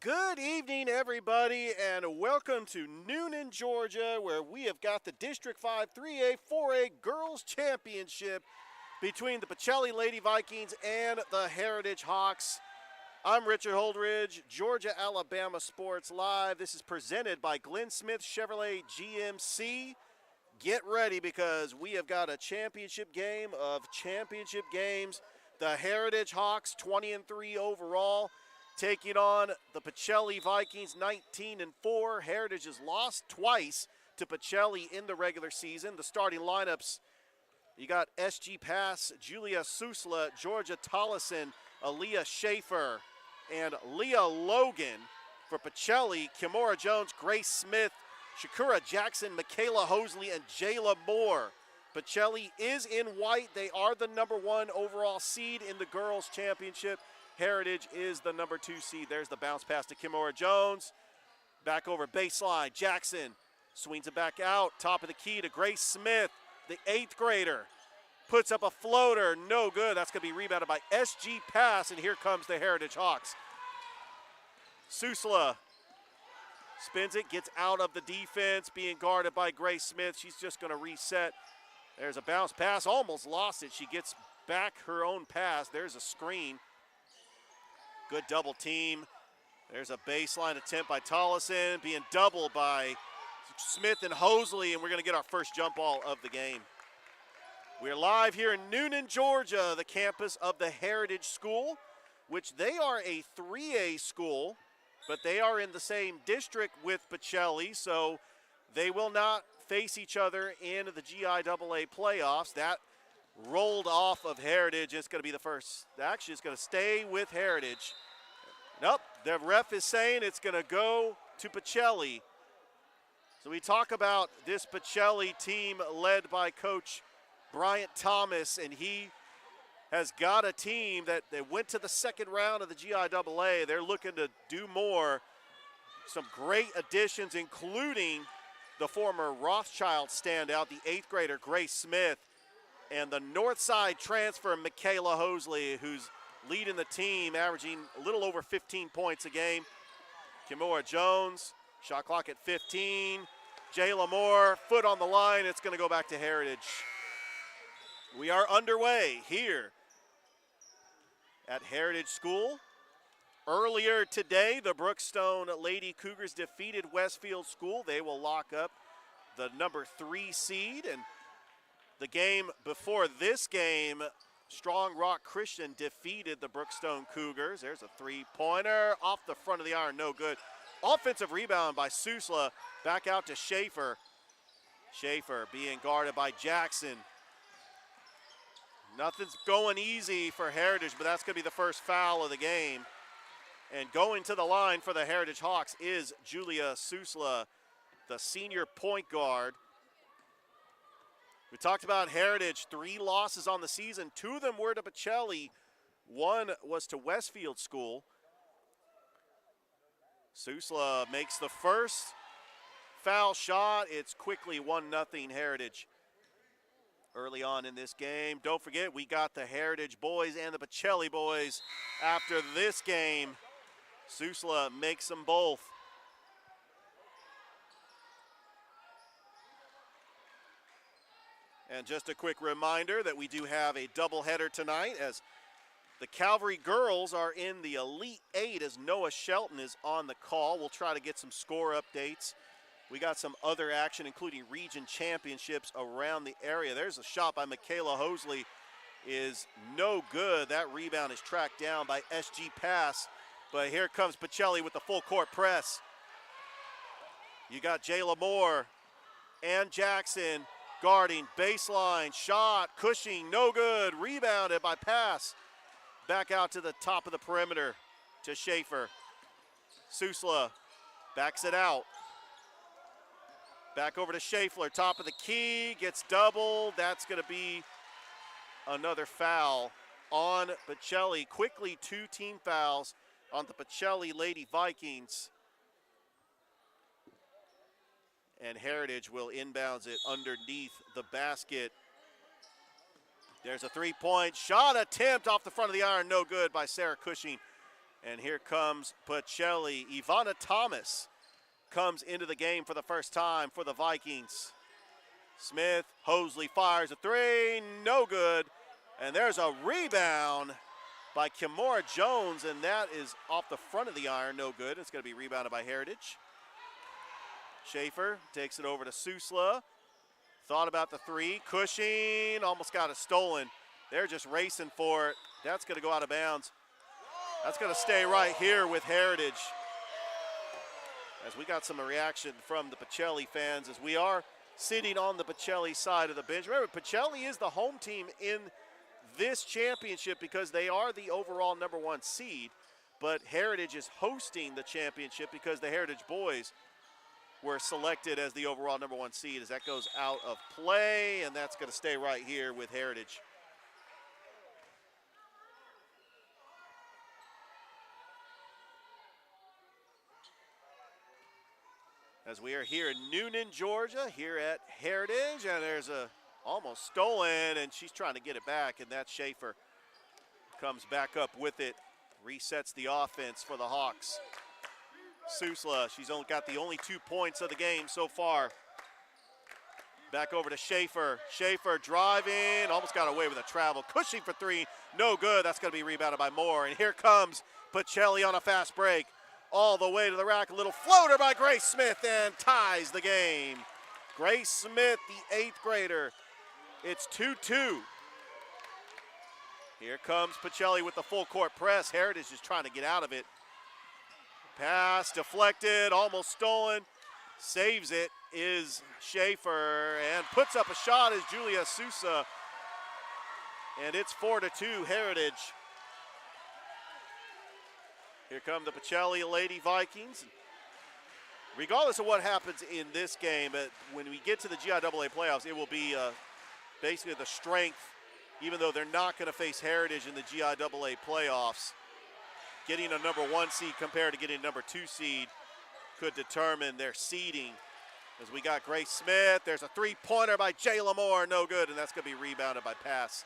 Good evening, everybody, and welcome to Noonan, Georgia, where we have got the District 5 3A 4A Girls Championship between the Pacelli Lady Vikings and the Heritage Hawks. I'm Richard Holdridge, Georgia Alabama Sports Live. This is presented by Glenn Smith Chevrolet GMC. Get ready because we have got a championship game of championship games. The Heritage Hawks, 20-3 overall, taking on the Pacelli Vikings, 19-4. Heritage has lost twice to Pacelli in the regular season. The starting lineups, you got SG Pass, Julia Susla, Georgia Tollison, Aaliyah Schaefer, and Leah Logan. For Pacelli, Kimora Jones, Grace Smith, Shakura Jackson, Michaela Hosley, and Jayla Moore. Pacelli is in white. They are the #1 overall seed in the girls' championship. Heritage is the #2 seed. There's the bounce pass to Kimora Jones. Back over baseline. Jackson swings it back out. Top of the key to Grace Smith, the 8th grader. Puts up a floater. No good. That's going to be rebounded by SG Pass, and here comes the Heritage Hawks. Susla spins it, gets out of the defense, being guarded by Grace Smith. She's just going to reset. There's a bounce pass. Almost lost it. She gets back her own pass. There's a screen. Good double team. There's a baseline attempt by Tollison, being doubled by Smith and Hosley, and we're going to get our first jump ball of the game. We're live here in Noonan, Georgia, the campus of the Heritage School, which they are a 3A school, but they are in the same district with Pacelli, so they will not face each other in the GIAA playoffs. That rolled off of Heritage. It's going to be the first. Actually, it's going to stay with Heritage. Nope, the ref is saying it's going to go to Pacelli. So we talk about this Pacelli team led by Coach Bryant Thomas, and he has got a team that they went to the second round of the GIAA. They're looking to do more. Some great additions, including the former Rothschild standout, the 8th grader Grace Smith, and the Northside transfer Michaela Hosley, who's leading the team, averaging a little over 15 points a game. Kimora Jones, shot clock at 15. Jayla Moore, foot on the line. It's going to go back to Heritage. We are underway here at Heritage School. Earlier today, the Brookstone Lady Cougars defeated Westfield School. They will lock up the #3 seed. And the game before this game, Strong Rock Christian defeated the Brookstone Cougars. There's a three-pointer off the front of the iron, no good. Offensive rebound by Susla, back out to Schaefer. Schaefer being guarded by Jackson. Nothing's going easy for Heritage, but that's going to be the first foul of the game. And going to the line for the Heritage Hawks is Julia Susla, the senior point guard. We talked about Heritage, 3 losses on the season. 2 of them were to Pacelli. 1 was to Westfield School. Susla makes the first foul shot. It's quickly 1-0 Heritage early on in this game. Don't forget, we got the Heritage boys and the Pacelli boys after this game. Susla makes them both. And just a quick reminder that we do have a doubleheader tonight as the Calvary girls are in the Elite 8 as Noah Shelton is on the call. We'll try to get some score updates. We got some other action, including region championships around the area. There's a shot by Michaela Hosley, is no good. That rebound is tracked down by SG Pass. But here comes Pacelli with the full court press. You got Jayla Moore and Jackson guarding, baseline, shot, Cushing, no good, rebounded by Pass. Back out to the top of the perimeter to Schaefer. Susla backs it out. Back over to Schaefer, top of the key, gets doubled. That's going to be another foul on Pacelli. Quickly 2 team fouls on the Pacelli Lady Vikings. And Heritage will inbounds it underneath the basket. There's a 3-point shot attempt off the front of the iron, no good by Sarah Cushing. And here comes Pacelli. Ivana Thomas comes into the game for the first time for the Vikings. Smith, Hosley fires a three, no good. And there's a rebound by Kimora Jones, and that is off the front of the iron, no good. It's going to be rebounded by Heritage. Schaefer takes it over to Susla. Thought about the three. Cushing almost got it stolen. They're just racing for it. That's going to go out of bounds. That's going to stay right here with Heritage. As we got some reaction from the Pacelli fans as we are sitting on the Pacelli side of the bench. Remember, Pacelli is the home team in this championship because they are the overall #1 seed, but Heritage is hosting the championship because the Heritage boys were selected as the overall #1 seed as that goes out of play, and that's going to stay right here with Heritage. As we are here in Noonan, Georgia, here at Heritage, and there's a almost stolen, and she's trying to get it back, and that Schaefer comes back up with it, resets the offense for the Hawks. Susla, she's only got the only 2 points of the game so far. Back over to Schaefer. Schaefer driving, almost got away with a travel. Cushing for three, no good. That's going to be rebounded by Moore. And here comes Pacelli on a fast break. All the way to the rack, a little floater by Grace Smith and ties the game. Grace Smith, the 8th grader. It's 2-2. Here comes Pacelli with the full court press. Heritage is trying to get out of it. Pass deflected, almost stolen. Saves it is Schaefer and puts up a shot is Julia Sousa. And it's 4-2 Heritage. Here come the Pacelli Lady Vikings. Regardless of what happens in this game, when we get to the GIAA playoffs, it will be basically the strength, even though they're not going to face Heritage in the GIAA playoffs. Getting a #1 seed compared to getting a #2 seed could determine their seeding. As we got Grace Smith, there's a three-pointer by Jayla Moore, no good, and that's going to be rebounded by Pass.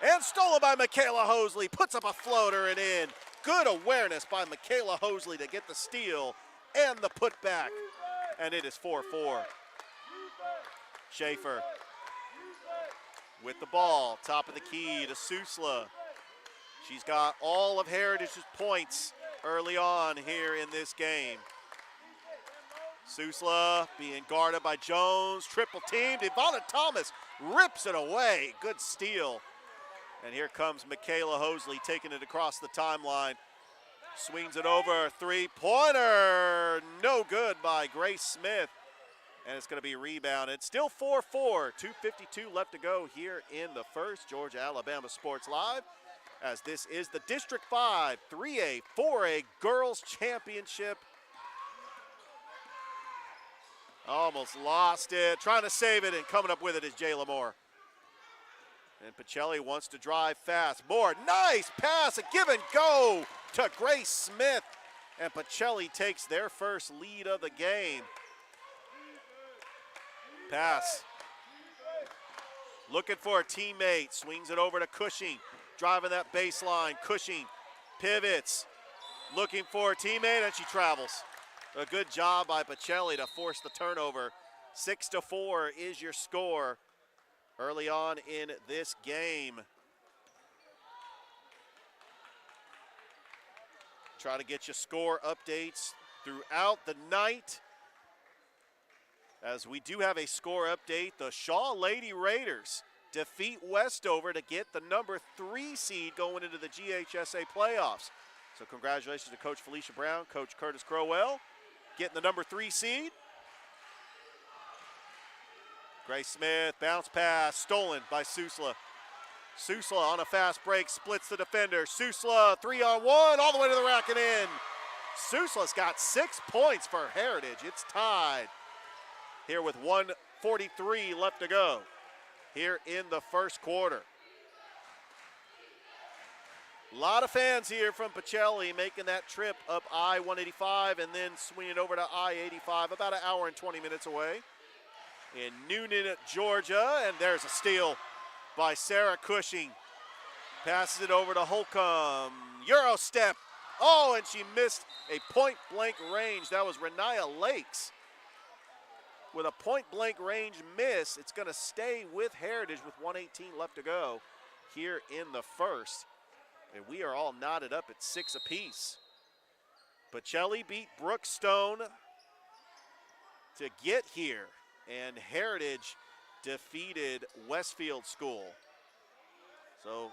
And stolen by Michaela Hosley, puts up a floater and in. Good awareness by Michaela Hosley to get the steal and the putback, and it is 4-4. Schaefer with the ball, top of the key to Susla. She's got all of Heritage's points early on here in this game. Susla being guarded by Jones, triple teamed. Ivana Thomas rips it away, good steal. And here comes Michaela Hosley taking it across the timeline. Swings it over, three-pointer, no good by Grace Smith. And it's going to be rebounded. Still 4-4, 2:52 left to go here in the first. Georgia-Alabama Sports Live, as this is the District 5 3A, 4A Girls Championship. Almost lost it, trying to save it, and coming up with it is Jayla Moore. And Pacelli wants to drive fast. Moore, nice pass, a give and go to Grace Smith. And Pacelli takes their first lead of the game. Pass. Looking for a teammate, swings it over to Cushing. Driving that baseline, Cushing pivots. Looking for a teammate, and she travels. A good job by Pacelli to force the turnover. 6-4 is your score early on in this game. Try to get you score updates throughout the night. As we do have a score update, the Shaw Lady Raiders defeat Westover to get the #3 seed going into the GHSA playoffs. So congratulations to Coach Felicia Brown, Coach Curtis Crowell, getting the #3 seed. Grace Smith, bounce pass, stolen by Susla. Susla on a fast break, splits the defender. Susla, 3-on-1, all the way to the rack and in. Susla's got 6 points for Heritage. It's tied here with 1:43 left to go here in the first quarter. A lot of fans here from Pacelli making that trip up I-185 and then swinging over to I-85, about an hour and 20 minutes away in Noonan, Georgia. And there's a steal by Sarah Cushing. Passes it over to Holcomb. Euro step. Oh, and she missed a point-blank range. That was Renaya Lakes. With a point-blank range miss, it's going to stay with Heritage with 1:18 left to go here in the first. And we are all knotted up at 6 apiece. Pacelli beat Brookstone to get here, and Heritage defeated Westfield School. So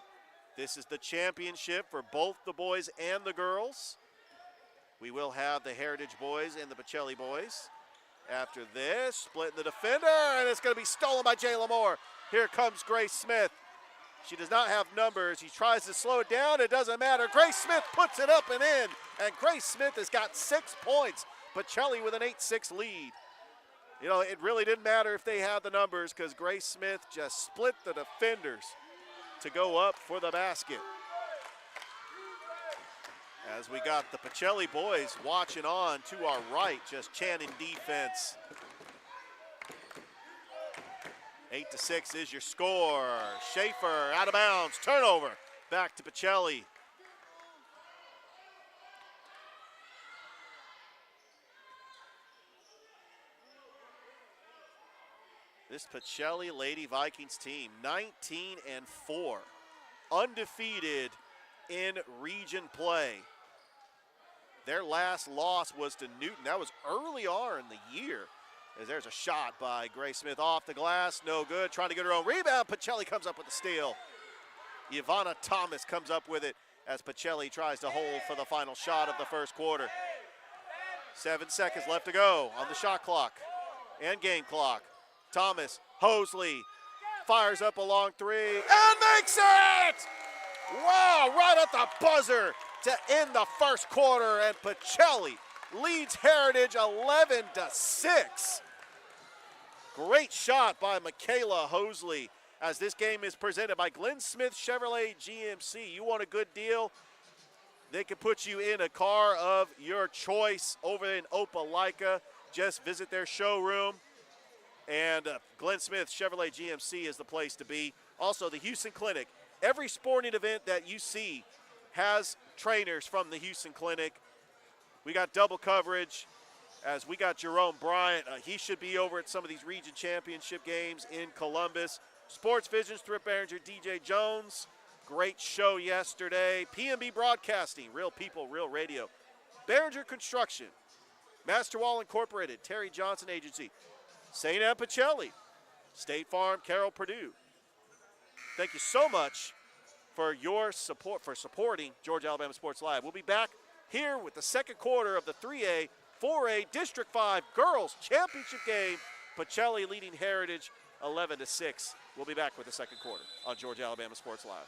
this is the championship for both the boys and the girls. We will have the Heritage boys and the Pacelli boys. After this, splitting the defender, and it's going to be stolen by Jayla Moore. Here comes Grace Smith. She does not have numbers. He tries to slow it down. It doesn't matter. Grace Smith puts it up and in, and Grace Smith has got 6 points. Pacelli with an 8-6 lead. You know, it really didn't matter if they had the numbers because Grace Smith just split the defenders to go up for the basket. As we got the Pacelli boys watching on to our right, just chanting defense. 8-6 is your score. Schaefer out of bounds, turnover. Back to Pacelli. This Pacelli Lady Vikings team, 19-4, undefeated in region play. Their last loss was to Newton. That was early on in the year. As there's a shot by Grace Smith off the glass, no good. Trying to get her own rebound. Pacelli comes up with the steal. Ivana Thomas comes up with it as Pacelli tries to hold for the final shot of the first quarter. 7 seconds left to go on the shot clock and game clock. Thomas, Hosley, fires up a long three and makes it! Wow, right at the buzzer to end the first quarter, and Pacelli leads Heritage 11-6. Great shot by Michaela Hosley as this game is presented by Glenn Smith Chevrolet GMC. You want a good deal? They can put you in a car of your choice over in Opelika. Just visit their showroom. And Glenn Smith Chevrolet GMC is the place to be. Also, the Houston Clinic. Every sporting event that you see has trainers from the Houston Clinic. We got double coverage as we got Jerome Bryant. He should be over at some of these region championship games in Columbus. Sports Vision, Strip Behringer, DJ Jones. Great show yesterday. PNB Broadcasting, Real People, Real Radio. Behringer Construction, Master Wall Incorporated, Terry Johnson Agency. St. Anne Pacelli, State Farm, Carroll Purdue. Thank you so much for your support, for supporting Georgia Alabama Sports Live. We'll be back here with the second quarter of the 3A, 4A District 5 Girls Championship game. Pacelli leading Heritage 11-6. We'll be back with the second quarter on Georgia Alabama Sports Live.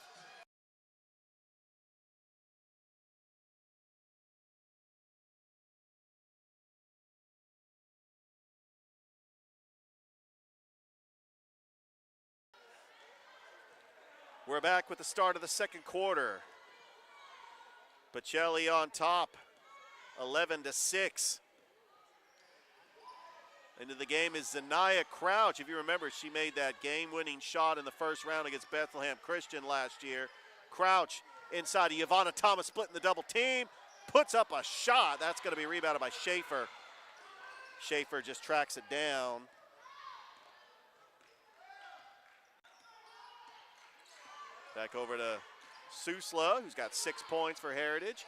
We're back with the start of the second quarter. Pacelli on top, 11-6. Into the game is Zanaya Crouch. If you remember, she made that game-winning shot in the first round against Bethlehem Christian last year. Crouch inside of Ivana Thomas, splitting the double team, puts up a shot. That's going to be rebounded by Schaefer. Schaefer just tracks it down. Back over to Susla, who's got 6 points for Heritage.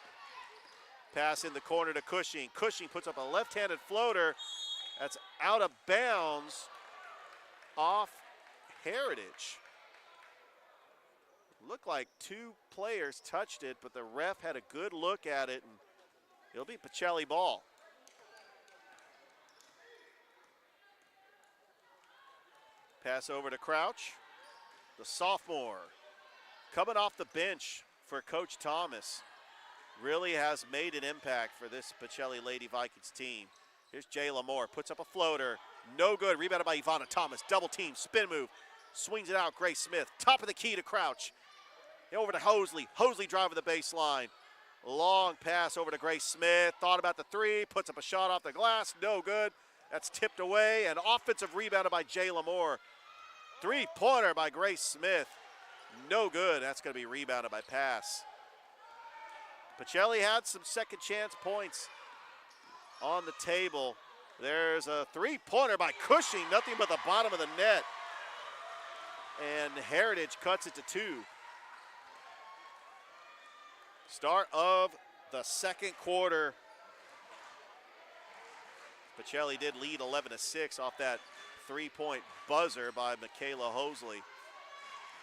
Pass in the corner to Cushing. Cushing puts up a left-handed floater. That's out of bounds off Heritage. Looked like 2 players touched it, but the ref had a good look at it, and it'll be Pacelli ball. Pass over to Crouch, the sophomore. Coming off the bench for Coach Thomas, really has made an impact for this Pacelli Lady Vikings team. Here's Jayla Moore, puts up a floater, no good, rebounded by Ivana Thomas, double team, spin move, swings it out, Grace Smith, top of the key to Crouch. Over to Hosley, Hosley driving the baseline. Long pass over to Grace Smith, thought about the three, puts up a shot off the glass, no good. That's tipped away, and offensive rebounded by Jayla Moore. Three-pointer by Grace Smith. No good. That's going to be rebounded by Pass. Pacelli had some second chance points on the table. There's a three-pointer by Cushing, nothing but the bottom of the net. And Heritage cuts it to 2. Start of the second quarter. Pacelli did lead 11-6 off that three-point buzzer by Michaela Hosley.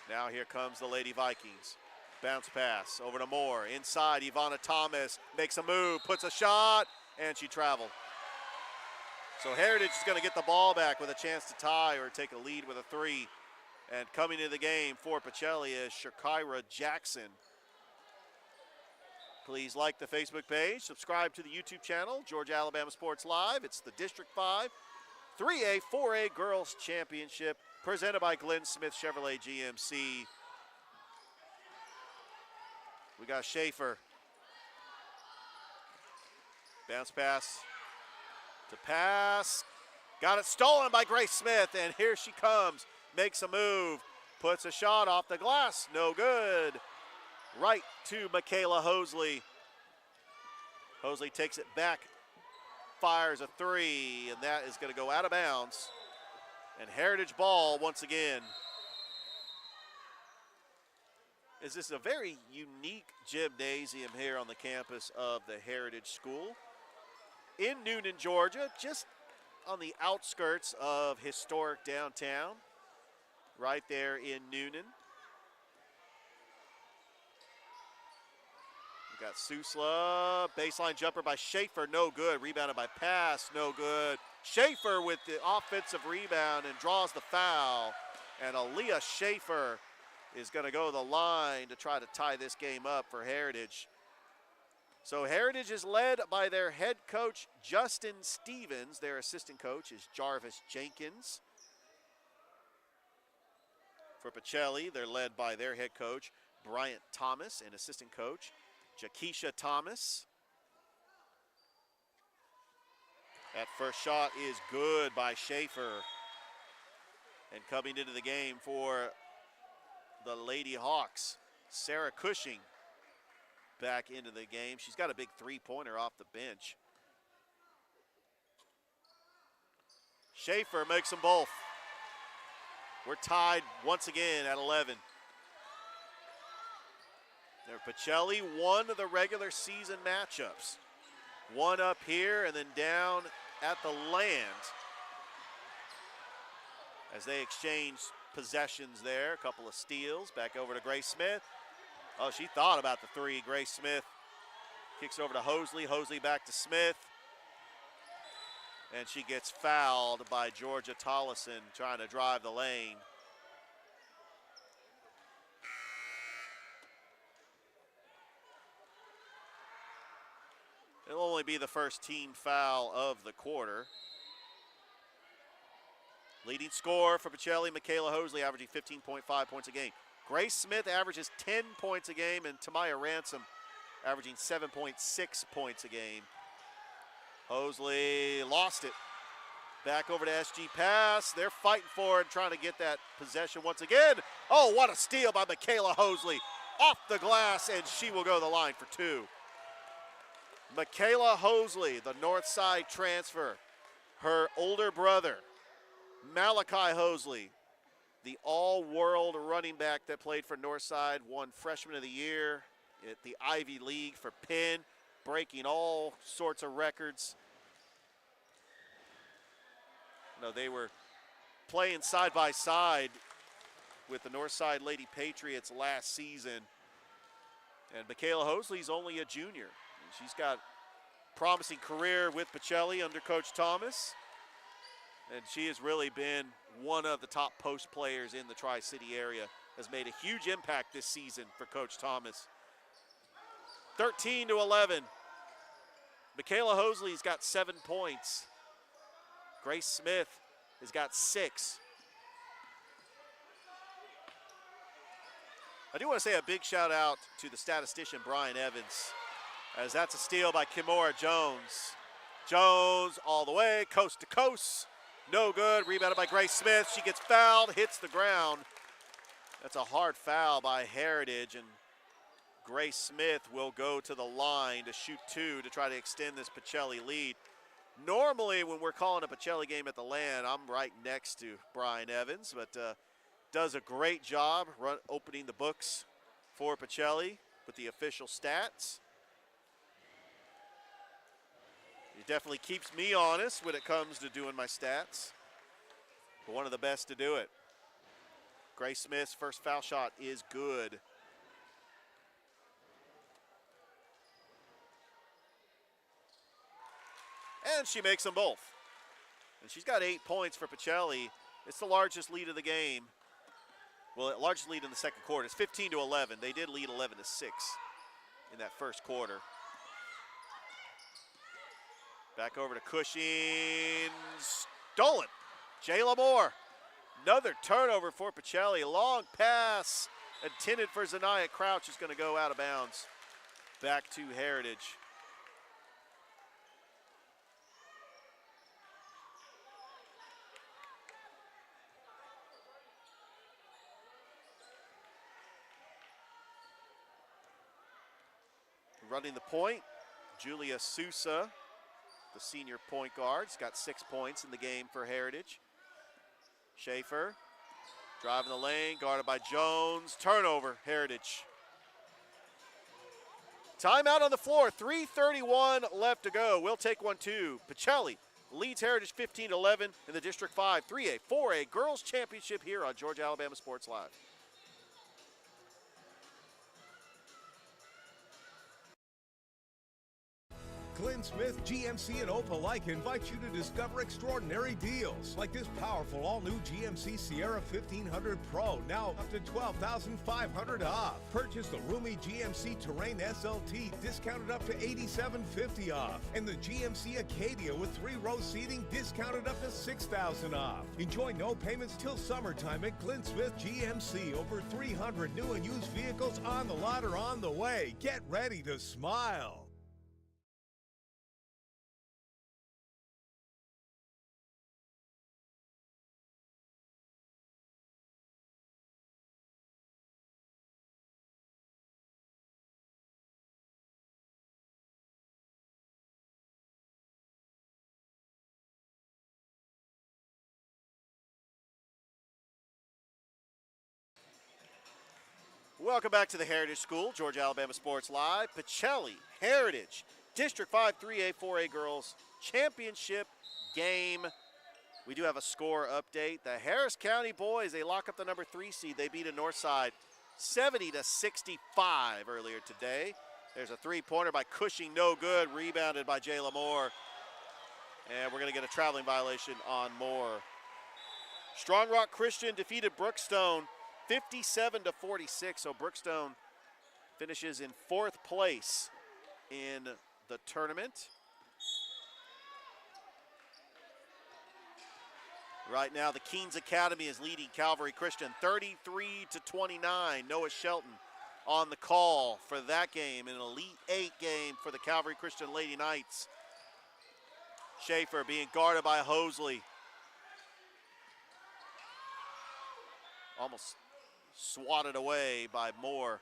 Now here comes the Lady Vikings. Bounce pass over to Moore. Inside, Ivana Thomas makes a move, puts a shot, and she traveled. So Heritage is going to get the ball back with a chance to tie or take a lead with a 3. And coming into the game for Pacelli is Shakira Jackson. Please like the Facebook page, subscribe to the YouTube channel, Georgia Alabama Sports Live. It's the District 5 3A, 4A Girls Championship presented by Glenn Smith Chevrolet GMC. We got Schaefer. Bounce pass to Pass. Got it stolen by Grace Smith, and here she comes. Makes a move, puts a shot off the glass, no good. Right to Michaela Hosley. Hosley takes it back, fires a 3, and that is going to go out of bounds. And Heritage ball once again. This is a very unique gymnasium here on the campus of the Heritage School in Noonan, Georgia, just on the outskirts of historic downtown, right there in Noonan. We got Susla, baseline jumper by Schaefer, no good. Rebounded by Pass, no good. Schaefer with the offensive rebound and draws the foul. And Aaliyah Schaefer is going to go to the line to try to tie this game up for Heritage. So Heritage is led by their head coach, Justin Stevens. Their assistant coach is Jarvis Jenkins. For Pacelli, they're led by their head coach, Bryant Thomas, and assistant coach, Jakisha Thomas. That first shot is good by Schaefer. And coming into the game for the Lady Hawks, Sarah Cushing back into the game. She's got a big three-pointer off the bench. Schaefer makes them both. We're tied once again at 11. Pacelli won the regular season matchups. One up here and then down at the Land. As they exchange possessions there, a couple of steals. Back over to Grace Smith. Oh, she thought about the 3. Grace Smith kicks over to Hosley. Hosley back to Smith. And she gets fouled by Georgia Tollison trying to drive the lane. It'll only be the first team foul of the quarter. Leading scorer for Pacelli, Michaela Hosley, averaging 15.5 points a game. Grace Smith averages 10 points a game, and Tamaya Ransom averaging 7.6 points a game. Hosley lost it. Back over to SG Pass. They're fighting for it, trying to get that possession once again. Oh, what a steal by Michaela Hosley. Off the glass, and she will go to the line for 2. Michaela Hosley, the Northside transfer. Her older brother, Malachi Hosley, the all-world running back that played for Northside, won Freshman of the Year at the Ivy League for Penn, breaking all sorts of records. No, they were playing side by side with the Northside Lady Patriots last season. And Michaela Hosley's only a junior. She's got a promising career with Pacelli under Coach Thomas. And she has really been one of the top post players in the Tri-City area. Has made a huge impact this season for Coach Thomas. 13-11. Michaela Hosley's got 7 points. Grace Smith has got 6. I do want to say a big shout out to the statistician Brian Evans, as that's a steal by Kimora Jones. Jones all the way, coast to coast. No good, rebounded by Grace Smith. She gets fouled, hits the ground. That's a hard foul by Heritage, and Grace Smith will go to the line to shoot 2 to try to extend this Pacelli lead. Normally, when we're calling a Pacelli game at the LAN, I'm right next to Brian Evans, but does a great job opening the books for Pacelli with the official stats. He definitely keeps me honest when it comes to doing my stats, but one of the best to do it. Grace Smith's first foul shot is good. And she makes them both. And she's got 8 points for Pacelli. It's the largest lead of the game. Well, the largest lead in the second quarter. It's 15-11. They did lead 11-6 in that first quarter. Back over to Cushing. Stolen. Jayla Moore. Another turnover for Pacelli. Long pass intended for Zanaya Crouch is going to go out of bounds. Back to Heritage. Running the point, Julia Sousa, the senior point guard. He's got 6 points in the game for Heritage. Schaefer driving the lane, guarded by Jones. Turnover, Heritage. Timeout on the floor, 3:31 left to go. We'll take 1-2. Pacelli leads Heritage 15-11 in the District 5 3A, 4A Girls Championship here on Georgia Alabama Sports Live. Glenn Smith, GMC, and Opel alike invite you to discover extraordinary deals like this powerful all-new GMC Sierra 1500 Pro, now up to $12,500 off. Purchase the roomy GMC Terrain SLT, discounted up to $8,750 off. And the GMC Acadia with 3-row seating, discounted up to $6,000 off. Enjoy no payments till summertime at Glenn Smith GMC. Over 300 new and used vehicles on the lot or on the way. Get ready to smile. Welcome back to the Heritage School, Georgia Alabama Sports Live. Pacelli, Heritage, District 5 3A, 4A Girls Championship game. We do have a score update. The Harris County boys, they lock up the number 3 seed. They beat a Northside 70-65 earlier today. There's a 3-pointer by Cushing, no good, rebounded by Jayla Moore. And we're going to get a traveling violation on Moore. Strong Rock Christian defeated Brookstone 57-46, so Brookstone finishes in 4th place in the tournament. Right now, the Keens Academy is leading Calvary Christian 33-29. Noah Shelton on the call for that game, an Elite 8 game for the Calvary Christian Lady Knights. Schaefer being guarded by Hosley. Almost swatted away by Moore.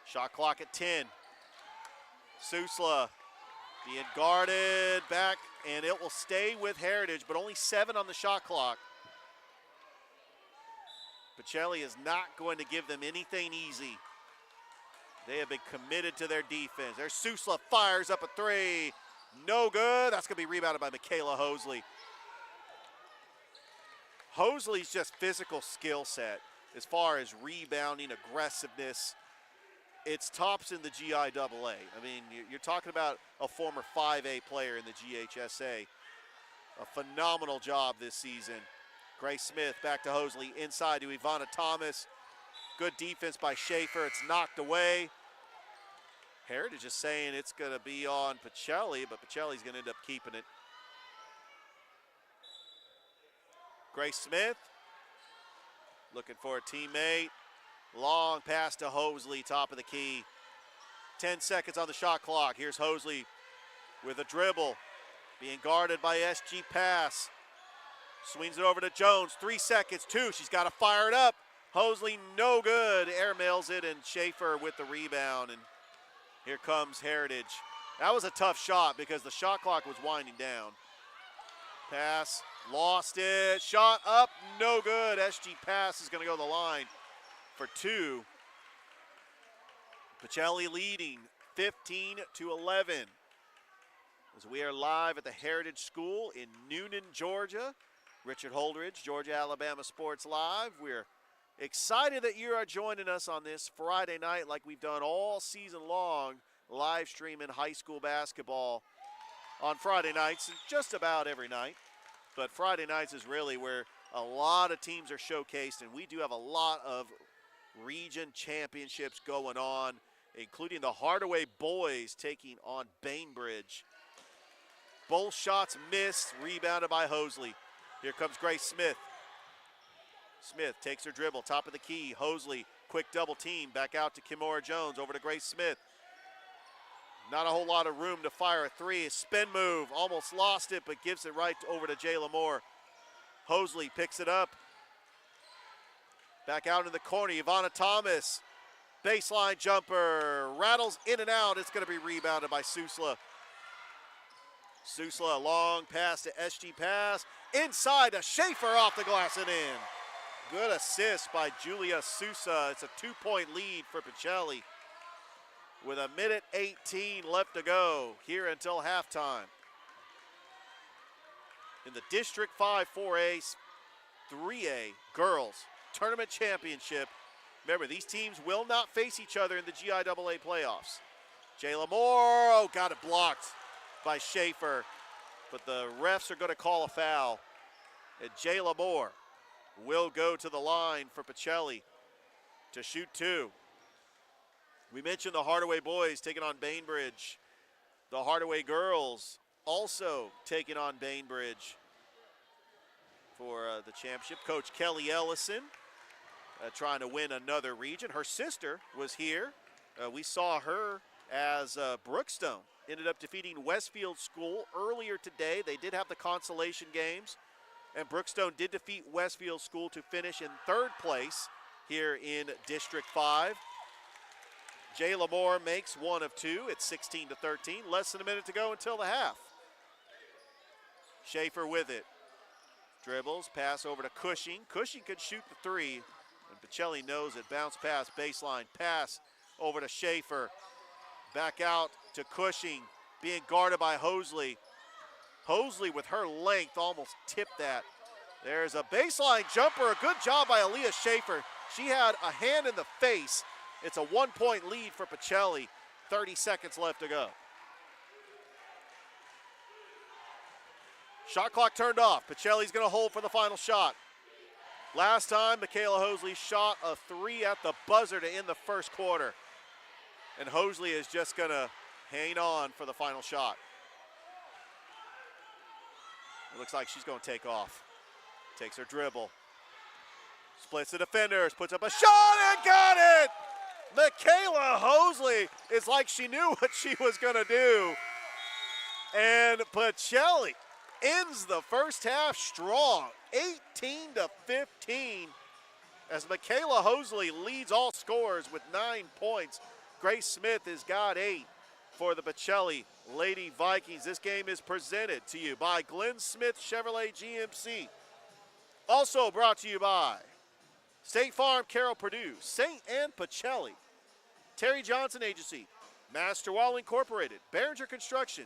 Shot clock at 10. Susla being guarded back, and it will stay with Heritage, but only 7 on the shot clock. Pacelli is not going to give them anything easy. They have been committed to their defense. There's Susla, fires up a 3. No good. That's going to be rebounded by Michaela Hosley. Hosley's just physical skill set as far as rebounding, aggressiveness. It's tops in the GIAA. I mean, you're talking about a former 5A player in the GHSA. A phenomenal job this season. Grace Smith back to Hosley, inside to Ivana Thomas. Good defense by Schaefer. It's knocked away. Heritage is saying it's going to be on Pacelli, but Pacelli's going to end up keeping it. Grace Smith looking for a teammate. Long pass to Hosley, top of the key. 10 seconds on the shot clock. Here's Hosley with a dribble, being guarded by SG Pass. Swings it over to Jones, 3 seconds, 2. She's got to fire it up. Hosley, no good. Airmails it, and Schaefer with the rebound. And here comes Heritage. That was a tough shot because the shot clock was winding down. Pass, lost it. Shot up, no good. SG pass is going to go to the line for two. Pacelli leading 15-11. As we are live at the Heritage School in Noonan, Georgia. Richard Holdridge, Georgia-Alabama Sports Live. We're excited that you are joining us on this Friday night like we've done all season long, live streaming high school basketball on Friday nights, just about every night. But Friday nights is really where a lot of teams are showcased, and we do have a lot of region championships going on, including the Hardaway boys taking on Bainbridge. Both shots missed, rebounded by Hosley. Here comes Grace Smith. Smith takes her dribble, top of the key. Hosley, quick double team, back out to Kimora Jones, over to Grace Smith. Not a whole lot of room to fire a three. Spin move, almost lost it, but gives it right over to Jayla Moore. Hosley picks it up. Back out in the corner, Ivana Thomas. Baseline jumper, rattles in and out. It's going to be rebounded by Susla. Susla, a long pass to SG pass. Inside to Schaefer off the glass and in. Good assist by Julia Sousa. It's a 2-point lead for Pacelli with 1:18 left to go here until halftime. In the District 5 4A, 3A Girls Tournament Championship. Remember, these teams will not face each other in the GIAA playoffs. Jayla Moore, oh, got it blocked by Schaefer, but the refs are going to call a foul. And Jayla Moore will go to the line for Pacelli to shoot two. We mentioned the Hardaway boys taking on Bainbridge. The Hardaway girls also taking on Bainbridge for the championship. Coach Kelly Ellison trying to win another region. Her sister was here. We saw her as Brookstone ended up defeating Westfield School earlier today. They did have the consolation games, and Brookstone did defeat Westfield School to finish in third place here in District 5. Jayla Moore makes one of two. It's 16-13. Less than a minute to go until the half. Schaefer with it. Dribbles, pass over to Cushing. Cushing could shoot the three, and Pacelli knows it. Bounce pass, baseline, pass over to Schaefer. Back out to Cushing, being guarded by Hosley. Hosley with her length almost tipped that. There's a baseline jumper, a good job by Aaliyah Schaefer. She had a hand in the face. It's a 1-point lead for Pacelli, 30 seconds left to go. Shot clock turned off. Pacelli's gonna hold for the final shot. Last time, Michaela Hosley shot a three at the buzzer to end the first quarter. And Hosley is just gonna hang on for the final shot. It looks like she's gonna take off. Takes her dribble. Splits the defenders, puts up a shot and got it! Michaela Hosley is like she knew what she was gonna do. And Pacelli ends the first half strong, 18-15, as Michaela Hosley leads all scorers with 9 points. Grace Smith has got 8 for the Pacelli Lady Vikings. This game is presented to you by Glenn Smith Chevrolet GMC. Also brought to you by State Farm, Carroll Purdue, St. Anne Pacelli, Terry Johnson Agency, Master Wall Incorporated, Behringer Construction,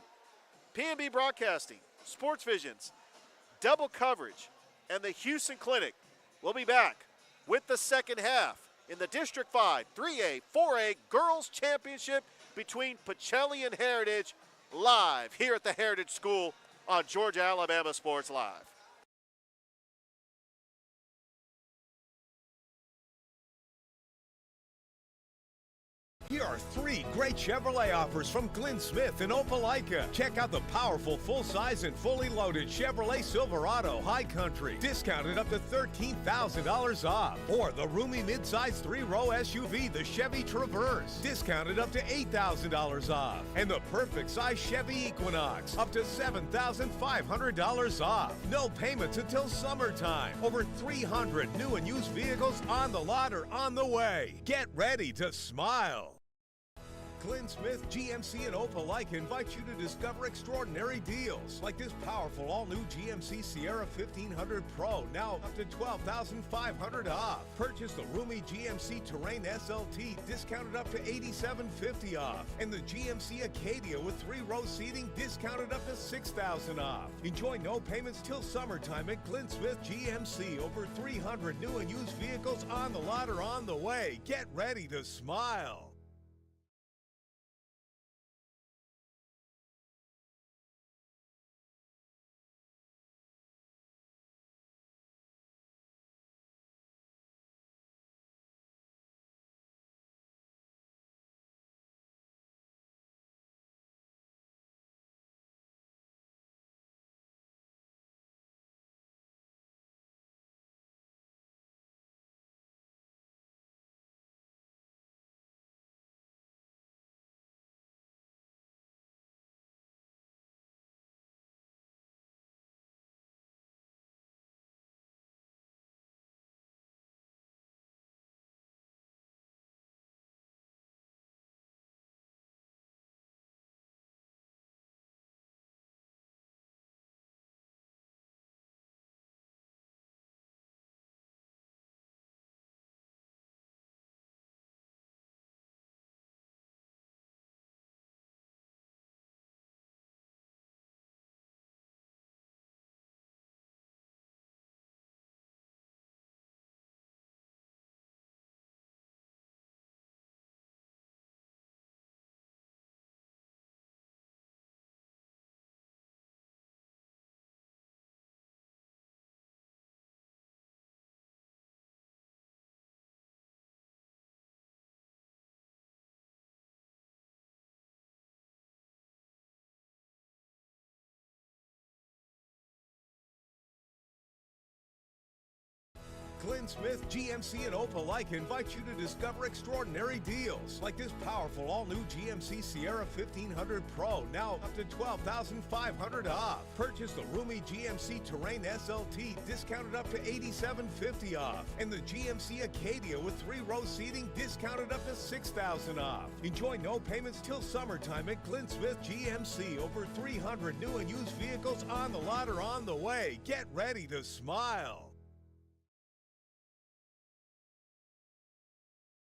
P&B Broadcasting, Sports Visions, Double Coverage, and the Houston Clinic. We'll be back with the second half in the District 5 3A 4A Girls Championship between Pacelli and Heritage, live here at the Heritage School on Georgia-Alabama Sports Live. Here Here are 3 great Chevrolet offers from Glenn Smith in Opelika. Check out the powerful full-size and fully loaded Chevrolet Silverado High Country, discounted up to $13,000 off. Or the roomy midsize 3-row SUV, the Chevy Traverse, discounted up to $8,000 off. And the perfect size Chevy Equinox, up to $7,500 off. No payments until summertime. Over 300 new and used vehicles on the lot or on the way. Get ready to smile. Glenn Smith GMC in Opelika invites you to discover extraordinary deals like this powerful all-new GMC Sierra 1500 Pro, now up to $12,500 off. Purchase the roomy GMC Terrain SLT, discounted up to $8,750 off. And the GMC Acadia with 3-row seating, discounted up to $6,000 off. Enjoy no payments till summertime at Glenn Smith GMC. Over 300 new and used vehicles on the lot or on the way. Get ready to smile. Glenn Smith GMC in Opelika invites you to discover extraordinary deals like this powerful all-new GMC Sierra 1500 Pro, now up to $12,500 off. Purchase the roomy GMC Terrain SLT, discounted up to $8,750 off. And the GMC Acadia with 3-row seating, discounted up to $6,000 off. Enjoy no payments till summertime at Glenn Smith GMC. Over 300 new and used vehicles on the lot or on the way. Get ready to smile.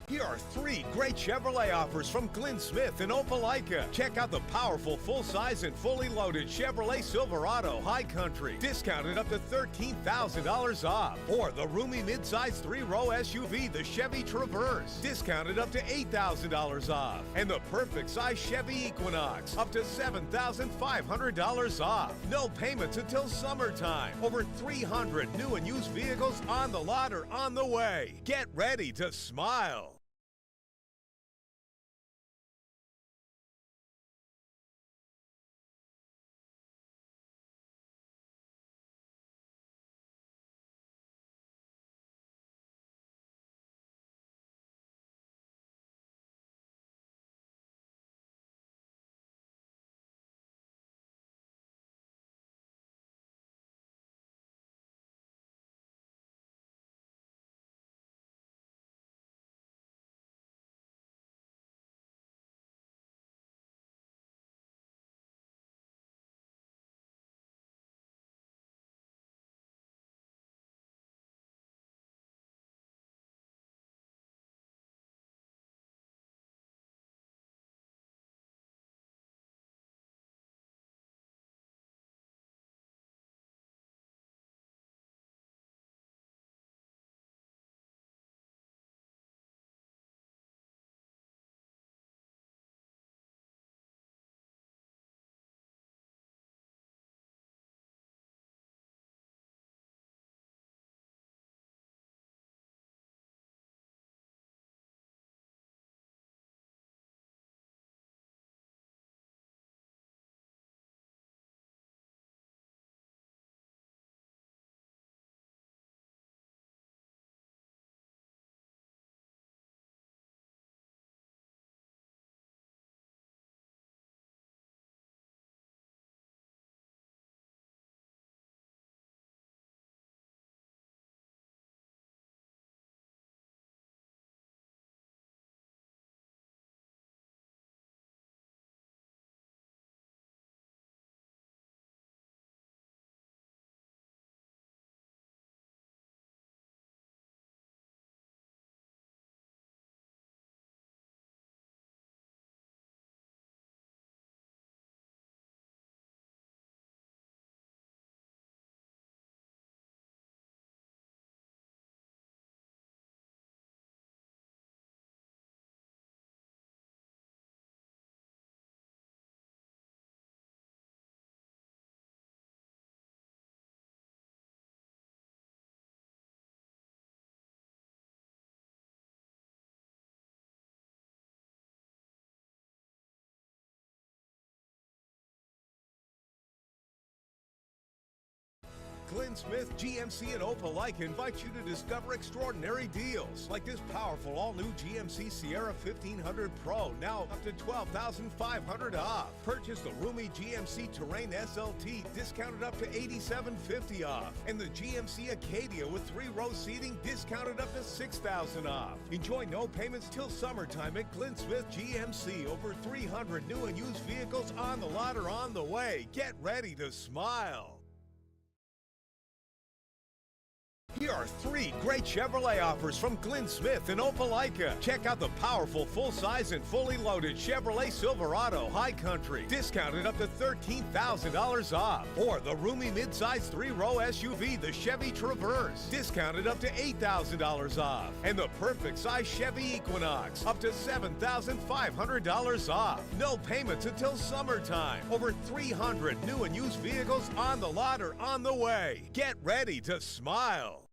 Here are 3 great Chevrolet offers from Glenn Smith in Opelika. Check out the powerful full-size and fully loaded Chevrolet Silverado High Country, discounted up to $13,000 off. Or the roomy midsize 3-row SUV, the Chevy Traverse, discounted up to $8,000 off. And the perfect size Chevy Equinox, up to $7,500 off. No payments until summertime. Over 300 new and used vehicles on the lot or on the way. Get ready to smile. Glenn Smith GMC and Opelika invite you to discover extraordinary deals like this powerful all-new GMC Sierra 1500 Pro, now up to $12,500 off. Purchase the roomy GMC Terrain SLT, discounted up to $8,750 off, and the GMC Acadia with 3-row seating, discounted up to $6,000 off. Enjoy no payments till summertime at Glenn Smith GMC. Over 300 new and used vehicles on the lot or on the way. Get ready to smile. Here are 3 great Chevrolet offers from Glenn Smith and Opelika. Check out the powerful full-size and fully loaded Chevrolet Silverado High Country, discounted up to $13,000 off. Or the roomy midsize 3-row SUV, the Chevy Traverse, discounted up to $8,000 off. And the perfect size Chevy Equinox, up to $7,500 off. No payments until summertime. Over 300 new and used vehicles on the lot or on the way. Get ready to smile.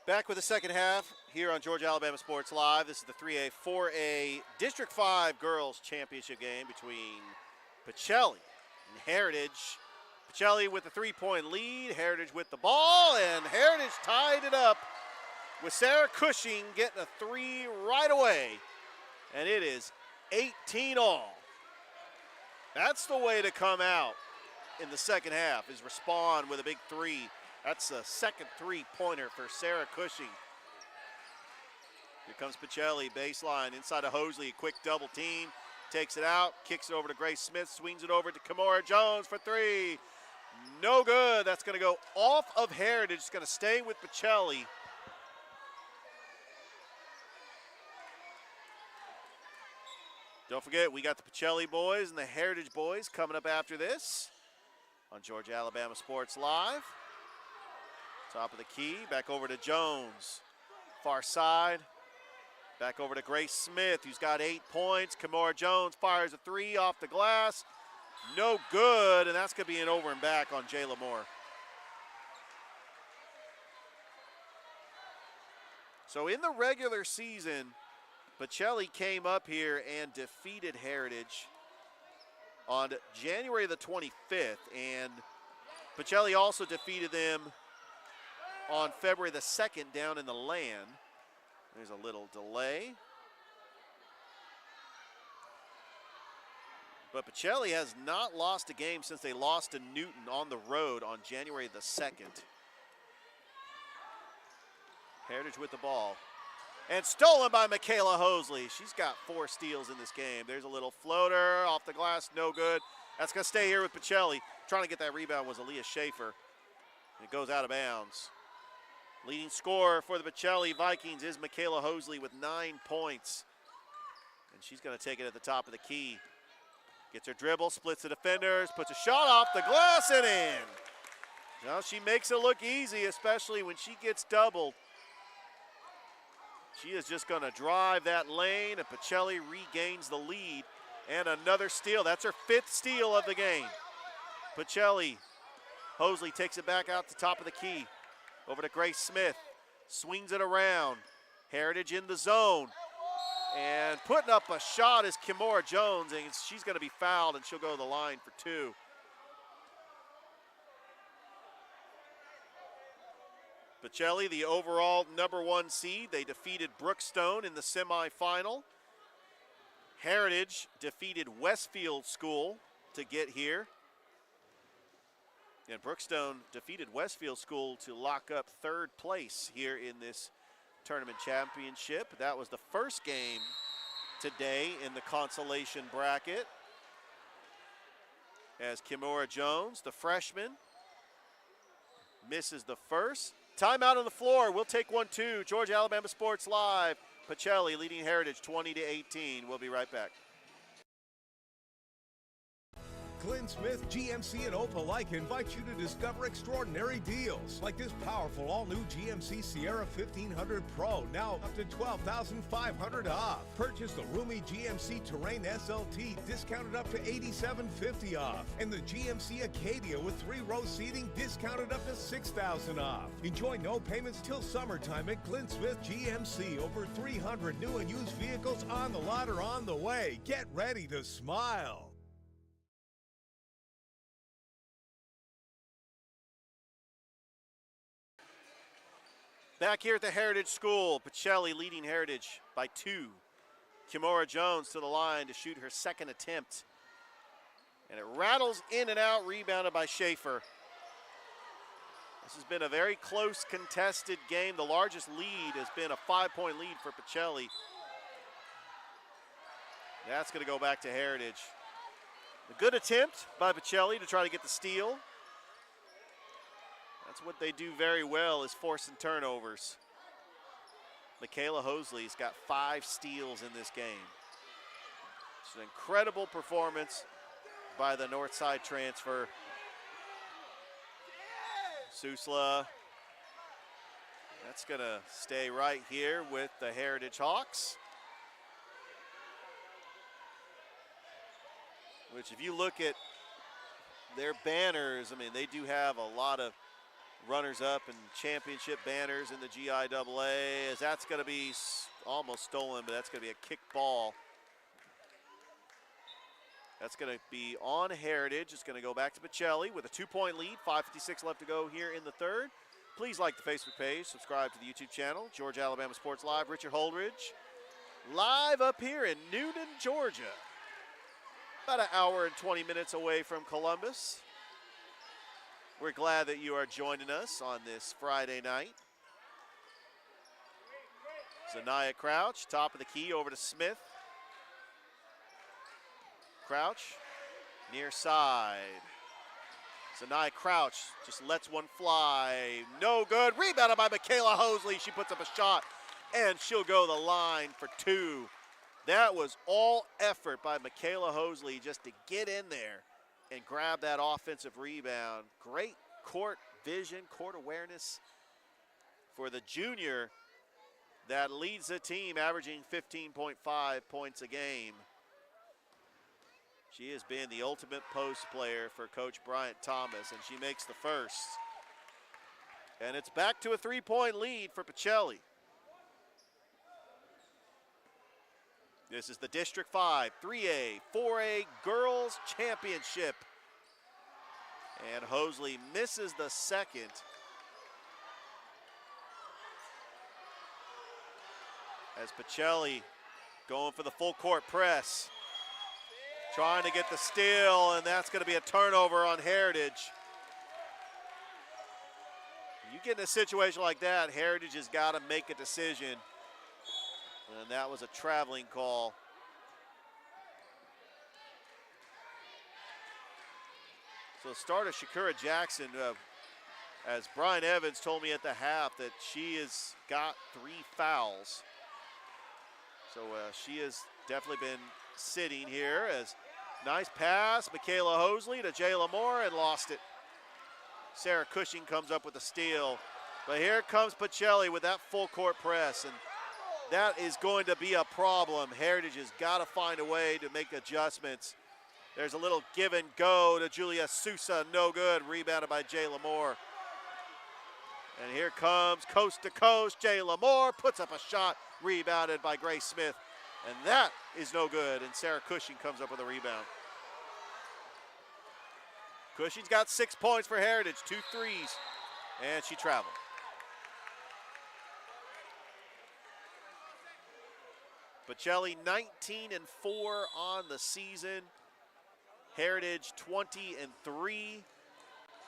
Back with the second half here on Georgia Alabama Sports Live. This is the 3A, 4A District 5 Girls Championship game between Pacelli and Heritage. Pacelli with a 3-point lead, Heritage with the ball, and Heritage tied it up with Sarah Cushing getting a 3 right away. And it is 18-all. That's the way to come out in the second half, is respond with a big 3. That's a second 3-pointer for Sarah Cushing. Here comes Pacelli, baseline, inside of Hosley, a quick double team. Takes it out, kicks it over to Grace Smith, swings it over to Kimora Jones for 3. No good. That's going to go off of Heritage. It's going to stay with Pacelli. Don't forget, we got the Pacelli boys and the Heritage boys coming up after this on Georgia Alabama Sports Live. Top of the key, back over to Jones. Far side, back over to Grace Smith, who's got 8 points. Kimora Jones fires a 3 off the glass. No good, and that's going to be an over and back on Jayla Moore. So in the regular season, Pacelli came up here and defeated Heritage on January the 25th, and Pacelli also defeated them on February the 2nd down in the LAN. There's a little delay. But Pacelli has not lost a game since they lost to Newton on the road on January the 2nd. Heritage with the ball. And stolen by Michaela Hosley. She's got 4 steals in this game. There's a little floater off the glass, no good. That's going to stay here with Pacelli. Trying to get that rebound was Aaliyah Schaefer. It goes out of bounds. Leading scorer for the Pacelli Vikings is Michaela Hosley with 9 points. And she's going to take it at the top of the key. Gets her dribble, splits the defenders, puts a shot off the glass and in. Now she makes it look easy, especially when she gets doubled. She is just going to drive that lane, and Pacelli regains the lead. And another steal. That's her 5th steal of the game. Pacelli, Hosley takes it back out the top of the key. Over to Grace Smith. Swings it around. Heritage in the zone. And putting up a shot is Kimora Jones, and she's going to be fouled, and she'll go to the line for 2. Pacelli, the overall #1 seed. They defeated Brookstone in the semifinal. Heritage defeated Westfield School to get here. And Brookstone defeated Westfield School to lock up 3rd place here in this tournament championship. That was the first game today in the consolation bracket. As Kimora Jones, the freshman, misses the first. Timeout on the floor. We'll take one too. Georgia Alabama Sports Live. Pacelli leading Heritage 20-18. We'll be right back. Glenn Smith, GMC, and Opelika invite you to discover extraordinary deals like this powerful all-new GMC Sierra 1500 Pro, now up to $12,500 off. Purchase the roomy GMC Terrain SLT, discounted up to $8,750 off. And the GMC Acadia with 3-row seating, discounted up to $6,000 off. Enjoy no payments till summertime at Glenn Smith GMC. Over 300 new and used vehicles on the lot or on the way. Get ready to smile. Back here at the Heritage School, Pacelli leading Heritage by 2. Kimora Jones to the line to shoot her 2nd attempt. And it rattles in and out, rebounded by Schaefer. This has been a very close contested game. The largest lead has been a 5-point lead for Pacelli. That's going to go back to Heritage. A good attempt by Pacelli to try to get the steal. That's what they do very well, is forcing turnovers. Michaela Hosley's got 5 steals in this game. It's an incredible performance by the Northside transfer. Susla. That's going to stay right here with the Heritage Hawks. Which, if you look at their banners, I mean, they do have a lot of runners-up and championship banners in the GIAA, as that's going to be almost stolen, but that's going to be a kick ball. That's going to be on Heritage. It's going to go back to Pacelli with a 2-point lead, 5:56 left to go here in the 3rd. Please like the Facebook page, subscribe to the YouTube channel, Georgia Alabama Sports Live. Richard Holdridge, live up here in Newnan, Georgia. About an hour and 20 minutes away from Columbus. We're glad that you are joining us on this Friday night. Zanaya Crouch, top of the key, over to Smith. Crouch, near side. Zanaya Crouch just lets one fly. No good. Rebounded by Michaela Hosley. She puts up a shot, and she'll go the line for 2. That was all effort by Michaela Hosley just to get in there and grab that offensive rebound. Great court vision, court awareness for the junior that leads the team, averaging 15.5 points a game. She has been the ultimate post player for Coach Bryant Thomas, and she makes the first. And it's back to a 3-point lead for Pacelli. This is the District 5 3A, 4A Girls Championship. And Hosley misses the 2nd. As Pacelli going for the full court press. Trying to get the steal, and that's going to be a turnover on Heritage. You get in a situation like that, Heritage has got to make a decision. And that was a traveling call. So starter Shakura Jackson, as Brian Evans told me at the half, that she has got 3 fouls. So she has definitely been sitting here. As nice pass, Michaela Hosley to Jayla Moore, and lost it. Sarah Cushing comes up with a steal. But here comes Pacelli with that full court press, and that is going to be a problem. Heritage has got to find a way to make adjustments. There's a little give and go to Julia Sousa, no good, rebounded by Jayla Moore. And here comes coast to coast, Jayla Moore puts up a shot, rebounded by Grace Smith. And that is no good, and Sarah Cushing comes up with a rebound. Cushing's got 6 points for Heritage, 2 threes, and she traveled. Pacelli 19-4 on the season. Heritage 20-3.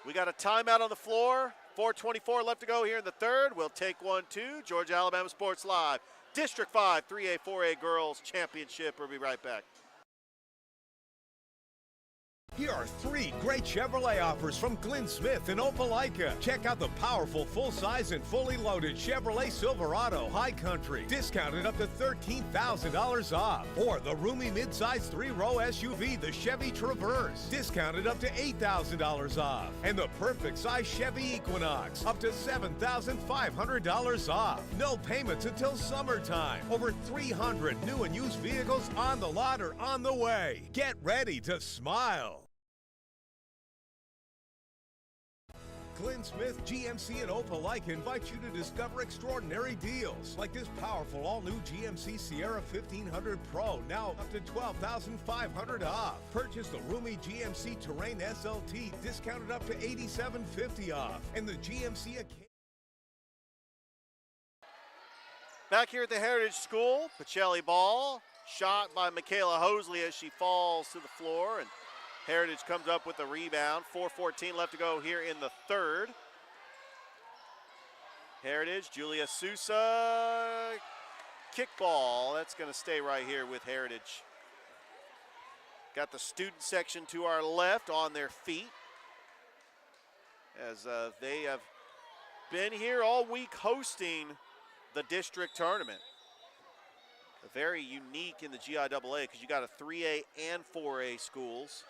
We got a timeout on the floor. 4:24 left to go here in the third. We'll take one too. Georgia Alabama Sports Live. District 5 3A 4A Girls Championship. We'll be right back. Here are 3 great Chevrolet offers from Glenn Smith in Opelika. Check out the powerful full-size and fully loaded Chevrolet Silverado High Country, discounted up to $13,000 off. Or the roomy midsize 3-row SUV, the Chevy Traverse, discounted up to $8,000 off. And the perfect size Chevy Equinox, up to $7,500 off. No payments until summertime. Over 300 new and used vehicles on the lot or on the way. Get ready to smile. Glenn Smith GMC and Opelika invite you to discover extraordinary deals like this powerful all-new GMC Sierra 1500 Pro, now up to $12,500 off. Purchase the roomy GMC Terrain SLT, discounted up to $8,750 off, and the GMC. Back here at the Heritage School, Pacelli ball, shot by Michaela Hosley as she falls to the floor, and Heritage comes up with a rebound. 4:14 left to go here in the third. Heritage, Julia Sousa, kickball. That's going to stay right here with Heritage. Got the student section to our left on their feet, as they have been here all week hosting the district tournament. Very unique in the GIAA because you got a 3A and 4A schools.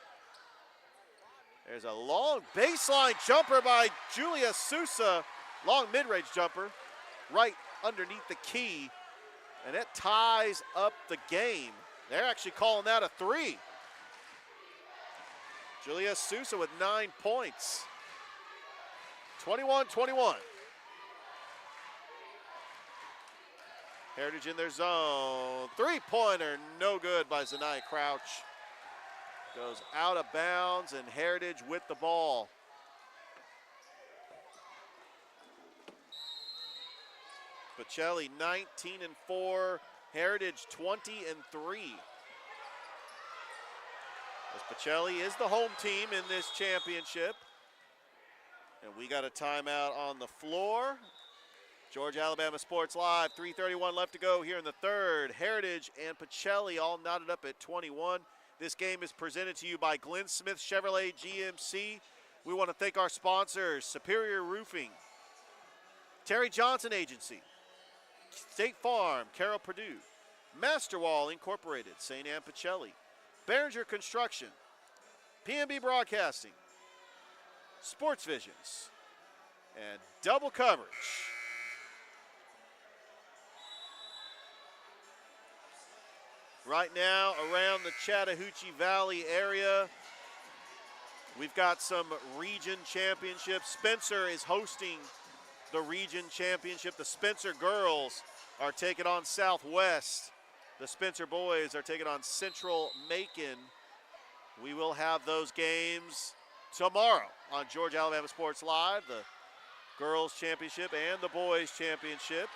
There's a long baseline jumper by Julia Sousa, long mid-range jumper, right underneath the key, and it ties up the game. They're actually calling that a 3. Julia Sousa with 9 points. 21-21. Heritage in their zone. 3-pointer, no good by Zanaya Crouch. Goes out of bounds, and Heritage with the ball. Pacelli 19-4, Heritage 20-3. As Pacelli is the home team in this championship. And we got a timeout on the floor. Georgia Alabama Sports Live, 3:31 left to go here in the third. Heritage and Pacelli all knotted up at 21. This game is presented to you by Glenn Smith Chevrolet GMC. We want to thank our sponsors, Superior Roofing, Terry Johnson Agency, State Farm, Carroll Purdue, Masterwall Incorporated, St. Anne Pacelli, Behringer Construction, PNB Broadcasting, Sports Visions, and Double Coverage. Right now, around the Chattahoochee Valley area, we've got some region championships. Spencer is hosting the region championship. The Spencer girls are taking on Southwest. The Spencer boys are taking on Central Macon. We will have those games tomorrow on Georgia Alabama Sports Live. The girls championship and the boys championship.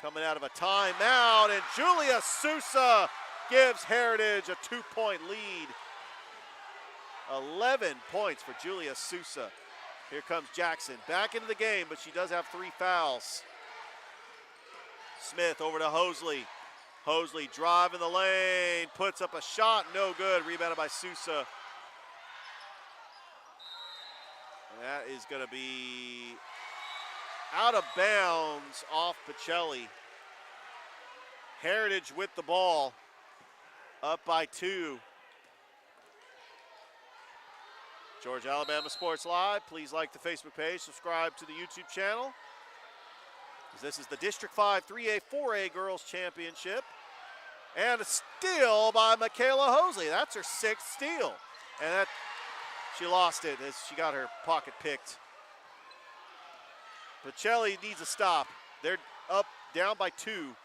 Coming out of a timeout, and Julia Sousa gives Heritage a 2-point lead 11 points for Julia Sousa. Here comes Jackson back into the game, but she does have 3 fouls. Smith over to Hosley. Hosley driving the lane, puts up a shot, no good, rebounded by Sousa. That is going to be out of bounds off Pacelli. Heritage with the ball, up by 2. Georgia Alabama Sports Live, please like the Facebook page, subscribe to the YouTube channel. This is the District 5 3A 4A Girls Championship. And a steal by Michaela Hosley. That's her 6th steal. And she lost it as she got her pocket picked. Pacelli needs a stop. They're up, down by 2.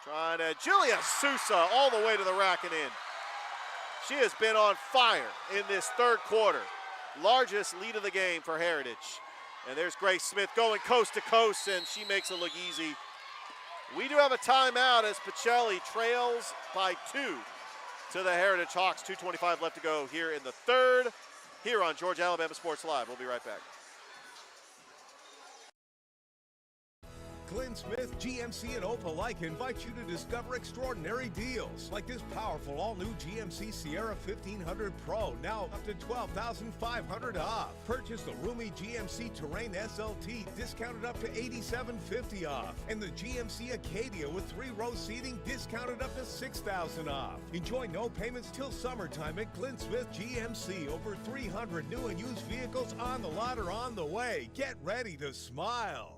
Trying to, Julia Sousa all the way to the rack and in. She has been on fire in this 3rd quarter. Largest lead of the game for Heritage. And there's Grace Smith going coast to coast, and she makes it look easy. We do have a timeout as Pacelli trails by 2 to the Heritage Hawks. 2:25 left to go here in the 3rd, here on Georgia Alabama Sports Live. We'll be right back. Glenn Smith, GMC, and Opelika invite you to discover extraordinary deals like this powerful all-new GMC Sierra 1500 Pro, now up to $12,500 off. Purchase the roomy GMC Terrain SLT, discounted up to $8,750 off. And the GMC Acadia with 3-row seating, discounted up to $6,000 off. Enjoy no payments till summertime at Glenn Smith GMC. Over 300 new and used vehicles on the lot or on the way. Get ready to smile.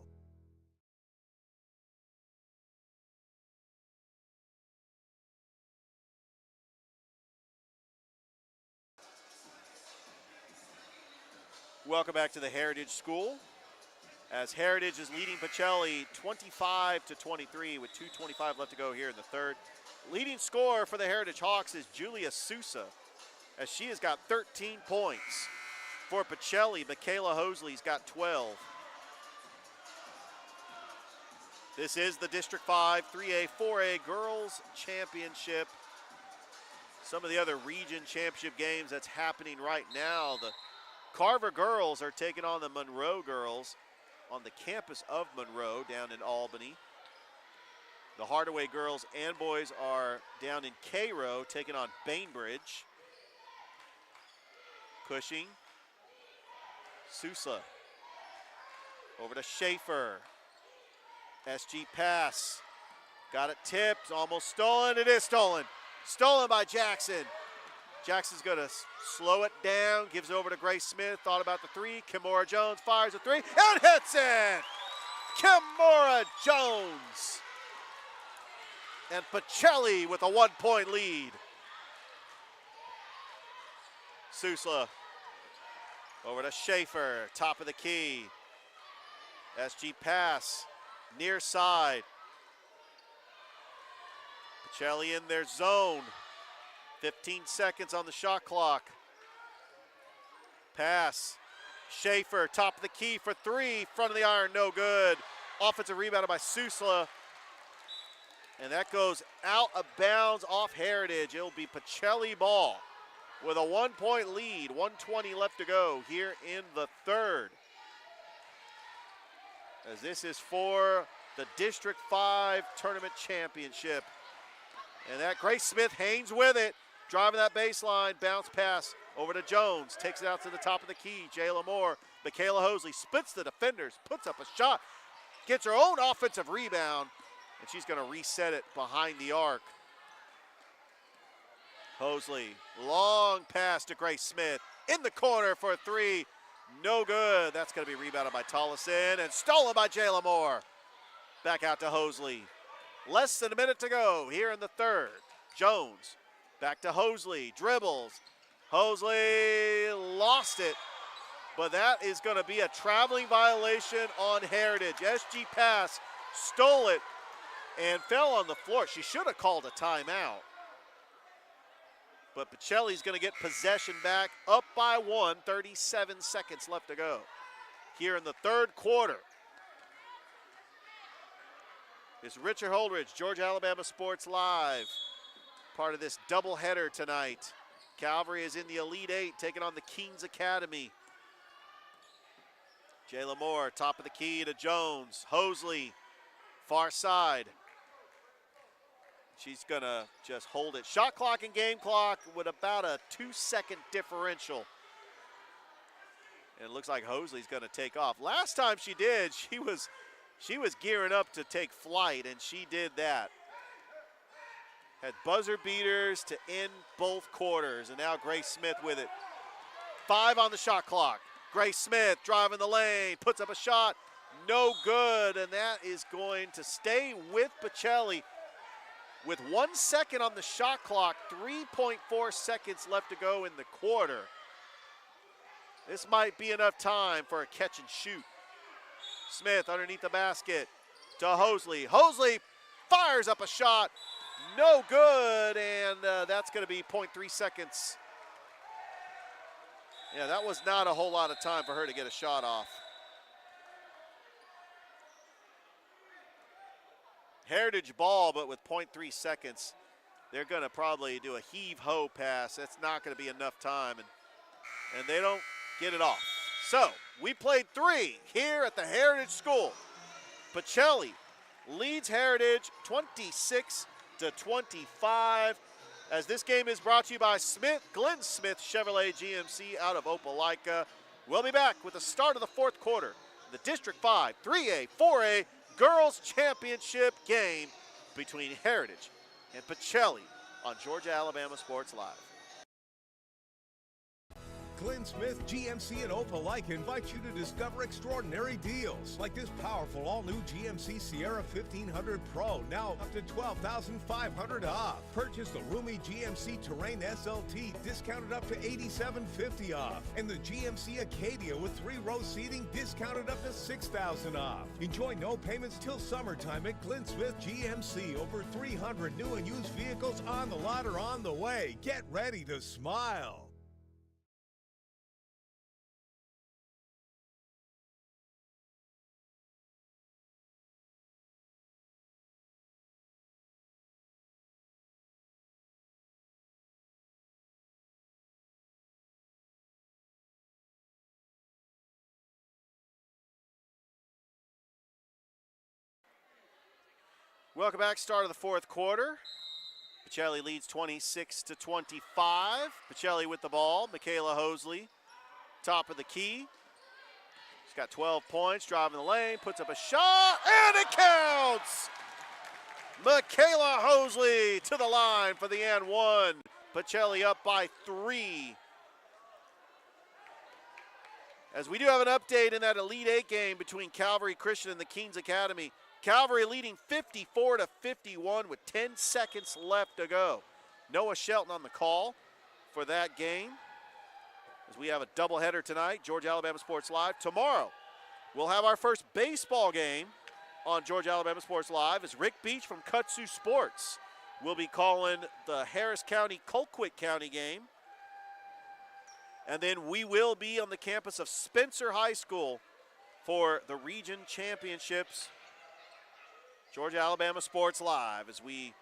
Welcome back to the Heritage School, as Heritage is leading Pacelli 25-23 with 2:25 left to go here in the 3rd. Leading scorer for the Heritage Hawks is Julia Sousa, as she has got 13 points. For Pacelli, Michaela Hosley's got 12. This is the District 5 3A 4A Girls Championship. Some of the other region championship games that's happening right now. The Carver girls are taking on the Monroe girls on the campus of Monroe down in Albany. The Hardaway girls and boys are down in Cairo taking on Bainbridge. Cushing. Sousa. Over to Schaefer. SG pass. Got it tipped, almost stolen. It is stolen. Stolen by Jackson. Jackson's going to slow it down, gives it over to Grace Smith, thought about the 3. Kimora Jones fires a 3 and hits it! Kimora Jones. And Pacelli with a 1-point lead. Sousa over to Schaefer, top of the key. SG pass, near side. Pacelli in their zone. 15 seconds on the shot clock. Pass. Schaefer, top of the key for 3. Front of the iron, no good. Offensive rebounded by Sousa. And that goes out of bounds off Heritage. It'll be Pacelli ball with a 1-point lead. 1:20 left to go here in the 3rd. As this is for the District 5 Tournament Championship. And that Grace Smith hangs with it. Driving that baseline, bounce pass over to Jones. Takes it out to the top of the key. Jayla Moore, Michaela Hosley splits the defenders, puts up a shot, gets her own offensive rebound, and she's going to reset it behind the arc. Hosley, long pass to Grace Smith. In the corner for a 3. No good. That's going to be rebounded by Tollison and stolen by Jayla Moore. Back out to Hosley. Less than a minute to go here in the 3rd. Jones. Back to Hosley, dribbles. Hosley lost it, but that is going to be a traveling violation on Heritage. SG pass, stole it, and fell on the floor. She should have called a timeout. But Pacelli's going to get possession back, up by 1, 37 seconds left to go here in the 3rd quarter. It's Richard Holdridge, Georgia Alabama Sports Live. Part of this doubleheader tonight. Calvary is in the Elite Eight, taking on the Kings Academy. Jayla Moore, top of the key to Jones. Hosley, far side. She's gonna just hold it. Shot clock and game clock with about a 2-second differential. And it looks like Hosley's gonna take off. Last time she did, she was gearing up to take flight, and she did that. Had buzzer beaters to end both quarters, and now Grace Smith with it. 5 on the shot clock. Grace Smith driving the lane, puts up a shot, no good, and that is going to stay with Pacelli. With 1 second on the shot clock, 3.4 seconds left to go in the quarter. This might be enough time for a catch and shoot. Smith underneath the basket to Hosley. Hosley fires up a shot, no good, and that's going to be 0.3 seconds. Yeah, that was not a whole lot of time for her to get a shot off. Heritage ball, but with 0.3 seconds, they're going to probably do a heave-ho pass. That's not going to be enough time, and they don't get it off. So we played 3 here at the Heritage School. Pacelli leads Heritage 26-25. As this game is brought to you by Glenn Smith Chevrolet GMC out of Opelika. We'll be back with the start of the 4th quarter. The District 5 3A 4A Girls Championship game between Heritage and Pacelli on Georgia Alabama Sports Live. Glenn Smith GMC and Opelika invites you to discover extraordinary deals like this powerful all-new GMC Sierra 1500 Pro, now up to $12,500 off. Purchase the roomy GMC Terrain SLT, discounted up to $8,750 off, and the GMC Acadia with 3-row seating, discounted up to $6,000 off. Enjoy no payments till summertime at Glenn Smith GMC. Over 300 new and used vehicles on the lot or on the way. Get ready to smile. Welcome back, start of the 4th quarter. Pacelli leads 26-25. Pacelli with the ball, Michaela Hosley, top of the key. She's got 12 points, driving the lane, puts up a shot, and it counts! Michaela Hosley to the line for the and 1. Pacelli up by 3. As we do have an update in that Elite 8 game between Calvary Christian and the Kings Academy. Calvary leading 54-51 with 10 seconds left to go. Noah Shelton on the call for that game. As we have a doubleheader tonight, Georgia Alabama Sports Live. Tomorrow, we'll have our first baseball game on Georgia Alabama Sports Live as Rick Beach from Kutsu Sports will be calling the Harris County Colquitt County game. And then we will be on the campus of Spencer High School for the region championships. Georgia Alabama Sports Live as we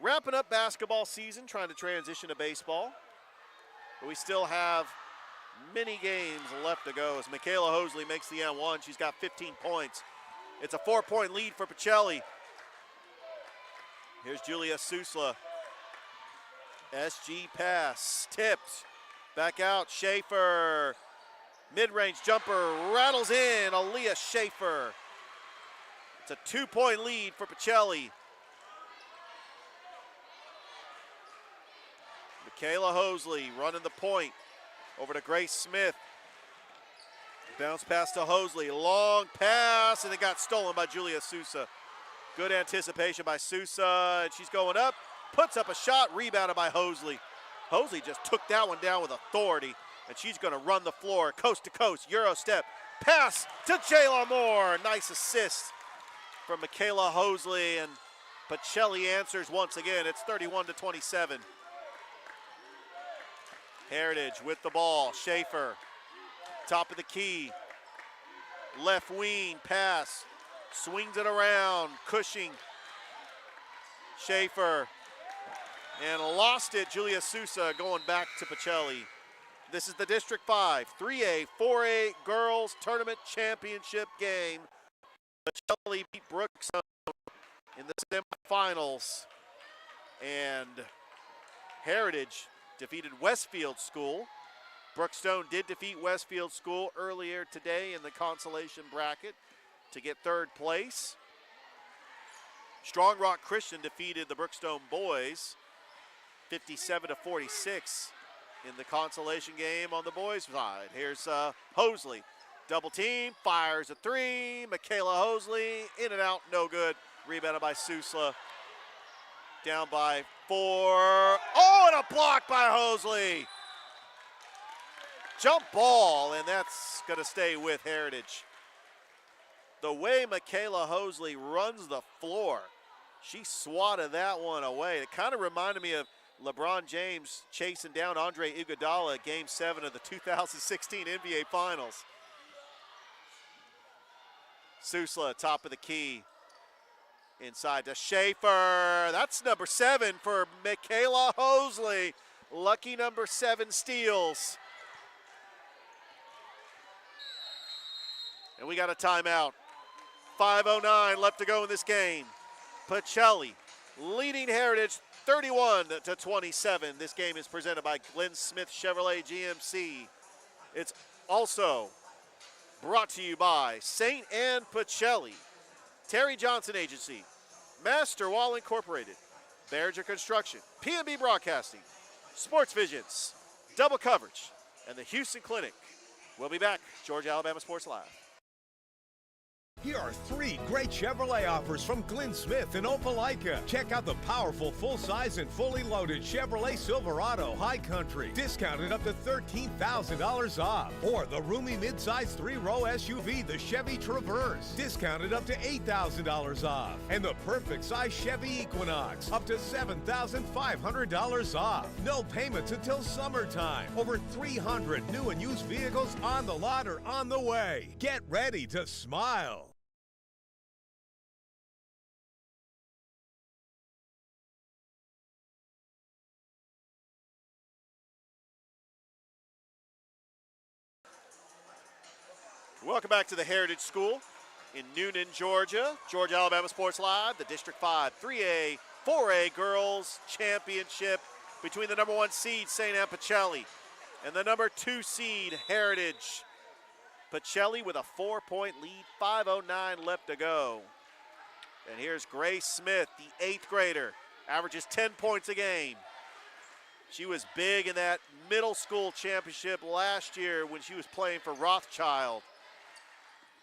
wrapping up basketball season, trying to transition to baseball. But we still have many games left to go as Michaela Hosley makes the N1. She's got 15 points. It's a 4-point lead for Pacelli. Here's Julia Susla. SG pass, tipped. Back out, Schaefer. Mid-range jumper, rattles in, Aaliyah Schaefer. It's a 2-point lead for Pacelli. Michaela Hosley running the point over to Grace Smith. Bounce pass to Hosley, long pass, and it got stolen by Julia Sousa. Good anticipation by Sousa, and she's going up, puts up a shot, rebounded by Hosley. Hosley just took that one down with authority, and she's going to run the floor coast to coast, Euro step, pass to Jayla Moore. Nice assist from Michaela Hosley, and Pacelli answers once again. It's 31-27. Heritage with the ball. Schaefer, top of the key. Left wing pass. Swings it around. Cushing. Schaefer and lost it. Julia Sousa going back to Pacelli. This is the District 5 3A, 4A Girls Tournament Championship game. Pacelli beat Brookstone in the semifinals, and Heritage defeated Westfield School. Brookstone did defeat Westfield School earlier today in the consolation bracket to get third place. Strong Rock Christian defeated the Brookstone boys 57-46 in the consolation game on the boys' side. Here's Hosley. Double team, fires a three. Michaela Hosley, in and out, no good. Rebounded by Susla. Down by 4. Oh, and a block by Hosley. Jump ball, and that's going to stay with Heritage. The way Michaela Hosley runs the floor, she swatted that one away. It kind of reminded me of LeBron James chasing down Andre Iguodala at Game 7 of the 2016 NBA Finals. Susla, top of the key. Inside to Schaefer. That's number 7 for Michaela Hosley. Lucky number 7 steals. And we got a timeout. 5:09 left to go in this game. Pacelli leading Heritage 31-27. This game is presented by Glenn Smith Chevrolet GMC. It's also brought to you by St. Anne Pacelli, Terry Johnson Agency, Master Wall Incorporated, Berger Construction, P&B Broadcasting, Sports Visions, Double Coverage, and the Houston Clinic. We'll be back. Georgia Alabama Sports Live. Here are 3 great Chevrolet offers from Glenn Smith in Opelika. Check out the powerful full-size and fully loaded Chevrolet Silverado High Country, discounted up to $13,000 off. Or the roomy midsize 3-row SUV, the Chevy Traverse, discounted up to $8,000 off. And the perfect size Chevy Equinox, up to $7,500 off. No payments until summertime. Over 300 new and used vehicles on the lot or on the way. Get ready to smile. Welcome back to the Heritage School in Noonan, Georgia. Georgia Alabama Sports Live, the District 5 3A, 4A Girls Championship between the number 1 seed, St. Anne Pacelli, and the number 2 seed, Heritage. Pacelli with a 4-point lead, 5:09 left to go. And here's Grace Smith, the 8th grader, averages 10 points a game. She was big in that middle school championship last year when she was playing for Rothschild.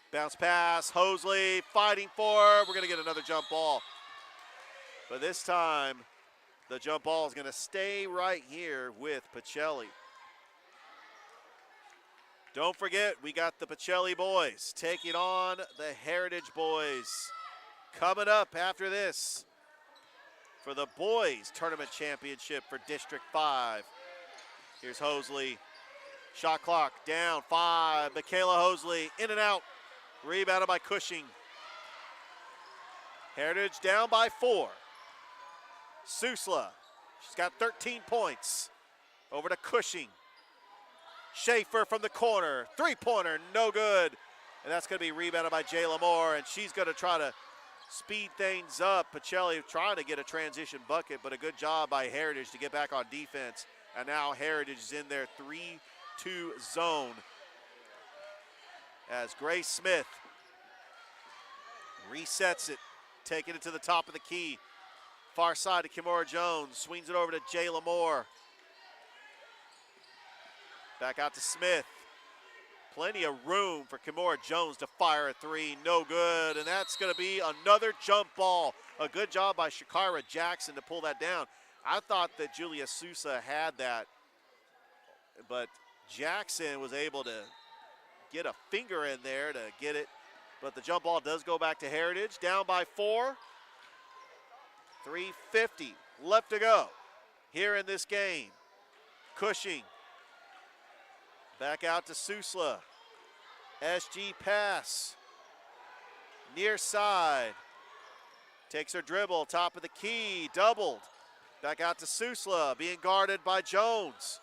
Bounce pass, Hosley fighting for, we're gonna get another jump ball. But this time, the jump ball is gonna stay right here with Pacelli. Don't forget, we got the Pacelli boys taking on the Heritage boys. Coming up after this for the boys tournament championship for District 5. Here's Hosley, shot clock down, 5, Michaela Hosley in and out. Rebounded by Cushing. Heritage down by 4. Susla, she's got 13 points. Over to Cushing. Schaefer from the corner, 3-pointer, no good. And that's gonna be rebounded by Jayla Moore, and she's gonna try to speed things up. Pacelli trying to get a transition bucket, but a good job by Heritage to get back on defense. And now Heritage is in their 3-2 zone. As Grace Smith resets it, taking it to the top of the key. Far side to Kimora Jones, swings it over to Jayla Moore. Back out to Smith. Plenty of room for Kimora Jones to fire a 3, no good, and that's gonna be another jump ball. A good job by Shakira Jackson to pull that down. I thought that Julia Sousa had that, but Jackson was able to get a finger in there to get it, but the jump ball does go back to Heritage, down by 4. 3:50 left to go here in this game. Cushing, back out to Susla. SG pass, near side, takes her dribble, top of the key, doubled. Back out to Susla, being guarded by Jones.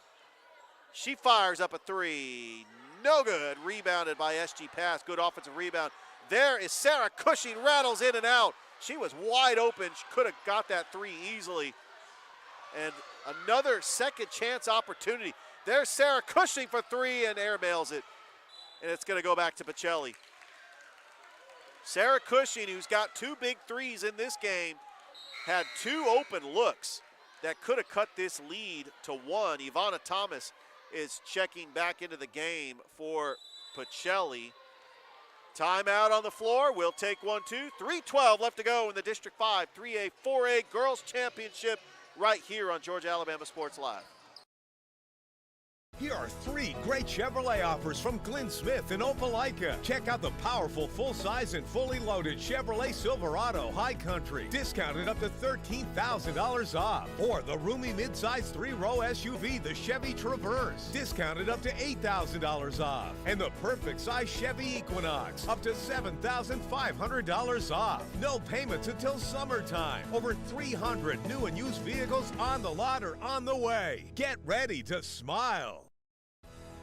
She fires up a three. No good. Rebounded by SG Pass. Good offensive rebound. There is Sarah Cushing, rattles in and out. She was wide open. She could have got that three easily. And another second chance opportunity. There's Sarah Cushing for three and airmails it. And it's going to go back to Pacelli. Sarah Cushing, who's got two big threes in this game, had two open looks that could have cut this lead to one. Ivana Thomas is checking back into the game for Pacelli. Timeout on the floor. We'll take 1-2. 3:12 left to go in the District 5 3A 4A Girls Championship right here on Georgia Alabama Sports Live. Here are 3 great Chevrolet offers from Glenn Smith in Opelika. Check out the powerful full-size and fully loaded Chevrolet Silverado High Country, discounted up to $13,000 off. Or the roomy midsize 3-row SUV, the Chevy Traverse, discounted up to $8,000 off. And the perfect size Chevy Equinox, up to $7,500 off. No payments until summertime. Over 300 new and used vehicles on the lot or on the way. Get ready to smile.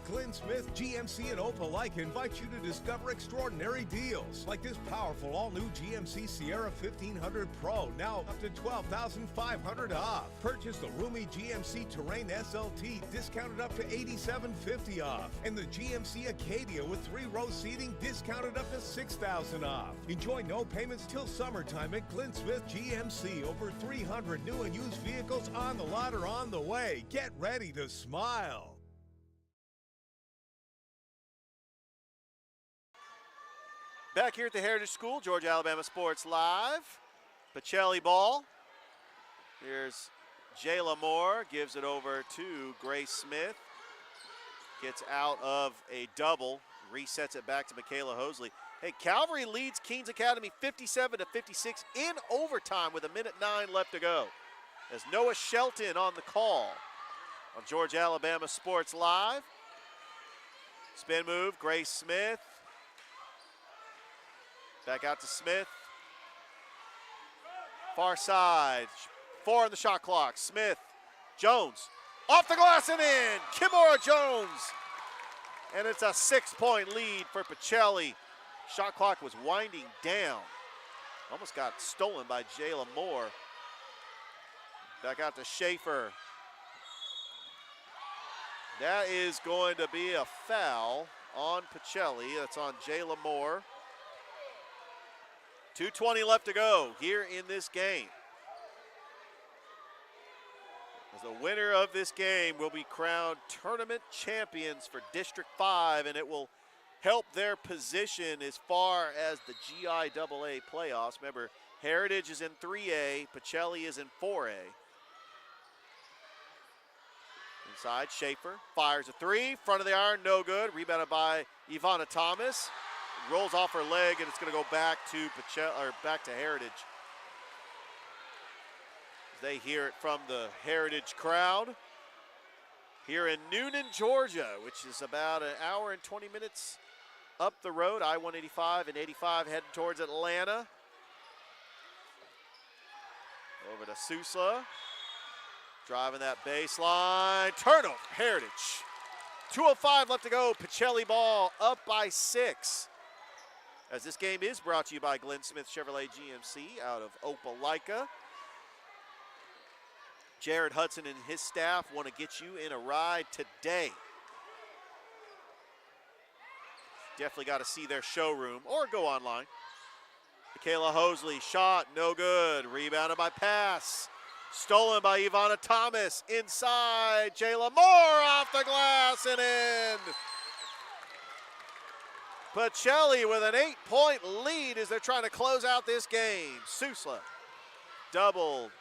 Glenn Smith GMC in Opelika invites you to discover extraordinary deals like this powerful all-new GMC Sierra 1500 Pro, now up to $12,500 off. Purchase the roomy GMC Terrain SLT, discounted up to $8,750 off. And the GMC Acadia with 3-row seating, discounted up to $6,000 off. Enjoy no payments till summertime at Glenn Smith GMC. Over 300 new and used vehicles on the lot or on the way. Get ready to smile. Back here at the Heritage School, Georgia Alabama Sports Live. Pacelli ball. Here's Jayla Moore, gives it over to Grace Smith. Gets out of a double, resets it back to Michaela Hosley. Hey, Calvary leads Keens Academy 57-56 in overtime with 1:09 left to go. As Noah Shelton on the call on Georgia Alabama Sports Live. Spin move, Grace Smith. Back out to Smith. Far side. 4 on the shot clock. Smith. Jones. Off the glass and in. Kimora Jones. And it's a 6-point lead for Pacelli. Shot clock was winding down. Almost got stolen by Jayla Moore. Back out to Schaefer. That is going to be a foul on Pacelli. That's on Jayla Moore. 2:20 left to go here in this game. As the winner of this game will be crowned tournament champions for District 5, and it will help their position as far as the GIAA playoffs. Remember, Heritage is in 3A, Pacelli is in 4A. Inside, Schaefer fires a three, front of the iron, no good. Rebounded by Ivana Thomas. Rolls off her leg, and it's going to go back to back to Heritage. They hear it from the Heritage crowd here in Noonan, Georgia, which is about an hour and 20 minutes up the road. I-185 and 85 heading towards Atlanta. Over to Susla. Driving that baseline. Turnover, Heritage. 2:05 left to go. Pacelli ball up by 6. As this game is brought to you by Glenn Smith Chevrolet GMC out of Opelika. Jared Hudson and his staff want to get you in a ride today. Definitely got to see their showroom or go online. Michaela Hosley, shot, no good. Rebounded by Pass. Stolen by Ivana Thomas. Inside, Jayla Moore off the glass and in. Pacelli with an 8-point lead as they're trying to close out this game. Susla, doubled.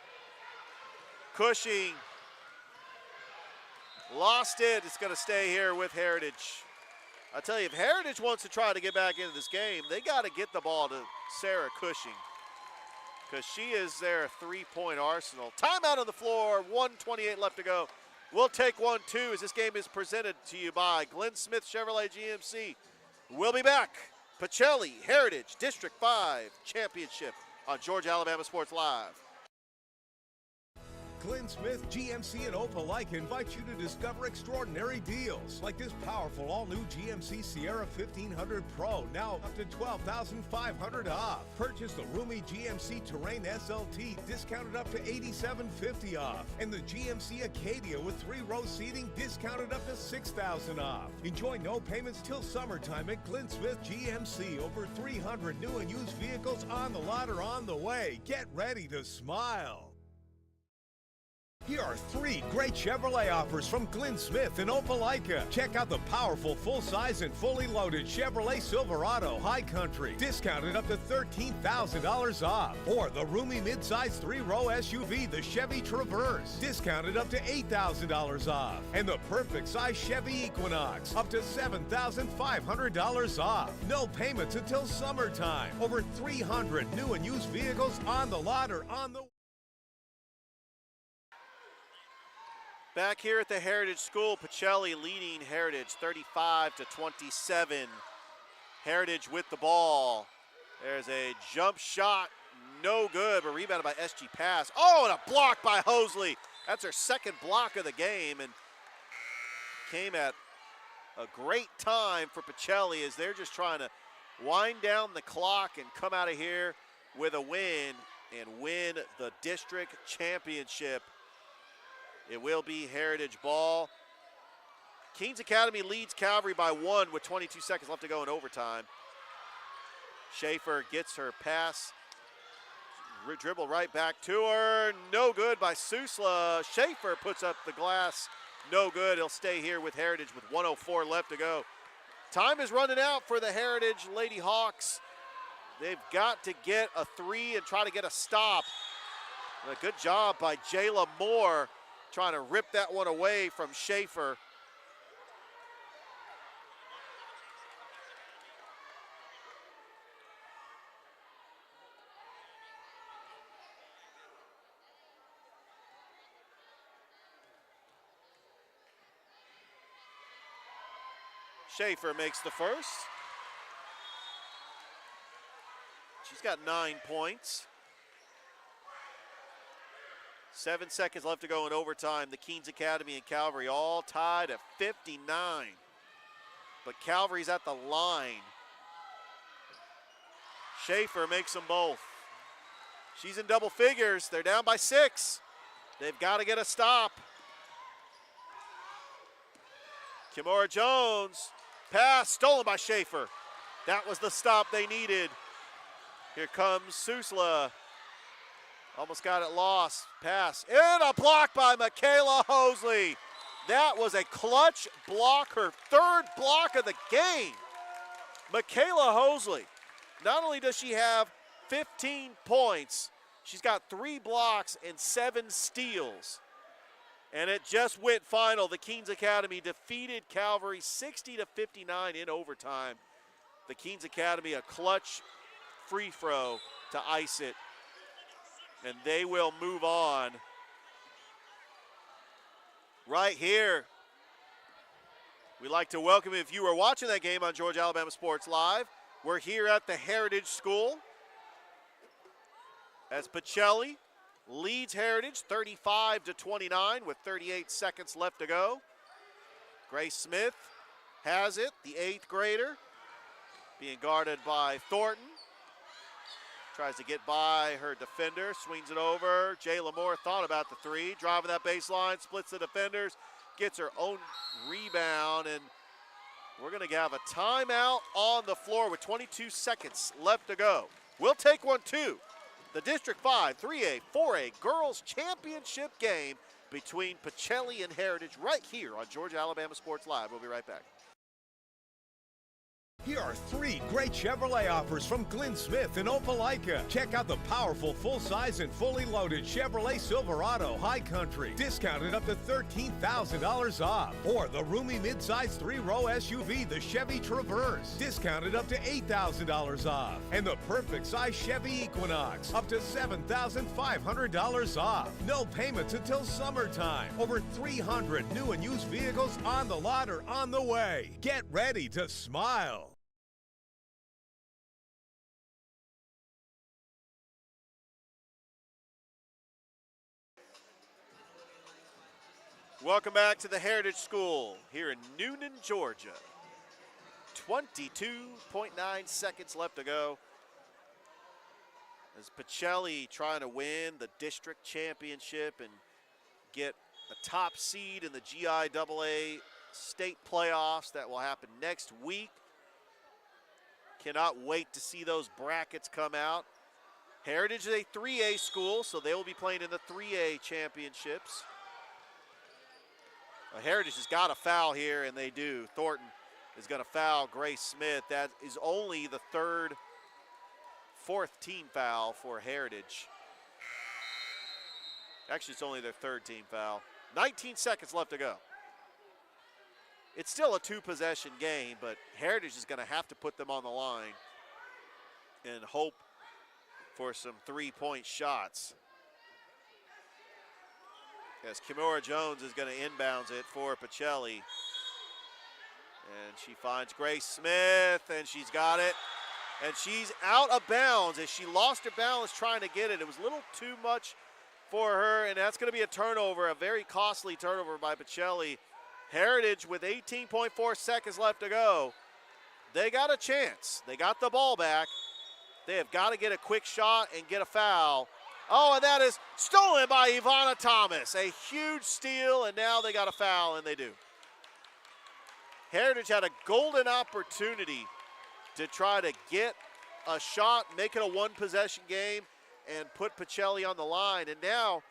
Cushing lost it. It's going to stay here with Heritage. I tell you, if Heritage wants to try to get back into this game, they got to get the ball to Sarah Cushing because she is their 3-point arsenal. Timeout on the floor, 1:28 left to go. We'll take 1-2 as this game is presented to you by Glenn Smith Chevrolet GMC. We'll be back. Pacelli Heritage District 5 Championship on Georgia Alabama Sports Live. Glenn Smith, GMC, and Opelika invite you to discover extraordinary deals like this powerful all-new GMC Sierra 1500 Pro, now up to $12,500 off. Purchase the roomy GMC Terrain SLT, discounted up to $8,750 off. And the GMC Acadia with 3-row seating, discounted up to $6,000 off. Enjoy no payments till summertime at Glenn Smith GMC. Over 300 new and used vehicles on the lot or on the way. Get ready to smile. Here are 3 great Chevrolet offers from Glenn Smith and Opelika. Check out the powerful full-size and fully loaded Chevrolet Silverado High Country, discounted up to $13,000 off. Or the roomy midsize 3-row SUV, the Chevy Traverse, discounted up to $8,000 off. And the perfect size Chevy Equinox, up to $7,500 off. No payments until summertime. Over 300 new and used vehicles on the lot or on the... Back here at the Heritage School, Pacelli leading Heritage 35-27. Heritage with the ball. There's a jump shot, no good, but rebounded by SG Pass. Oh, and a block by Hosley. That's her second block of the game, and came at a great time for Pacelli as they're just trying to wind down the clock and come out of here with a win and win the district championship. It will be Heritage ball. Keens Academy leads Calvary by 1 with 22 seconds left to go in overtime. Schaefer gets her pass. Dribble right back to her. No good by Susla. Schaefer puts up the glass. No good. He'll stay here with Heritage with 1:04 left to go. Time is running out for the Heritage Lady Hawks. They've got to get a 3 and try to get a stop. And a good job by Jayla Moore, trying to rip that one away from Schaefer. Schaefer makes the first. She's got 9 points. 7 seconds left to go in overtime. The Keens Academy and Calvary all tied at 59. But Calvary's at the line. Schaefer makes them both. She's in double figures. They're down by 6. They've got to get a stop. Kimora Jones, pass stolen by Schaefer. That was the stop they needed. Here comes Susla. Almost got it lost. Pass. And a block by Michaela Hosley. That was a clutch block, her 3rd block of the game. Michaela Hosley, not only does she have 15 points, she's got 3 blocks and 7 steals. And it just went final. The Keens Academy defeated Calvary 60-59 in overtime. The Keens Academy, a clutch free throw to ice it. And they will move on. Right here, we'd like to welcome, if you were watching that game on Georgia Alabama Sports Live, we're here at the Heritage School as Pacelli leads Heritage 35-29 with 38 seconds left to go. Grace Smith has it, the 8th grader, being guarded by Thornton. Tries to get by her defender, swings it over. Jayla Moore thought about the 3, driving that baseline, splits the defenders, gets her own rebound, and we're going to have a timeout on the floor with 22 seconds left to go. We'll take one too. The District 5 3A 4A Girls Championship game between Pacelli and Heritage right here on Georgia Alabama Sports Live. We'll be right back. Here are 3 great Chevrolet offers from Glenn Smith and Opelika. Check out the powerful full-size and fully loaded Chevrolet Silverado High Country, discounted up to $13,000 off. Or the roomy midsize 3-row SUV, the Chevy Traverse, discounted up to $8,000 off. And the perfect size Chevy Equinox, up to $7,500 off. No payments until summertime. Over 300 new and used vehicles on the lot or on the way. Get ready to smile. Welcome back to the Heritage School here in Noonan, Georgia. 22.9 seconds left to go. As Pacelli trying to win the district championship and get a top seed in the GIAA state playoffs that will happen next week. Cannot wait to see those brackets come out. Heritage is a 3A school, so they will be playing in the 3A championships. Heritage has got a foul here, and they do. Thornton is going to foul Grace Smith. That is only the fourth team foul for Heritage. Actually, it's only their third team foul. 19 seconds left to go. It's still a two-possession game, but Heritage is going to have to put them on the line and hope for some three-point shots. As Kimura Jones is going to inbounds it for Pacelli. And she finds Grace Smith, and she's got it. And she's out of bounds as she lost her balance trying to get it. It was a little too much for her, and that's going to be a turnover, a very costly turnover by Pacelli. Heritage with 18.4 seconds left to go. They got a chance. They got the ball back. They have got to get a quick shot and get a foul. Oh, and that is stolen by Ivana Thomas. A huge steal, and now they got a foul, and they do. Heritage had a golden opportunity to try to get a shot, make it a one-possession game, and put Pacelli on the line. And now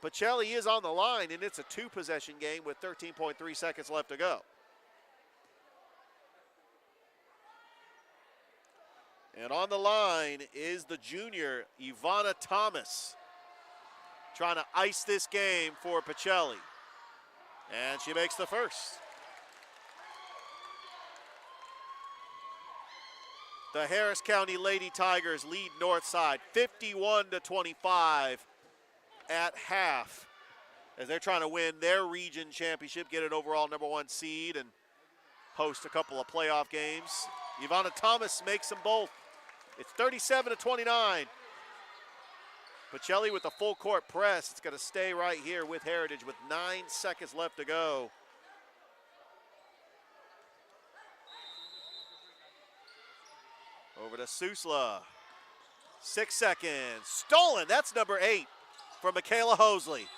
Pacelli is on the line, and it's a two-possession game with 13.3 seconds left to go. And on the line is the junior, Ivana Thomas, trying to ice this game for Pacelli. And she makes the first. The Harris County Lady Tigers lead Northside 51-25 at half as they're trying to win their region championship, get an overall #1 seed, and host a couple of playoff games. Ivana Thomas makes them both. It's 37-29. Pacelli with the full court press. It's going to stay right here with Heritage with 9 seconds left to go. Over to Susla. 6 seconds. Stolen. That's number 8 for Michaela Hosley.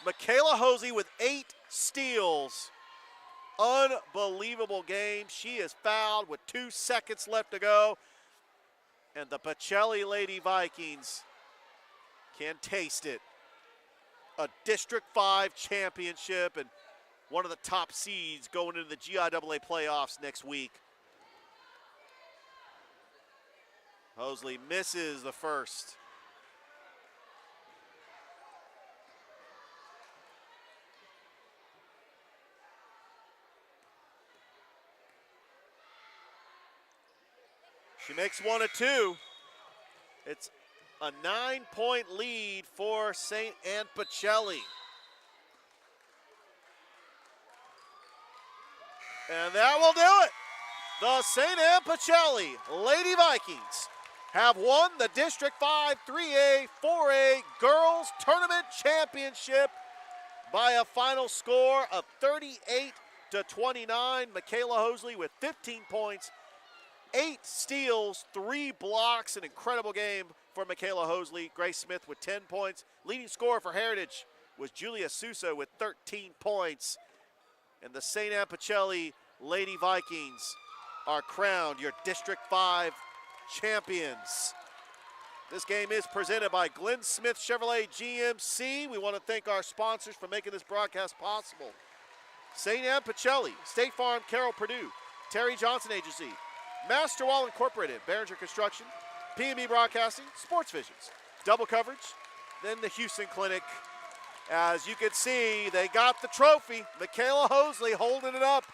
Michaela Hosley with 8 steals. Unbelievable game. She is fouled with 2 seconds left to go. And the Pacelli Lady Vikings can taste it. A District 5 championship and one of the top seeds going into the GIAA playoffs next week. Hosley misses the first. She makes one of two. It's a 9-point lead for St. Anne Pacelli. And that will do it. The St. Anne Pacelli Lady Vikings have won the District 5 3A 4A Girls Tournament Championship by a final score of 38-29. Michaela Hosley with 15 points, 8 steals, 3 blocks. An incredible game for Michaela Hosley. Grace Smith with 10 points. Leading scorer for Heritage was Julia Sousa with 13 points. And the St. Anne Pacelli Lady Vikings are crowned your District 5 champions. This game is presented by Glenn Smith Chevrolet GMC. We want to thank our sponsors for making this broadcast possible. St. Anne Pacelli, State Farm, Carroll Purdue, Terry Johnson Agency, Master Wall Incorporated, Behringer Construction, P&B Broadcasting, Sports Visions, Double Coverage, then the Houston Clinic. As you can see, they got the trophy. Michaela Hosley holding it up.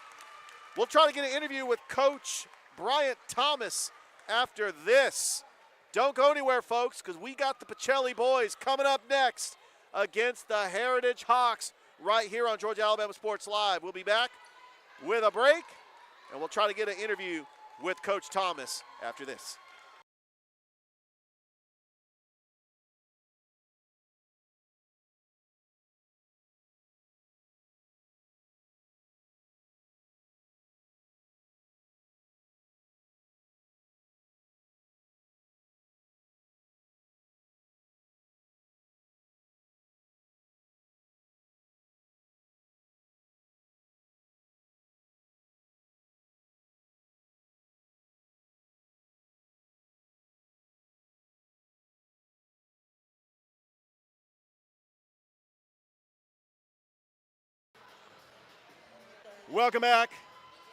We'll try to get an interview with Coach Bryant Thomas after this. Don't go anywhere, folks, because we got the Pacelli boys coming up next against the Heritage Hawks right here on Georgia Alabama Sports Live. We'll be back with a break, and we'll try to get an interview with Coach Thomas after this. Welcome back.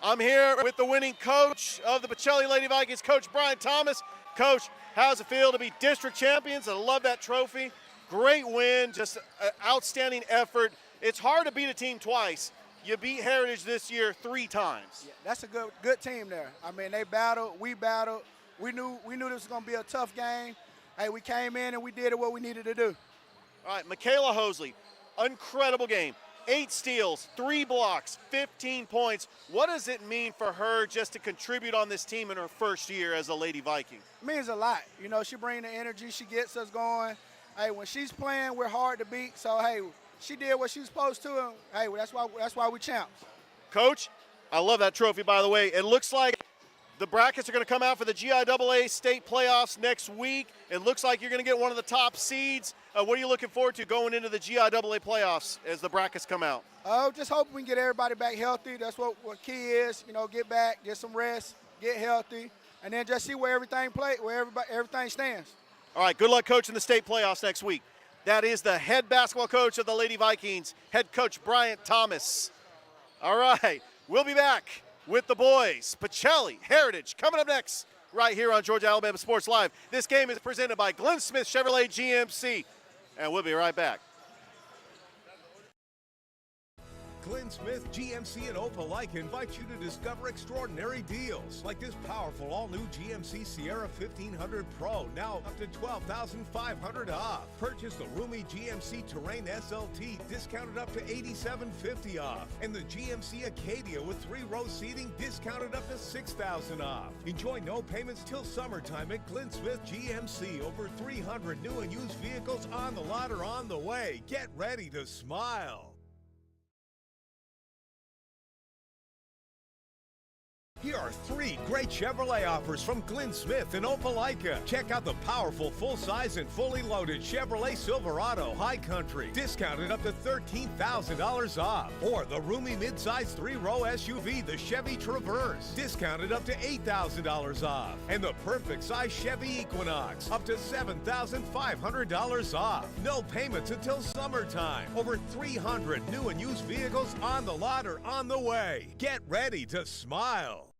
I'm here with the winning coach of the Pacelli Lady Vikings, Coach Brian Thomas. Coach, how's it feel to be district champions? I love that trophy. Great win, just an outstanding effort. It's hard to beat a team twice. You beat Heritage this year 3 times. Yeah, that's a good team there. I mean, they battled, we battled. We knew this was going to be a tough game. Hey, we came in and we did what we needed to do. All right, Michaela Hosley, incredible game. 8 steals, 3 blocks, 15 points. What does it mean for her just to contribute on this team in her first year as a Lady Viking? It means a lot. You know, she brings the energy. She gets us going. Hey, when she's playing, we're hard to beat. So, hey, she did what she was supposed to. And, hey, that's why we champs. Coach, I love that trophy, by the way. It looks like the brackets are going to come out for the GIAA state playoffs next week. It looks like you're going to get one of the top seeds. What are you looking forward to going into the GIAA playoffs as the brackets come out? Just hoping we can get everybody back healthy. That's what key is. You know, get back, get some rest, get healthy, and then just see where everything everything stands. All right, good luck coaching the state playoffs next week. That is the head basketball coach of the Lady Vikings, head coach Bryant Thomas. All right, we'll be back with the boys. Pacelli, Heritage, coming up next right here on Georgia Alabama Sports Live. This game is presented by Glenn Smith Chevrolet GMC, and we'll be right back. Glenn Smith, GMC, and Opelika invite you to discover extraordinary deals like this powerful all-new GMC Sierra 1500 Pro, now up to $12,500 off. Purchase the roomy GMC Terrain SLT, discounted up to $8,750 off. And the GMC Acadia with 3-row seating, discounted up to $6,000 off. Enjoy no payments till summertime at Glenn Smith GMC. Over 300 new and used vehicles on the lot or on the way. Get ready to smile. Here are 3 great Chevrolet offers from Glenn Smith and Opelika. Check out the powerful full-size and fully loaded Chevrolet Silverado High Country, discounted up to $13,000 off. Or the roomy midsize 3-row SUV, the Chevy Traverse, discounted up to $8,000 off. And the perfect size Chevy Equinox, up to $7,500 off. No payments until summertime. Over 300 new and used vehicles on the lot or on the way. Get ready to smile.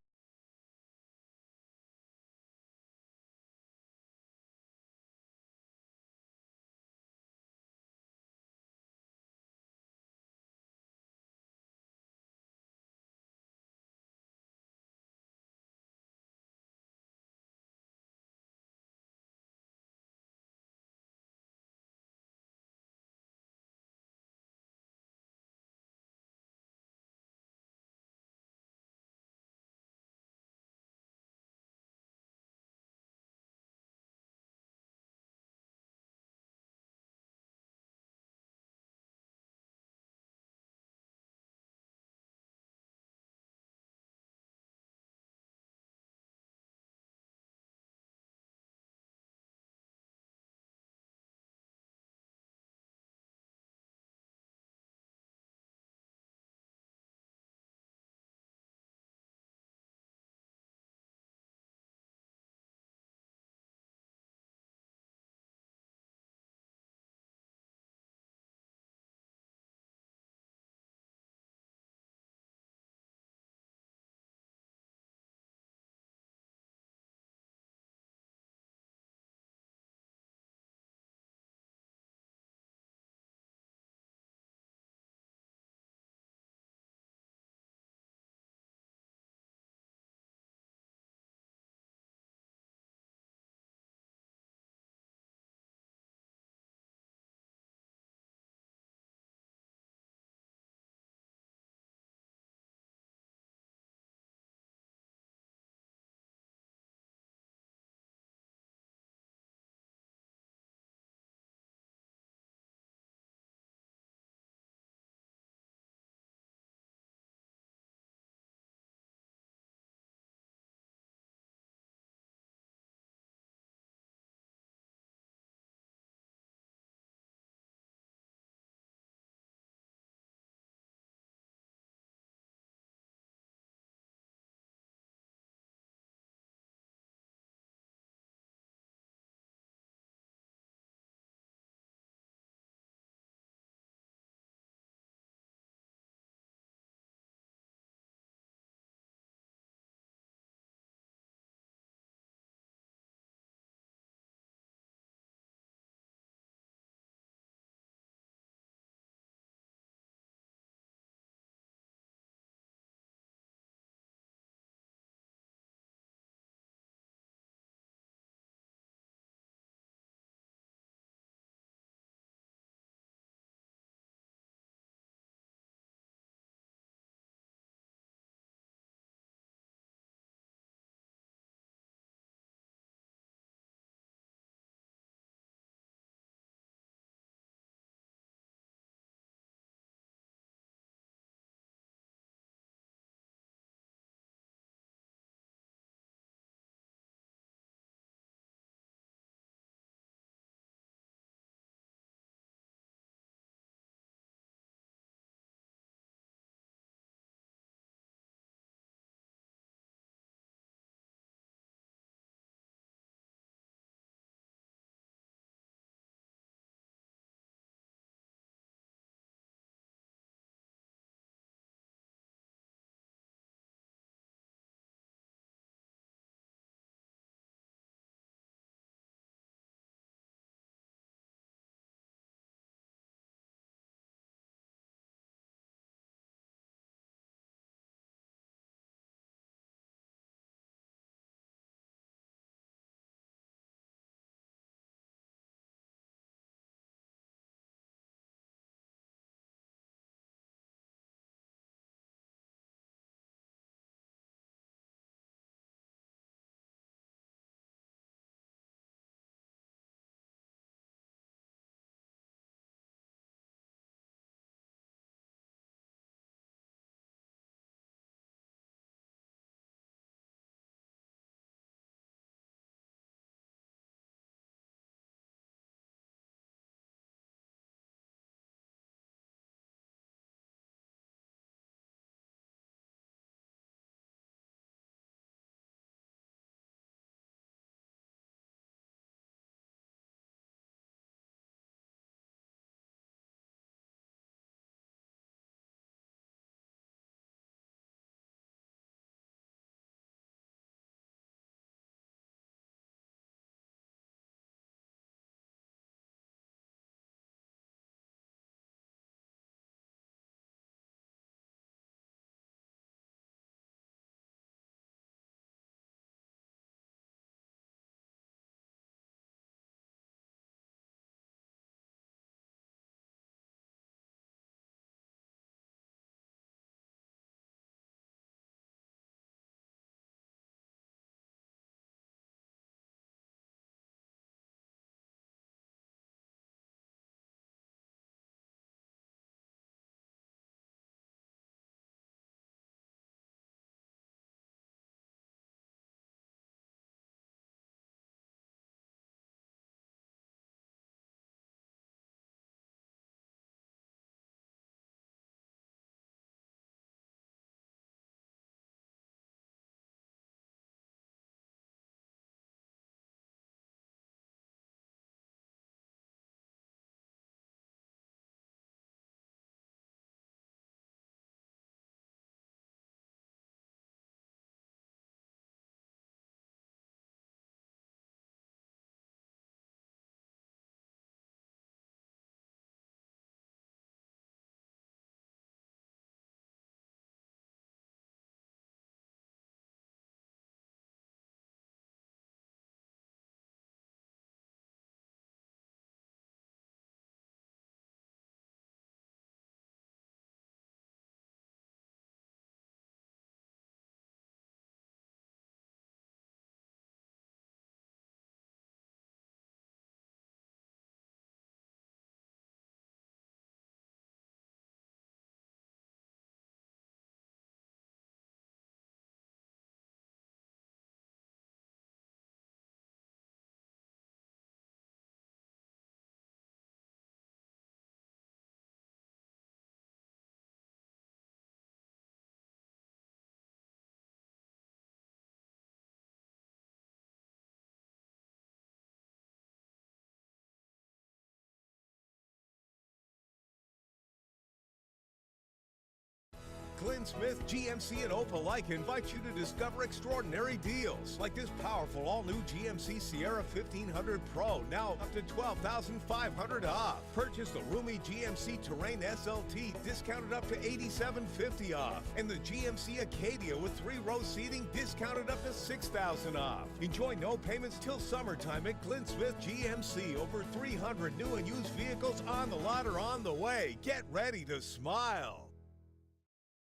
Glenn Smith, GMC, and Opelika invite you to discover extraordinary deals like this powerful all-new GMC Sierra 1500 Pro, now up to $12,500 off. Purchase the roomy GMC Terrain SLT, discounted up to $8,750 off. And the GMC Acadia with 3-row seating, discounted up to $6,000 off. Enjoy no payments till summertime at Glenn Smith GMC. Over 300 new and used vehicles on the lot or on the way. Get ready to smile.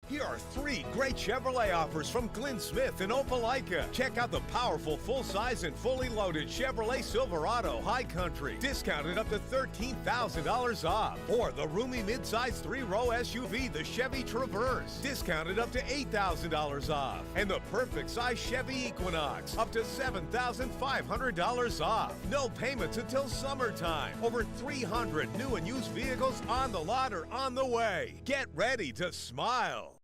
Here are 3 great Chevrolet offers from Glenn Smith and Opelika. Check out the powerful full-size and fully loaded Chevrolet Silverado High Country, discounted up to $13,000 off. Or the roomy midsize 3-row SUV, the Chevy Traverse, discounted up to $8,000 off. And the perfect size Chevy Equinox, up to $7,500 off. No payments until summertime. Over 300 new and used vehicles on the lot or on the way. Get ready to smile.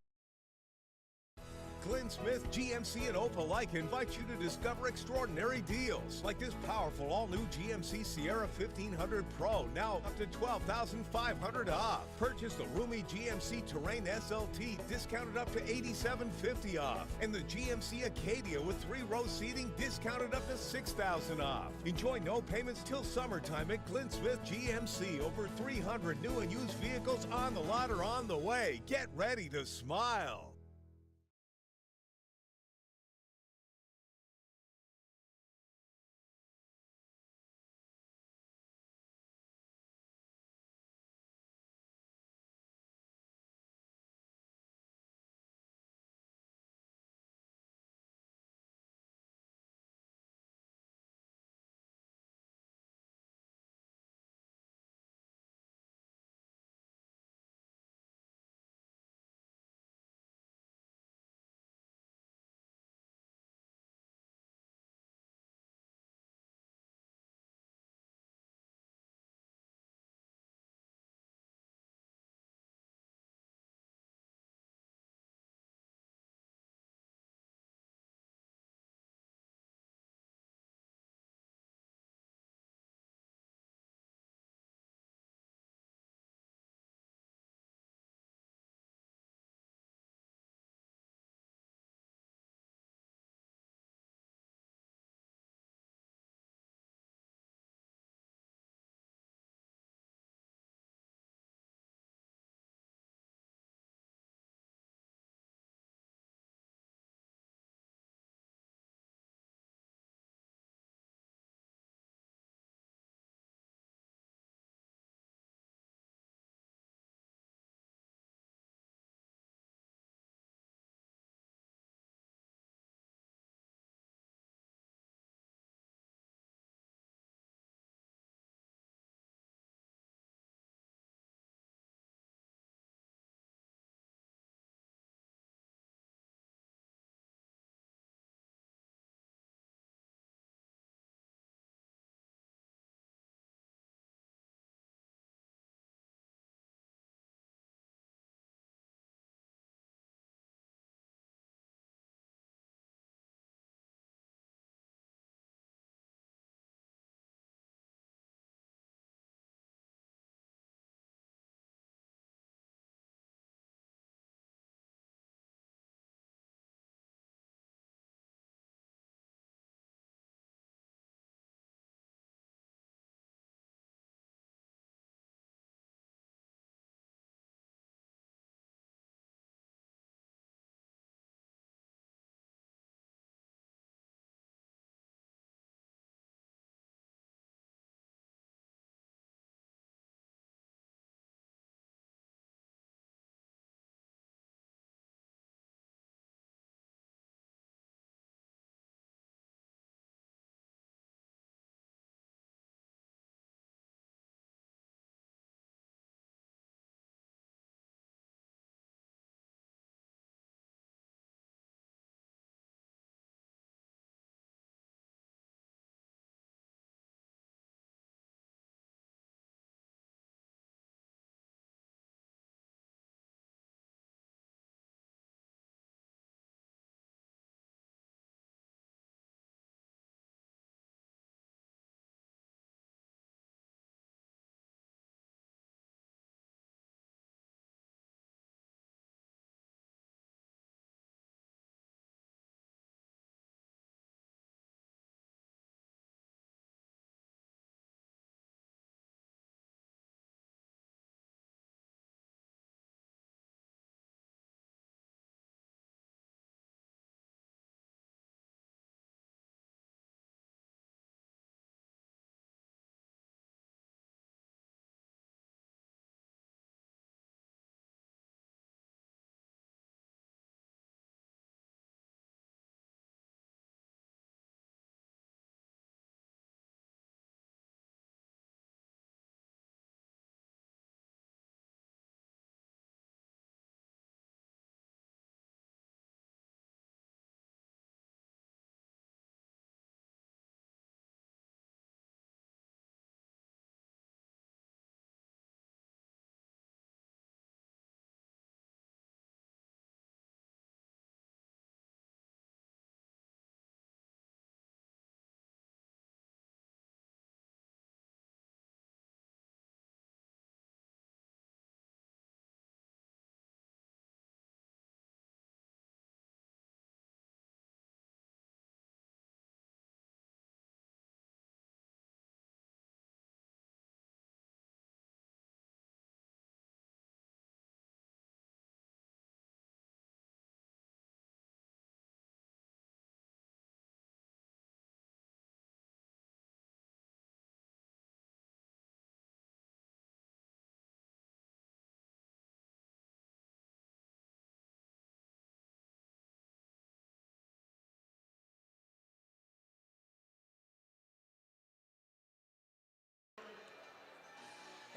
Glenn Smith, GMC, and Opelika invite you to discover extraordinary deals like this powerful all-new GMC Sierra 1500 Pro, now up to $12,500 off. Purchase the roomy GMC Terrain SLT, discounted up to $8,750 off. And the GMC Acadia with 3-row seating, discounted up to $6,000 off. Enjoy no payments till summertime at Glenn Smith GMC. Over 300 new and used vehicles on the lot or on the way. Get ready to smile.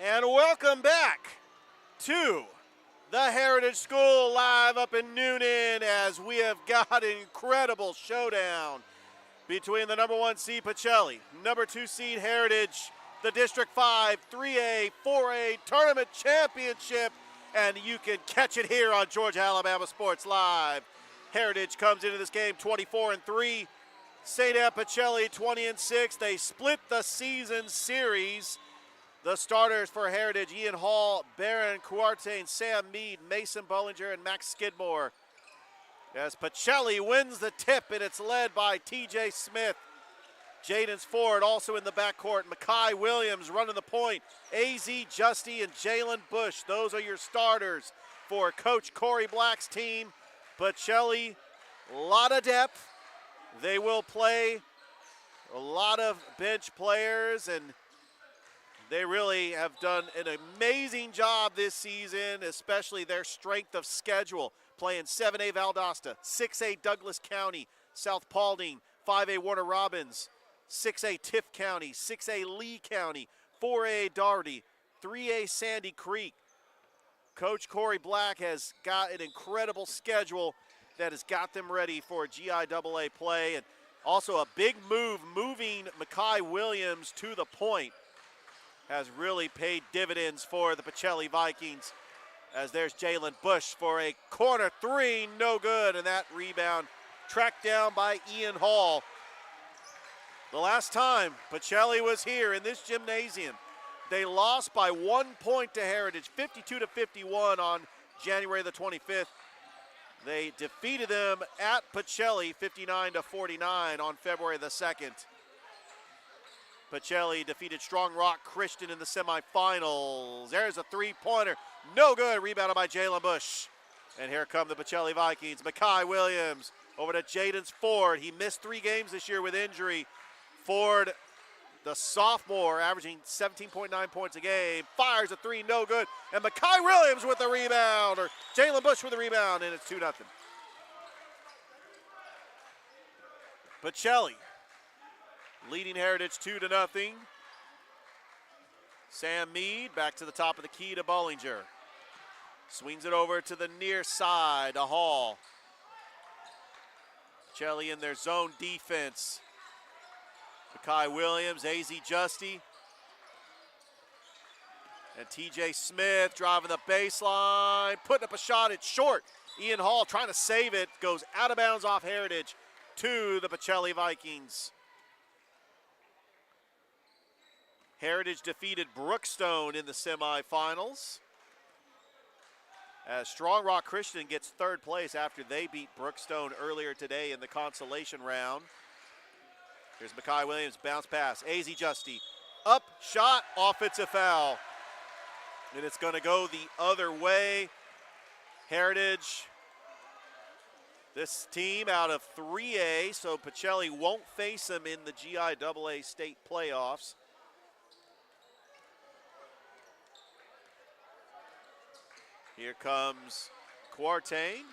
And welcome back to the Heritage School live up in Noonan as we have got an incredible showdown between the number 1 seed Pacelli, number 2 seed Heritage, the District 5 3A, 4A Tournament Championship, and you can catch it here on Georgia Alabama Sports Live. Heritage comes into this game 24-3. St. Anne Pacelli 20-6. They split the season series. The starters for Heritage: Ian Hall, Barron Cuartain, Sam Mead, Mason Bollinger, and Max Skidmore. As Pacelli wins the tip, and it's led by TJ Smith. Jaden Ford also in the backcourt. Makai Williams running the point. AZ Justy and Jalen Bush. Those are your starters for Coach Corey Black's team. Pacelli, a lot of depth. They will play a lot of bench players, and they really have done an amazing job this season, especially their strength of schedule. Playing 7A Valdosta, 6A Douglas County, South Paulding, 5A Warner Robins, 6A Tift County, 6A Lee County, 4A Daugherty, 3A Sandy Creek. Coach Corey Black has got an incredible schedule that has got them ready for GIAA play. And also a big move, moving Makai Williams to the point, has really paid dividends for the Pacelli Vikings, as there's Jalen Bush for a corner three, no good, and that rebound tracked down by Ian Hall. The last time Pacelli was here in this gymnasium, they lost by 1 point to Heritage, 52-51 on January the 25th. They defeated them at Pacelli 59-49 on February the 2nd. Pacelli defeated Strong Rock Christian in the semifinals. There's a three-pointer. No good. Rebounded by Jalen Bush. And here come the Pacelli Vikings. Makai Williams over to Jaden Ford. He missed 3 games this year with injury. Ford, the sophomore, averaging 17.9 points a game, fires a three, no good. And Makai Williams with the rebound, or Jalen Bush with the rebound, and it's 2-0. Pacelli leading Heritage 2-0. Sam Mead back to the top of the key to Bollinger. Swings it over to the near side to Hall. Pacelli in their zone defense. Makai Williams, AZ Justy, and TJ Smith driving the baseline, putting up a shot. It's short. Ian Hall trying to save it, goes out of bounds off Heritage to the Pacelli Vikings. Heritage defeated Brookstone in the semifinals, as Strong Rock Christian gets 3rd place after they beat Brookstone earlier today in the consolation round. Here's Makai Williams, bounce pass, AZ Justy, up, shot, offensive foul. And it's gonna go the other way. Heritage, this team out of 3A, so Pacelli won't face them in the GIAA state playoffs. Here comes Cuartain,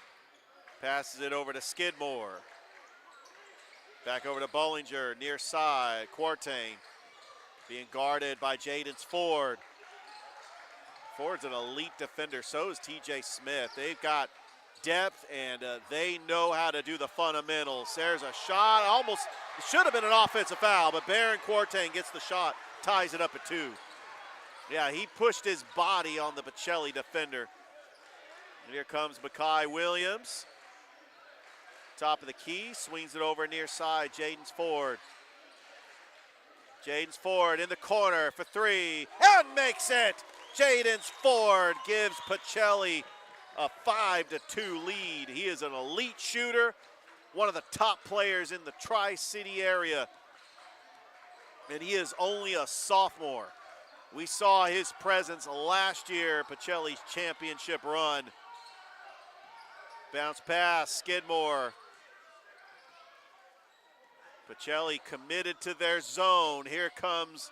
passes it over to Skidmore. Back over to Bollinger, near side. Cuartain being guarded by Jaden Ford. Ford's an elite defender, so is TJ Smith. They've got depth, and they know how to do the fundamentals. There's a shot, almost, it should have been an offensive foul, but Barron Cuartain gets the shot, ties it up at 2. Yeah, he pushed his body on the Pacelli defender. And here comes Makai Williams. Top of the key, swings it over near side, Jaden Ford. Jaden Ford in the corner for 3, and makes it! Jaden Ford gives Pacelli a 5-2 lead. He is an elite shooter, one of the top players in the Tri-City area, and he is only a sophomore. We saw his presence last year, Pacelli's championship run. Bounce pass, Skidmore. Pacelli committed to their zone. Here comes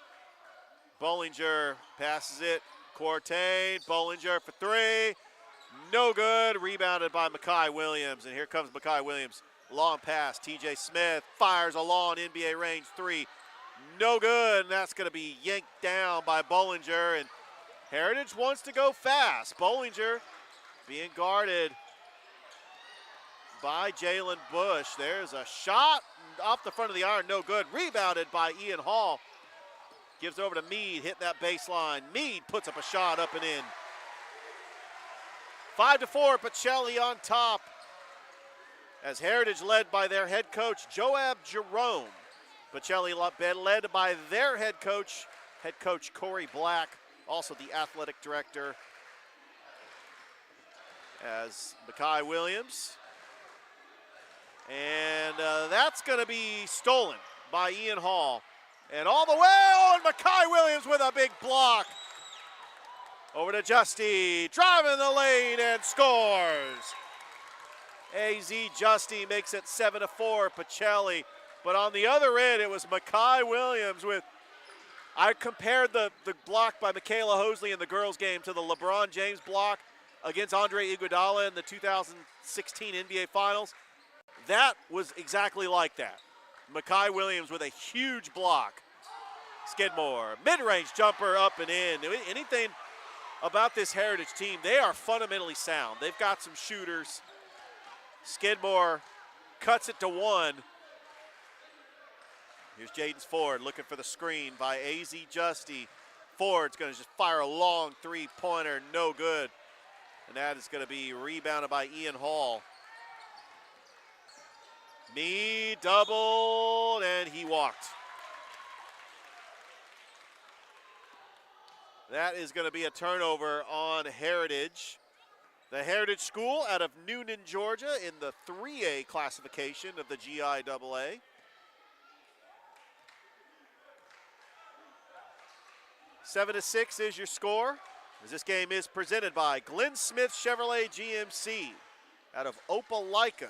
Bollinger, passes it. Cuartain, Bollinger for 3. No good, rebounded by Makai Williams. And here comes Makai Williams. Long pass, TJ Smith fires a long NBA range 3. No good, and that's gonna be yanked down by Bollinger. And Heritage wants to go fast. Bollinger being guarded by Jalen Bush. There's a shot off the front of the iron, no good. Rebounded by Ian Hall. Gives over to Meade, hitting that baseline. Meade puts up a shot up and in. 5-4, Pacelli on top. As Heritage led by their head coach, Joab Jerome. Pacelli led by their head coach Corey Black, also the athletic director, as Makai Williams. And that's going to be stolen by Ian Hall. And all the way, and Makai Williams with a big block. Over to Justy, driving the lane and scores. AZ Justy makes it 7-4, Pacelli. But on the other end, it was Makai Williams with, I compared the block by Michaela Hosley in the girls' game to the LeBron James block against Andre Iguodala in the 2016 NBA Finals. That was exactly like that. Makai Williams with a huge block. Skidmore, mid-range jumper up and in. Anything about this Heritage team, they are fundamentally sound. They've got some shooters. Skidmore cuts it to one. Here's Jaden Ford looking for the screen by AZ Justy. Ford's going to just fire a long three-pointer, no good. And that is going to be rebounded by Ian Hall. Meade doubled, and he walked. That is going to be a turnover on Heritage. The Heritage School out of Noonan, Georgia in the 3A classification of the GIAA. 7-6 is your score, as this game is presented by Glenn Smith Chevrolet GMC out of Opelika.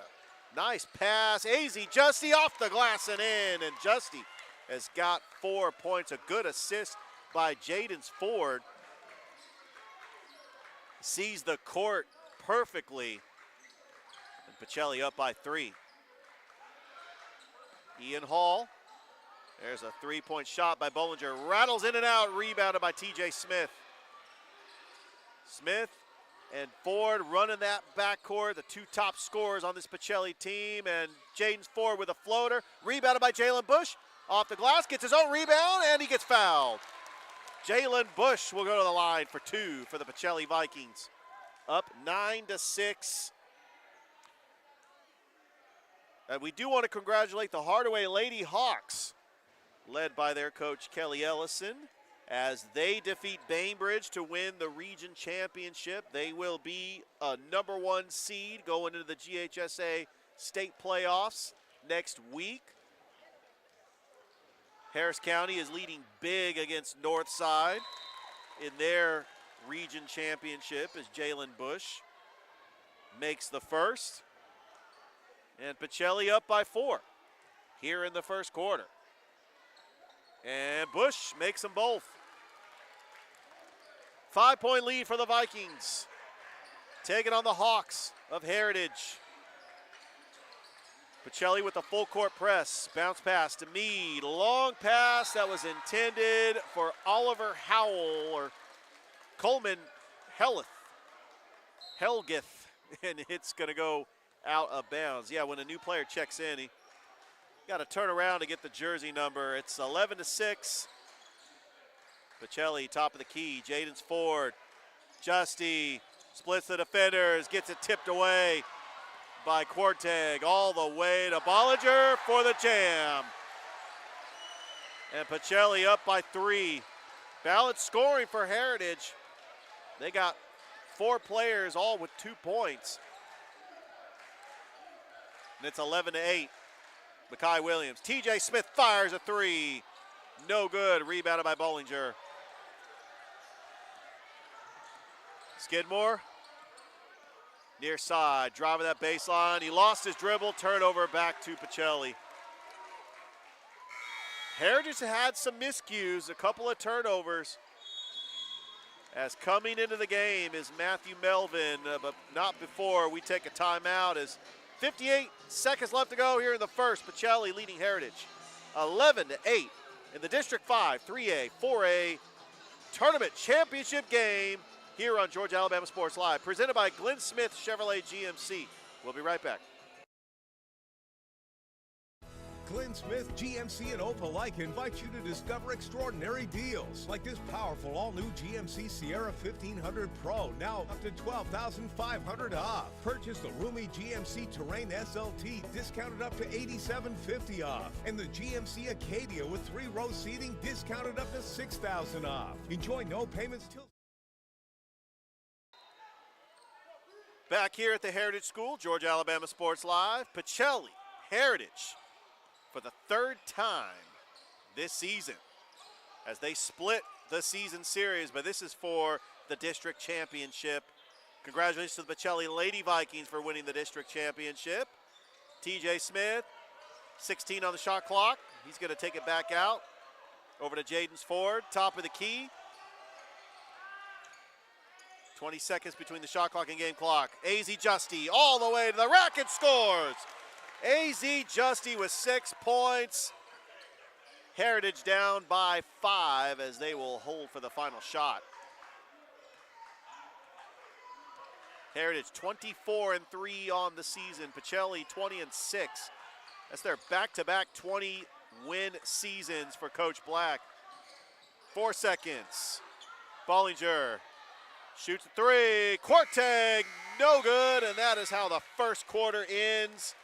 Nice pass, AZ Justy off the glass and in, and Justy has got 4 points. A good assist by Jaden Ford. Sees the court perfectly, and Pacelli up by 3. Ian Hall, there's a three-point shot by Bollinger, rattles in and out, rebounded by TJ Smith. Smith and Ford running that backcourt, the two top scorers on this Pacelli team, and Jaden Ford with a floater, rebounded by Jalen Bush, off the glass, gets his own rebound, and he gets fouled. Jalen Bush will go to the line for 2 for the Pacelli Vikings. Up 9-6. And we do want to congratulate the Hardaway Lady Hawks, led by their coach Kelly Ellison, as they defeat Bainbridge to win the region championship. They will be a #1 seed going into the GHSA state playoffs next week. Harris County is leading big against Northside in their region championship as Jalen Bush makes the first. And Pacelli up by 4 here in the first quarter. And Bush makes them both. 5-point lead for the Vikings. Taking on the Hawks of Heritage. Pacelli with the full court press. Bounce pass to Meade. Long pass that was intended for Oliver Howell or Coleman Helgeth. And it's going to go out of bounds. Yeah, when a new player checks in, he got to turn around to get the jersey number. It's 11-6. Pacelli, top of the key. Jaden Ford. Justy splits the defenders, gets it tipped away by Quarteg all the way to Bollinger for the jam. And Pacelli up by 3. Balanced scoring for Heritage. They got 4 players all with 2 points. And it's 11-8. Makai Williams. TJ Smith fires a 3. No good. Rebounded by Bollinger. Skidmore. Near side. Driving that baseline. He lost his dribble. Turnover back to Pacelli. Heritage had some miscues. A couple of turnovers. As coming into the game is Matthew Melvin. But not before we take a timeout as 58 seconds left to go here in the first. Pacelli leading Heritage 11-8 in the District 5, 3A, 4A tournament championship game here on Georgia Alabama Sports Live, presented by Glenn Smith Chevrolet GMC. We'll be right back. Glenn Smith GMC and Opelika invite you to discover extraordinary deals like this powerful all-new GMC Sierra 1500 Pro, now up to $12,500 off. Purchase the roomy GMC Terrain SLT, discounted up to $8,750 off, and the GMC Acadia with 3-row seating, discounted up to $6,000 off. Enjoy no payments till. Back here at the Heritage School, Georgia Alabama Sports Live, Pacelli Heritage for the third time this season as they split the season series, but this is for the district championship. Congratulations to the Pacelli Lady Vikings for winning the district championship. TJ Smith, 16 on the shot clock. He's going to take it back out. Over to Jaden Ford, top of the key. 20 seconds between the shot clock and game clock. AZ Justy all the way to the rack and scores. AZ Justy with 6 points. Heritage down by 5 as they will hold for the final shot. Heritage 24-3 on the season. Pacelli 20-6. That's their back-to-back 20-win seasons for Coach Black. 4 seconds. Bollinger shoots a 3. Quarteg, no good, and that is how the first quarter ends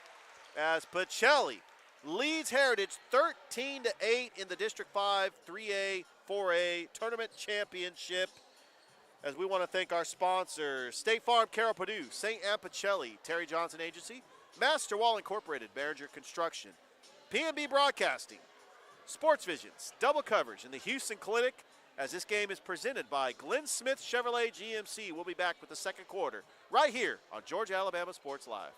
as Pacelli leads Heritage 13-8 in the District 5 3A 4A Tournament Championship. As we want to thank our sponsors, State Farm, Carroll Purdue, St. Anne Pacelli, Terry Johnson Agency, Master Wall Incorporated, Behringer Construction, P&B Broadcasting, Sports Visions, Double Coverage, and the Houston Clinic, as this game is presented by Glenn Smith Chevrolet GMC. We'll be back with the second quarter right here on Georgia Alabama Sports Live.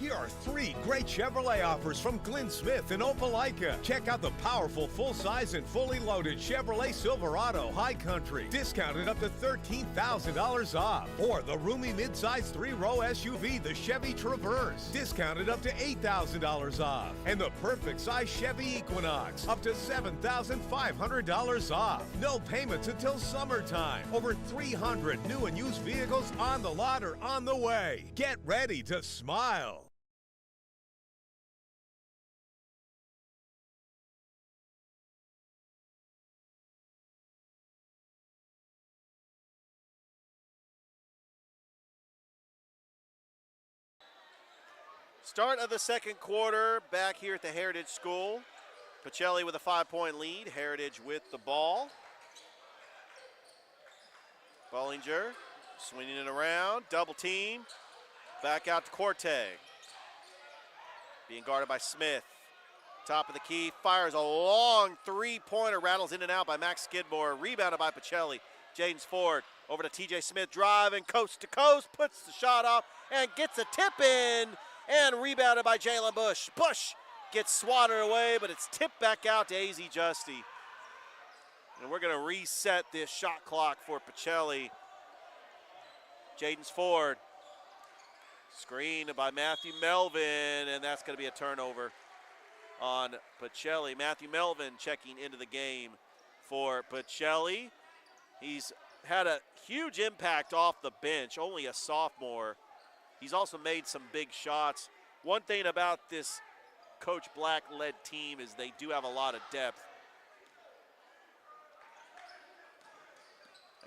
Here are 3 great Chevrolet offers from Glenn Smith and Opelika. Check out the powerful full-size and fully loaded Chevrolet Silverado High Country, discounted up to $13,000 off. Or the roomy midsize 3-row SUV, the Chevy Traverse, discounted up to $8,000 off. And the perfect size Chevy Equinox, up to $7,500 off. No payments until summertime. Over 300 new and used vehicles on the lot or on the way. Get ready to smile. Start of the second quarter back here at the Heritage School. Pacelli with a 5-point lead. Heritage with the ball. Bollinger swinging it around. Double team. Back out to Corte. Being guarded by Smith. Top of the key. Fires a long 3-pointer. Rattles in and out by Max Skidmore. Rebounded by Pacelli. Jaden Ford over to TJ Smith. Driving coast to coast. Puts the shot off and gets a tip in. And rebounded by Jalen Bush. Bush gets swatted away, but it's tipped back out to AZ Justy. And we're going to reset this shot clock for Pacelli. Jaden Ford. Screened by Matthew Melvin, and that's going to be a turnover on Pacelli. Matthew Melvin checking into the game for Pacelli. He's had a huge impact off the bench, only a sophomore. He's also made some big shots. One thing about this Coach Black-led team is they do have a lot of depth.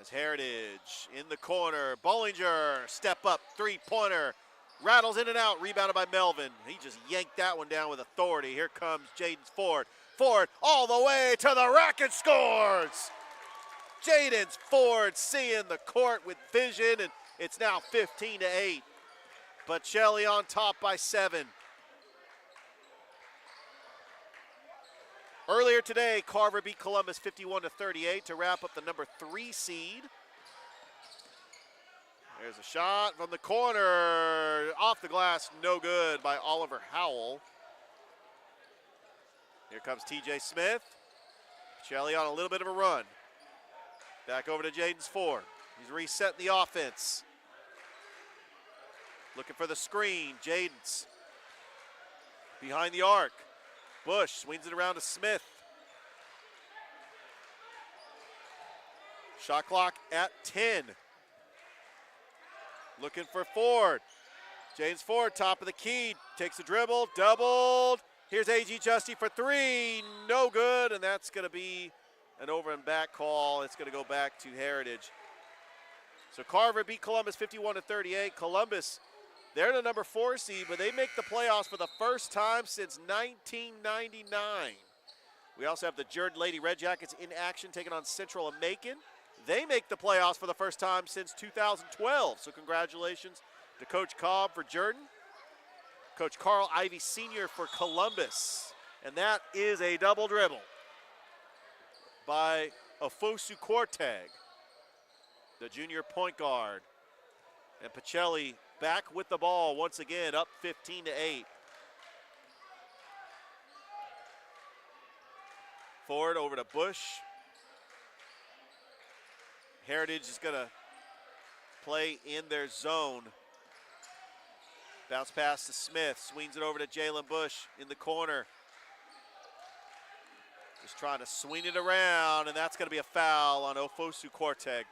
As Heritage in the corner, Bollinger, step up, 3-pointer, rattles in and out, rebounded by Melvin. He just yanked that one down with authority. Here comes Jaden Ford. Ford all the way to the rack and scores. Jaden Ford seeing the court with vision, and it's now 15-8. Pacelli on top by 7. Earlier today, Carver beat Columbus 51-38 to wrap up the number 3 seed. There's a shot from the corner. Off the glass, no good by Oliver Howell. Here comes TJ Smith. Pacelli on a little bit of a run. Back over to Jaden Ford. He's resetting the offense. Looking for the screen. Jaden's behind the arc. Bush swings it around to Smith. Shot clock at 10. Looking for Ford. James Ford, top of the key, takes a dribble, doubled. Here's A.G. Justy for three, no good, and that's going to be an over and back call. It's going to go back to Heritage. So Carver beat Columbus 51-38. Columbus, they're the number 4 seed, but they make the playoffs for the first time since 1999. We also have the Jordan Lady Red Jackets in action, taking on Central and Macon. They make the playoffs for the first time since 2012. So congratulations to Coach Cobb for Jordan, Coach Carl Ivy Sr. for Columbus. And that is a double dribble by Ofosu Korteg, the junior point guard. And Pacelli back with the ball once again, up 15-8. Forward over to Bush. Heritage is going to play in their zone. Bounce pass to Smith, swings it over to Jalen Bush in the corner. Just trying to swing it around, and that's going to be a foul on Ofosu Korteg.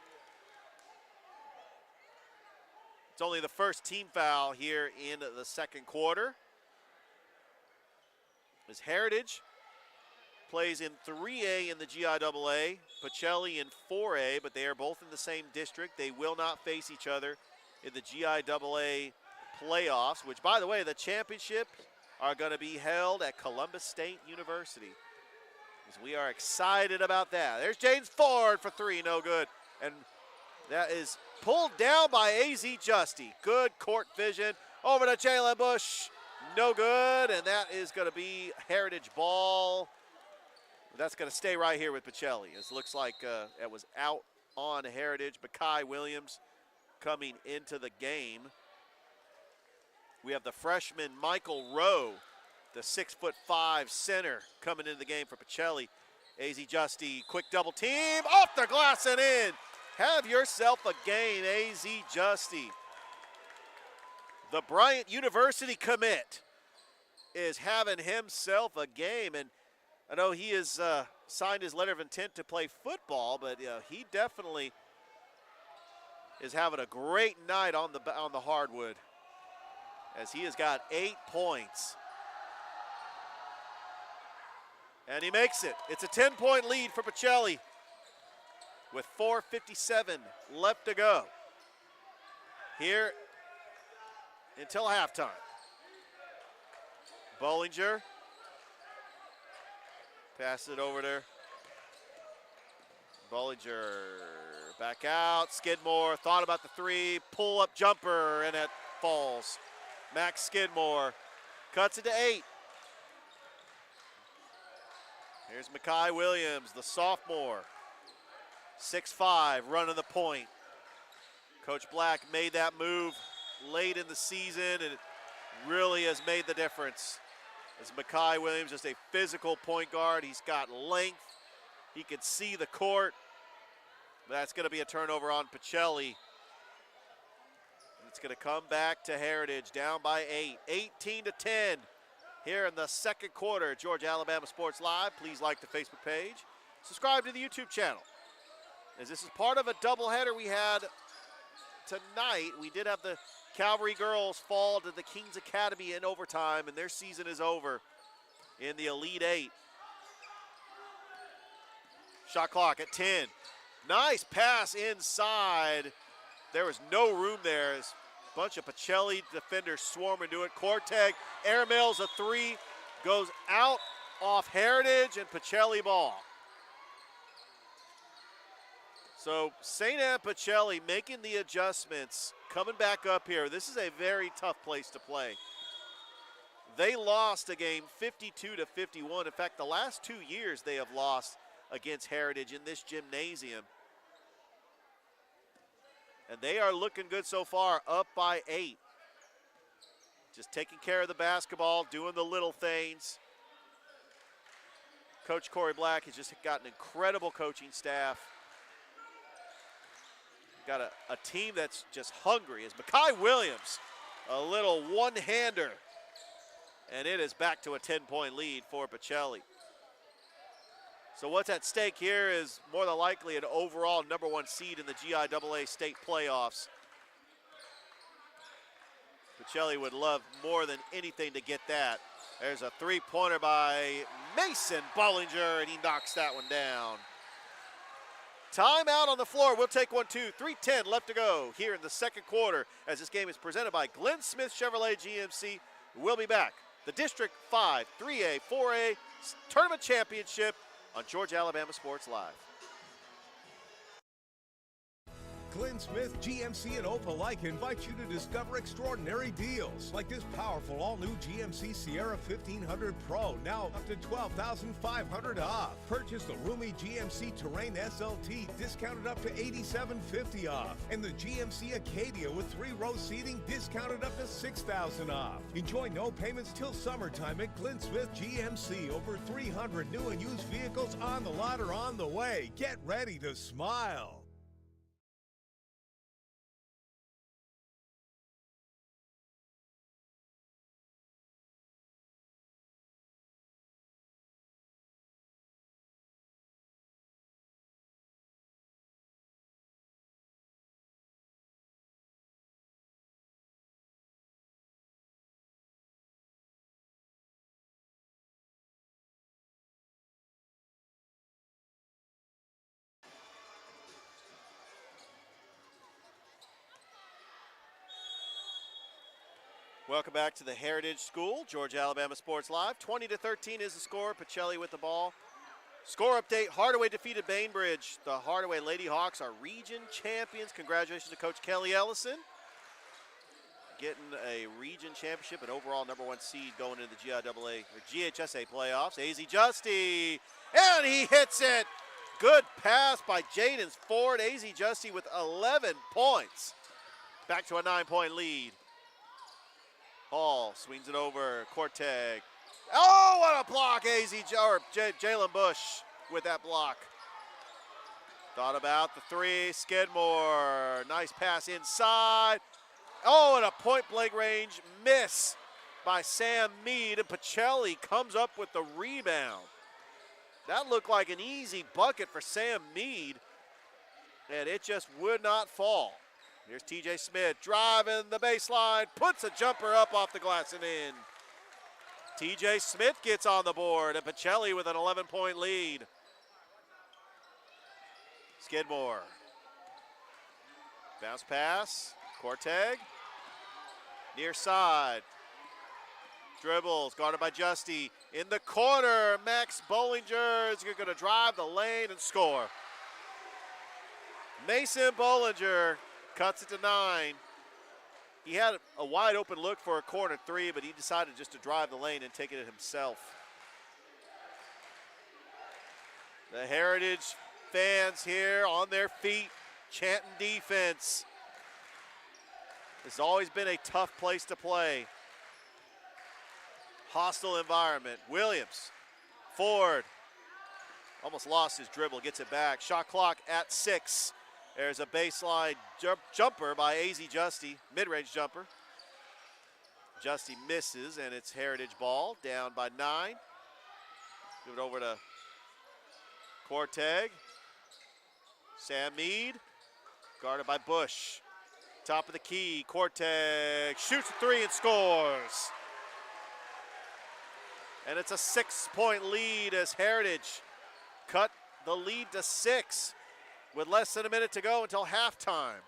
It's only the first team foul here in the second quarter. As Heritage plays in 3A in the GIAA, Pacelli in 4A, but they are both in the same district. They will not face each other in the GIAA playoffs, which, by the way, the championships are going to be held at Columbus State University. As we are excited about that. There's James Ford for three, no good. And that is pulled down by A.Z. Justy. Good court vision. Over to Jalen Bush, no good. And that is going to be Heritage ball. That's going to stay right here with Pacelli. It looks like it was out on Heritage. Makai Williams coming into the game. We have the freshman Michael Rowe, the 6'5" center, coming into the game for Pacelli. A.Z. Justy, quick double team, off the glass and in. Have yourself a game, A.Z. Justy. The Bryant University commit is having himself a game, and I know he has signed his letter of intent to play football, but he definitely is having a great night on the hardwood, as he has got 8 points. And he makes it. It's a 10-point lead for Pacelli with 4:57 left to go here until halftime. Bollinger passes it over there. Bollinger back out. Skidmore thought about the three, pull-up jumper, and it falls. Max Skidmore cuts it to 8. Here's Makai Williams, the sophomore. 6'5", running the point. Coach Black made that move late in the season, and it really has made the difference. As Makai Williams, just a physical point guard. He's got length. He can see the court. That's going to be a turnover on Pacelli. It's going to come back to Heritage, down by 8, 18-10 here in the second quarter. Georgia Alabama Sports Live. Please like the Facebook page. Subscribe to the YouTube channel. As this is part of a doubleheader we had tonight. We did have the Calvary girls fall to the Kings Academy in overtime, and their season is over in the Elite 8. Shot clock at 10. Nice pass inside. There was no room there. As a bunch of Pacelli defenders swarm into it. Korteg airmails a three, goes out off Heritage, and Pacelli ball. So St. Anne Pacelli making the adjustments, coming back up here. This is a very tough place to play. They lost a game 52-51. In fact, the last 2 years they have lost against Heritage in this gymnasium. And they are looking good so far, up by 8. Just taking care of the basketball, doing the little things. Coach Corey Black has just got an incredible coaching staff. Got a team that's just hungry. As Makai Williams, a little one-hander. And it is back to a 10-point lead for Pacelli. So what's at stake here is more than likely an overall #1 seed in the GIAA state playoffs. Pacelli would love more than anything to get that. There's a three-pointer by Mason Bollinger, and he knocks that one down. Timeout on the floor. We'll take one, too. 3:10 left to go here in the second quarter as this game is presented by Glenn Smith Chevrolet GMC. We'll be back. The District 5 3A 4A Tournament Championship on Georgia Alabama Sports Live. Glenn Smith, GMC, and Opelika invite you to discover extraordinary deals like this powerful all-new GMC Sierra 1500 Pro, now up to $12,500 off. Purchase the roomy GMC Terrain SLT, discounted up to $8,750 off. And the GMC Acadia with 3-row seating, discounted up to $6,000 off. Enjoy no payments till summertime at Glenn Smith GMC. Over 300 new and used vehicles on the lot or on the way. Get ready to smile. Welcome back to the Heritage School, Georgia Alabama Sports Live. 20-13 is the score. Pacelli with the ball. Score update, Hardaway defeated Bainbridge. The Hardaway Lady Hawks are region champions. Congratulations to Coach Kelly Ellison. Getting a region championship and overall #1 seed going into the GIAA or GHSA playoffs. AZ Justy, and he hits it. Good pass by Jaden Ford. AZ Justy with 11 points. Back to a 9-point lead. Hall swings it over, Corteg. Oh, what a block, Jalen Bush with that block. Thought about the three, Skidmore. Nice pass inside. Oh, and a point-blank range miss by Sam Mead, and Pacelli comes up with the rebound. That looked like an easy bucket for Sam Mead, and it just would not fall. Here's TJ Smith driving the baseline, puts a jumper up off the glass and in. TJ Smith gets on the board, and Pacelli with an 11-point lead. Skidmore. Bounce pass, Corteg. Near side. Dribbles, guarded by Justy. In the corner, Max Bollinger is going to drive the lane and score. Mason Bollinger cuts it to 9. He had a wide open look for a corner three, but he decided just to drive the lane and take it himself. The Heritage fans here on their feet, chanting defense. It's always been a tough place to play. Hostile environment. Williams, Ford, almost lost his dribble, gets it back. Shot clock at 6. There's a baseline jumper by AZ Justy, mid-range jumper. Justy misses, and it's Heritage ball, down by 9. Give it over to Corteg. Sam Mead, guarded by Bush. Top of the key, Corteg shoots a 3 and scores. And it's a 6-point lead as Heritage cut the lead to 6 with less than a minute to go until halftime.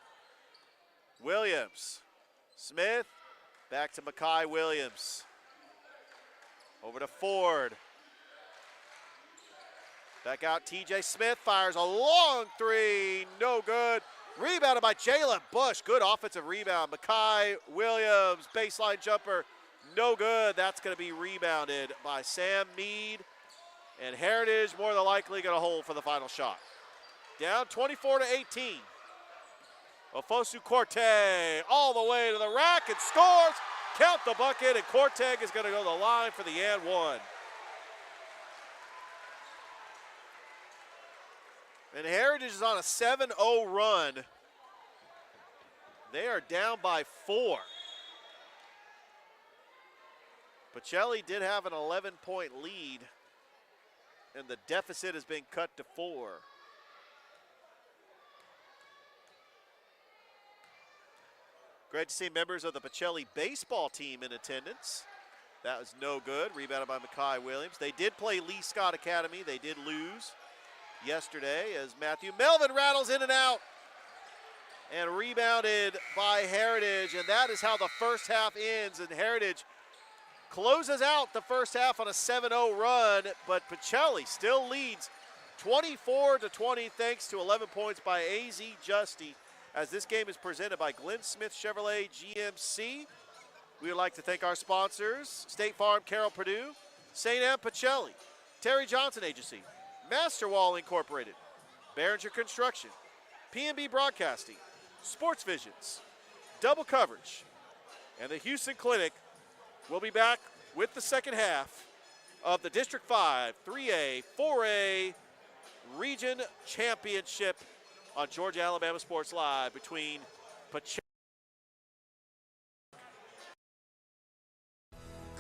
Williams, Smith, back to Makai Williams. Over to Ford. Back out TJ Smith, fires a long 3, no good. Rebounded by Jalen Bush, good offensive rebound. Makai Williams, baseline jumper, no good. That's going to be rebounded by Sam Mead. And Heritage more than likely going to hold for the final shot. Down 24-18. Ofosu Corteg all the way to the rack and scores. Count the bucket, and Corteg is going to go to the line for the and one. And Heritage is on a 7-0 run. They are down by 4. Pacelli did have an 11-point lead and the deficit has been cut to 4. Great to see members of the Pacelli baseball team in attendance. That was no good. Rebounded by Makai Williams. They did play Lee Scott Academy. They did lose yesterday as Matthew Melvin rattles in and out. And rebounded by Heritage. And that is how the first half ends. And Heritage closes out the first half on a 7-0 run. But Pacelli still leads 24-20 thanks to 11 points by AZ Justy. As this game is presented by Glenn Smith Chevrolet GMC. We would like to thank our sponsors, State Farm, Carroll Purdue, St. Anne Pacelli, Terry Johnson Agency, Master Wall Incorporated, Behringer Construction, P&B Broadcasting, Sports Visions, Double Coverage, and the Houston Clinic. Will be back with the second half of the District 5 3A 4A Region Championship on Georgia Alabama Sports Live between Pacelli.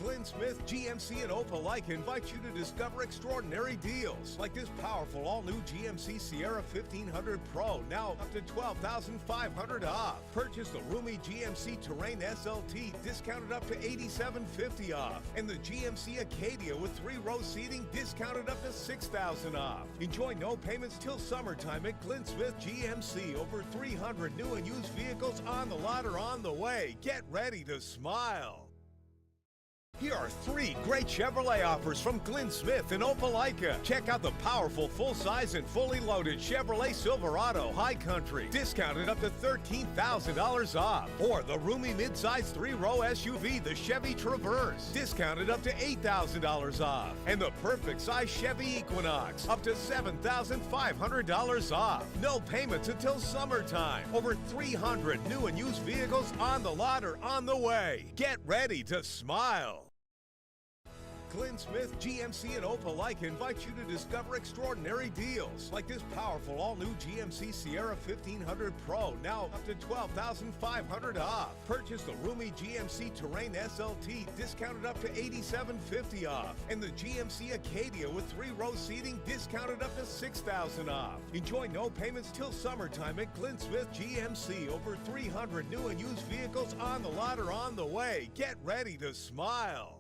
Glenn Smith, GMC, and Opelika invite you to discover extraordinary deals like this powerful all-new GMC Sierra 1500 Pro, now up to $12,500 off. Purchase the roomy GMC Terrain SLT, discounted up to $8,750 off. And the GMC Acadia with 3-row seating, discounted up to $6,000 off. Enjoy no payments till summertime at Glenn Smith GMC. Over 300 new and used vehicles on the lot or on the way. Get ready to smile. Here are 3 great Chevrolet offers from Glenn Smith and Opelika. Check out the powerful full-size and fully loaded Chevrolet Silverado High Country, discounted up to $13,000 off. Or the roomy midsize 3-row SUV, the Chevy Traverse, discounted up to $8,000 off. And the perfect size Chevy Equinox, up to $7,500 off. No payments until summertime. Over 300 new and used vehicles on the lot or on the way. Get ready to smile. Glenn Smith, GMC, and Opelika invite you to discover extraordinary deals like this powerful all-new GMC Sierra 1500 Pro, now up to $12,500 off. Purchase the roomy GMC Terrain SLT, discounted up to $8,750 off. And the GMC Acadia with 3-row seating, discounted up to $6,000 off. Enjoy no payments till summertime at Glenn Smith GMC. Over 300 new and used vehicles on the lot or on the way. Get ready to smile.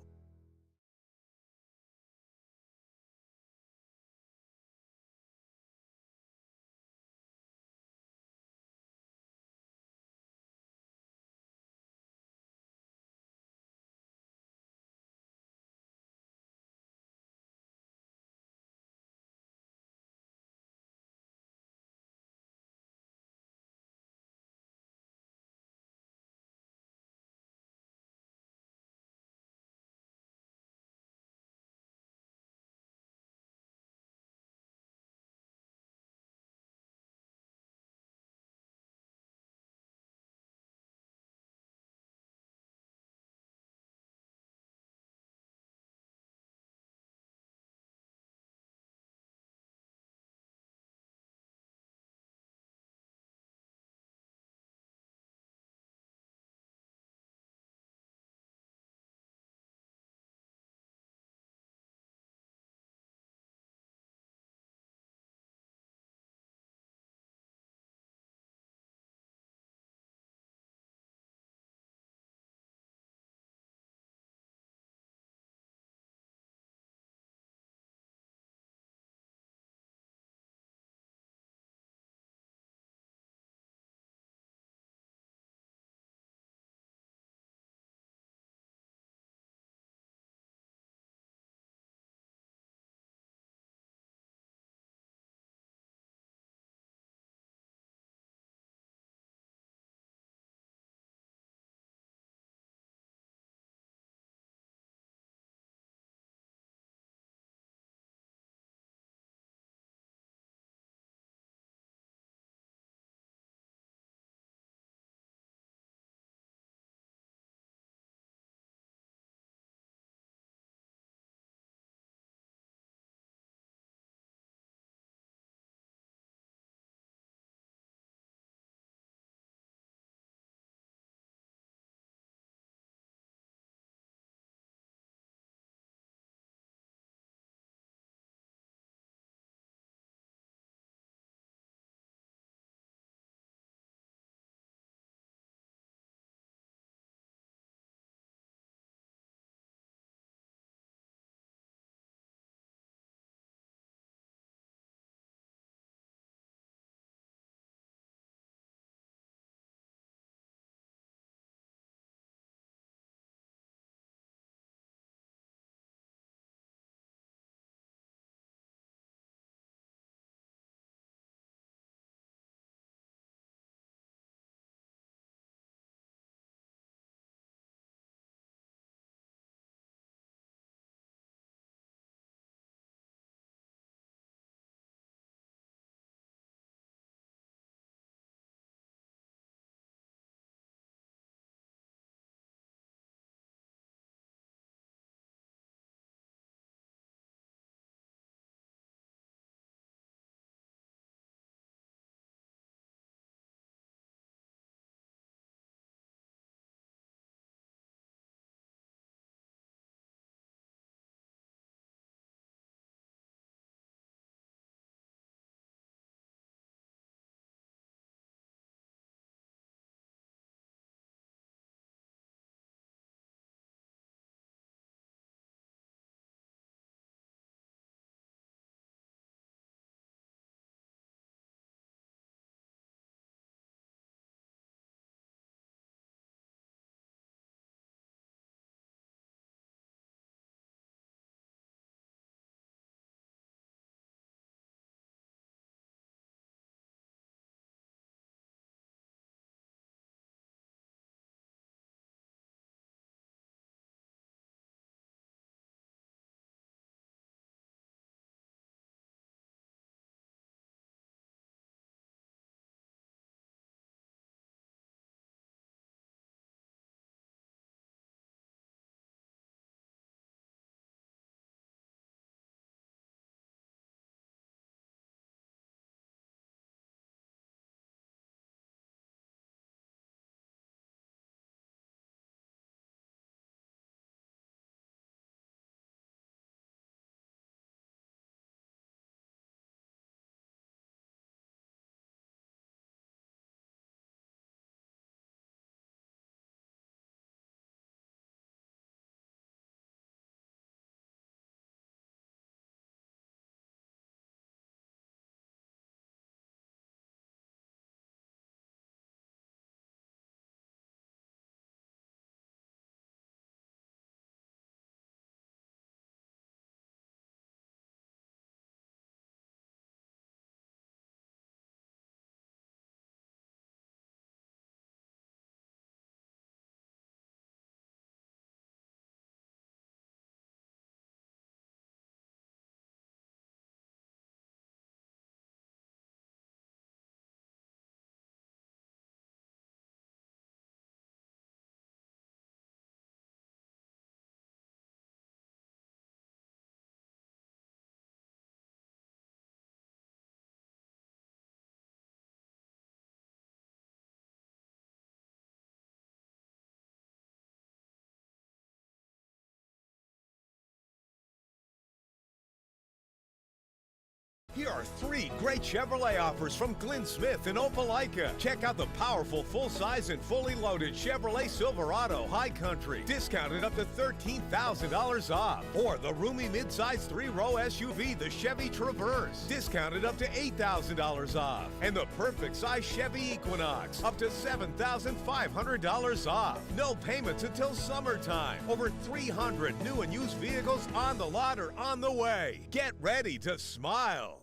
Here are 3 great Chevrolet offers from Glenn Smith in Opelika. Check out the powerful full-size and fully loaded Chevrolet Silverado High Country, discounted up to $13,000 off. Or the roomy midsize 3-row SUV, the Chevy Traverse, discounted up to $8,000 off. And the perfect size Chevy Equinox, up to $7,500 off. No payments until summertime. Over 300 new and used vehicles on the lot or on the way. Get ready to smile.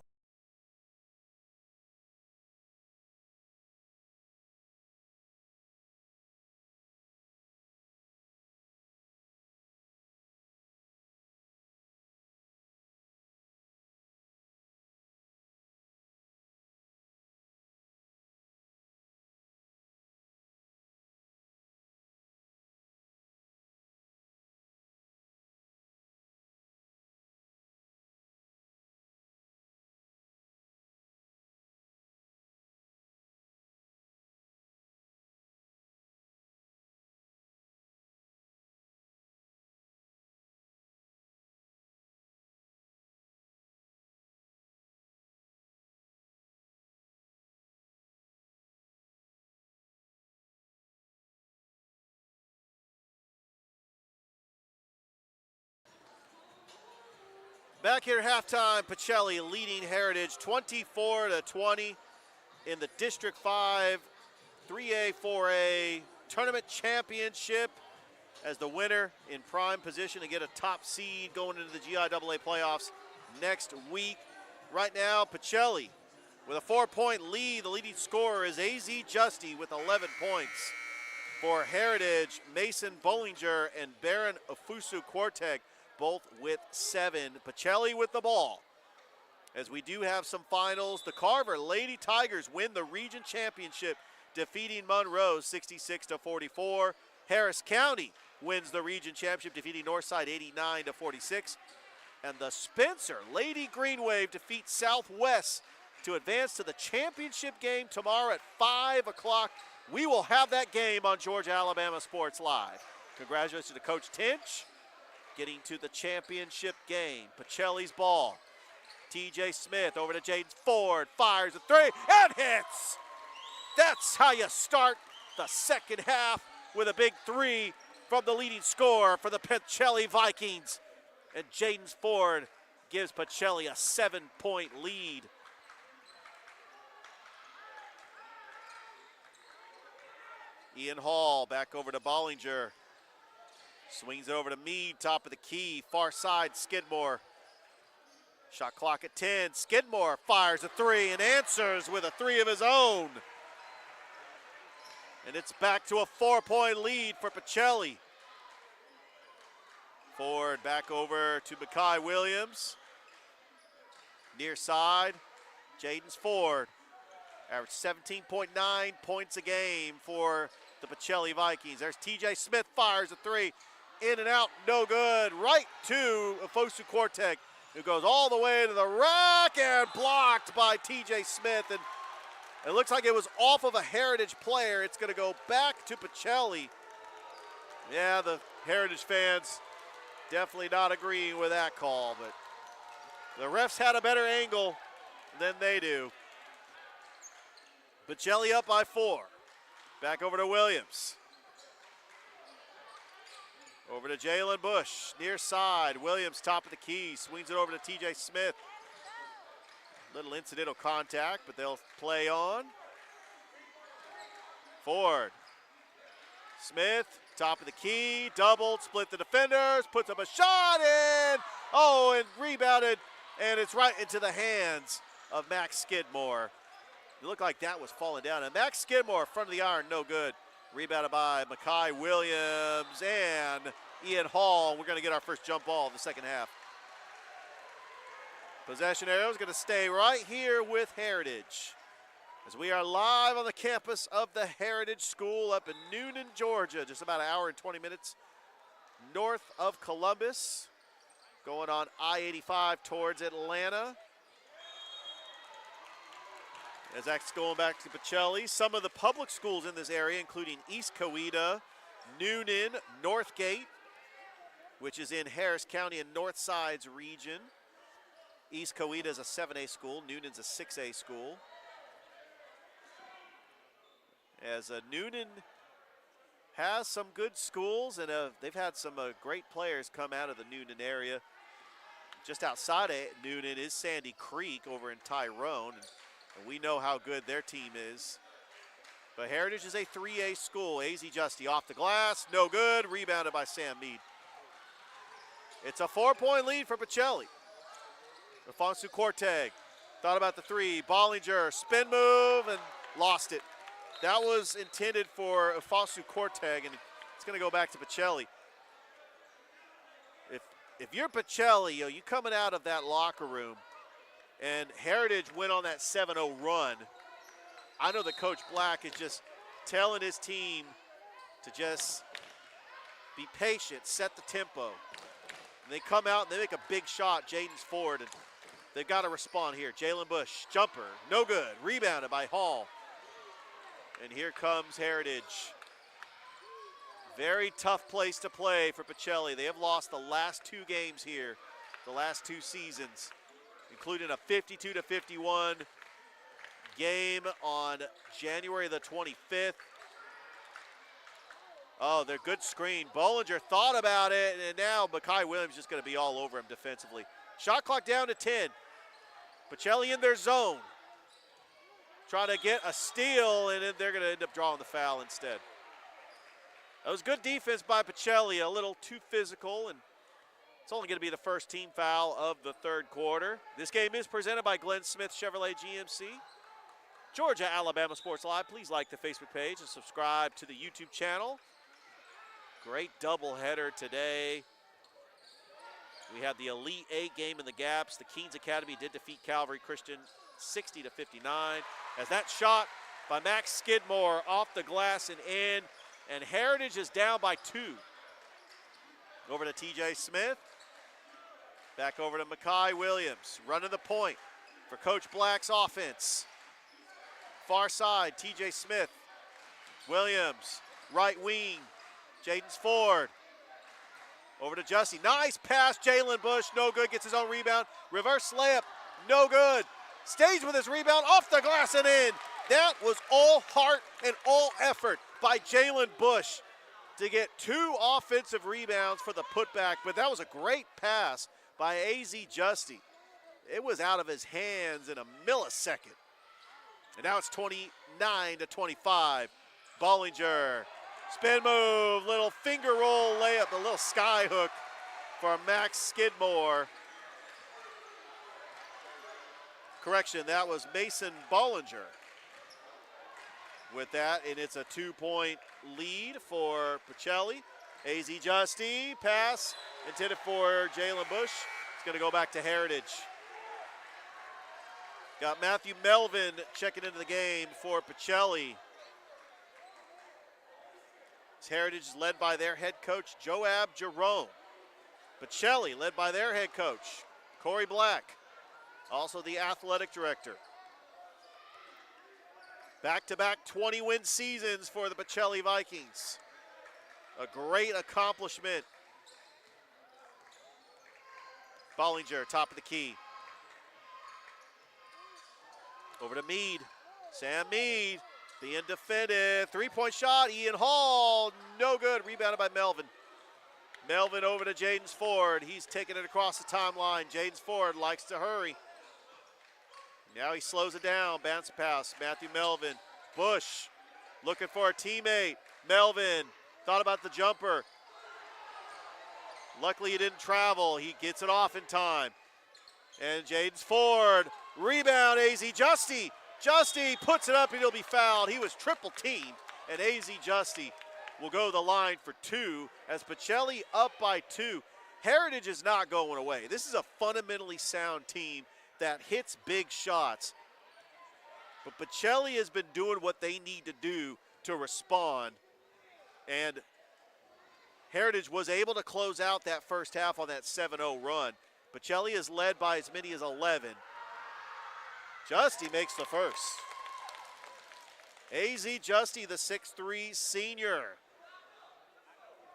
Back here at halftime, Pacelli leading Heritage 24-20 in the District 5 3A, 4A Tournament Championship as the winner in prime position to get a top seed going into the GIAA playoffs next week. Right now, Pacelli with a 4-point lead. The leading scorer is AZ Justy with 11 points. For Heritage, Mason Bollinger and Baron Ofusu Quartek both with 7. Pacelli with the ball. As we do have some finals, the Carver Lady Tigers win the region championship, defeating Monroe 66-44. Harris County wins the region championship, defeating Northside 89-46. And the Spencer Lady Green Wave defeats Southwest to advance to the championship game tomorrow at 5 o'clock. We will have that game on Georgia Alabama Sports Live. Congratulations to Coach Tinch getting to the championship game. Pacelli's ball. TJ Smith over to Jaden Ford, fires a 3 and hits. That's how you start the second half, with a big 3 from the leading scorer for the Pacelli Vikings. And Jaden Ford gives Pacelli a 7-point lead. Ian Hall back over to Bollinger. Swings it over to Meade, top of the key, far side, Skidmore. Shot clock at 10. Skidmore fires a 3 and answers with a 3 of his own. And it's back to a 4-point lead for Pacelli. Ford back over to Mackay Williams. Near side, Jaden's Ford. Average 17.9 points a game for the Pacelli Vikings. There's TJ Smith, fires a 3. In and out, no good. Right to Ofosu Quartek, who goes all the way to the rack and blocked by TJ Smith. And it looks like it was off of a Heritage player. It's going to go back to Pacelli. Yeah, the Heritage fans definitely not agreeing with that call, but the refs had a better angle than they do. Pacelli up by 4. Back over to Williams. Over to Jalen Bush, near side. Williams, top of the key, swings it over to TJ Smith. Little incidental contact, but they'll play on. Ford. Smith, top of the key, doubled, split the defenders, puts up a shot in. Oh, and rebounded, and it's right into the hands of Max Skidmore. It looked like that was falling down. And Max Skidmore, front of the iron, no good. Rebounded by Mackay Williams and Ian Hall. We're going to get our first jump ball of the second half. Possession arrow is going to stay right here with Heritage, as we are live on the campus of the Heritage School up in Noonan, Georgia, just about an hour and 20 minutes north of Columbus, going on I-85 towards Atlanta. As that's going back to Pacelli, some of the public schools in this area, including East Coweta, Noonan, Northgate, which is in Harris County and Northside's region, East Coweta is a 7A school. Noonan's a 6A school. As Noonan has some good schools, and they've had some great players come out of the Noonan area. Just outside of Noonan is Sandy Creek over in Tyrone, and we know how good their team is. But Heritage is a 3A school. AZ Justy off the glass, no good, rebounded by Sam Mead. It's a 4-point lead for Pacelli. Alfonso Corteg thought about the three. Bollinger, spin move, and lost it. That was intended for Alfonso Corteg, and it's going to go back to Pacelli. If you're Pacelli, you coming out of that locker room, and Heritage went on that 7-0 run, I know that Coach Black is just telling his team to just be patient, set the tempo. And they come out and they make a big shot, Jaden's Ford, and they've got to respond here. Jalen Bush, jumper, no good. Rebounded by Hall. And here comes Heritage. Very tough place to play for Pacelli. They have lost the last 2 games here, the last 2 seasons, including a 52-51 game on January the 25th. Oh, they're good screen. Bollinger thought about it, and now Makai Williams is just going to be all over him defensively. Shot clock down to 10. Pacelli in their zone. Trying to get a steal, and then they're going to end up drawing the foul instead. That was good defense by Pacelli, a little too physical, and it's only going to be the first team foul of the third quarter. This game is presented by Glenn Smith Chevrolet GMC. Georgia, Alabama Sports Live. Please like the Facebook page and subscribe to the YouTube channel. Great doubleheader today. We have the Elite 8 game in the Gaps. The Keens Academy did defeat Calvary Christian 60-59. As that shot by Max Skidmore off the glass and in, and Heritage is down by 2. Over to TJ Smith. Back over to Makai Williams, running the point for Coach Black's offense. Far side, TJ Smith. Williams, right wing, Jaden's Ford. Over to Jussie, nice pass, Jalen Bush, no good, gets his own rebound. Reverse layup, no good. Stays with his rebound, off the glass and in. That was all heart and all effort by Jalen Bush to get 2 offensive rebounds for the putback, but that was a great pass by AZ Justy. It was out of his hands in a millisecond. And now it's 29-25. Bollinger, spin move, little finger roll layup, a little sky hook for Max Skidmore. Correction, that was Mason Bollinger with that, and it's a 2-point lead for Pacelli. AZ Justy, pass intended for Jalen Bush. It's going to go back to Heritage. Got Matthew Melvin checking into the game for Pacelli. Heritage is led by their head coach, Joab Jerome. Pacelli led by their head coach, Corey Black, also the athletic director. Back-to-back 20-win seasons for the Pacelli Vikings. A great accomplishment. Bollinger, top of the key. Over to Mead. Sam Mead being defended. 3-point shot, Ian Hall. No good. Rebounded by Melvin. Melvin over to Jaden's Ford. He's taking it across the timeline. Jaden's Ford likes to hurry. Now he slows it down. Bounce pass. Matthew Melvin. Bush looking for a teammate. Melvin thought about the jumper. Luckily he didn't travel. He gets it off in time. And Jaden's Ford. Rebound, AZ Justy. Justy puts it up and he'll be fouled. He was triple teamed, and AZ Justy will go to the line for 2 as Pacelli up by 2. Heritage is not going away. This is a fundamentally sound team that hits big shots. But Pacelli has been doing what they need to do to respond. And Heritage was able to close out that first half on that 7-0 run. Pacelli is led by as many as 11. Justy makes the first. AZ Justy, the 6'3 senior.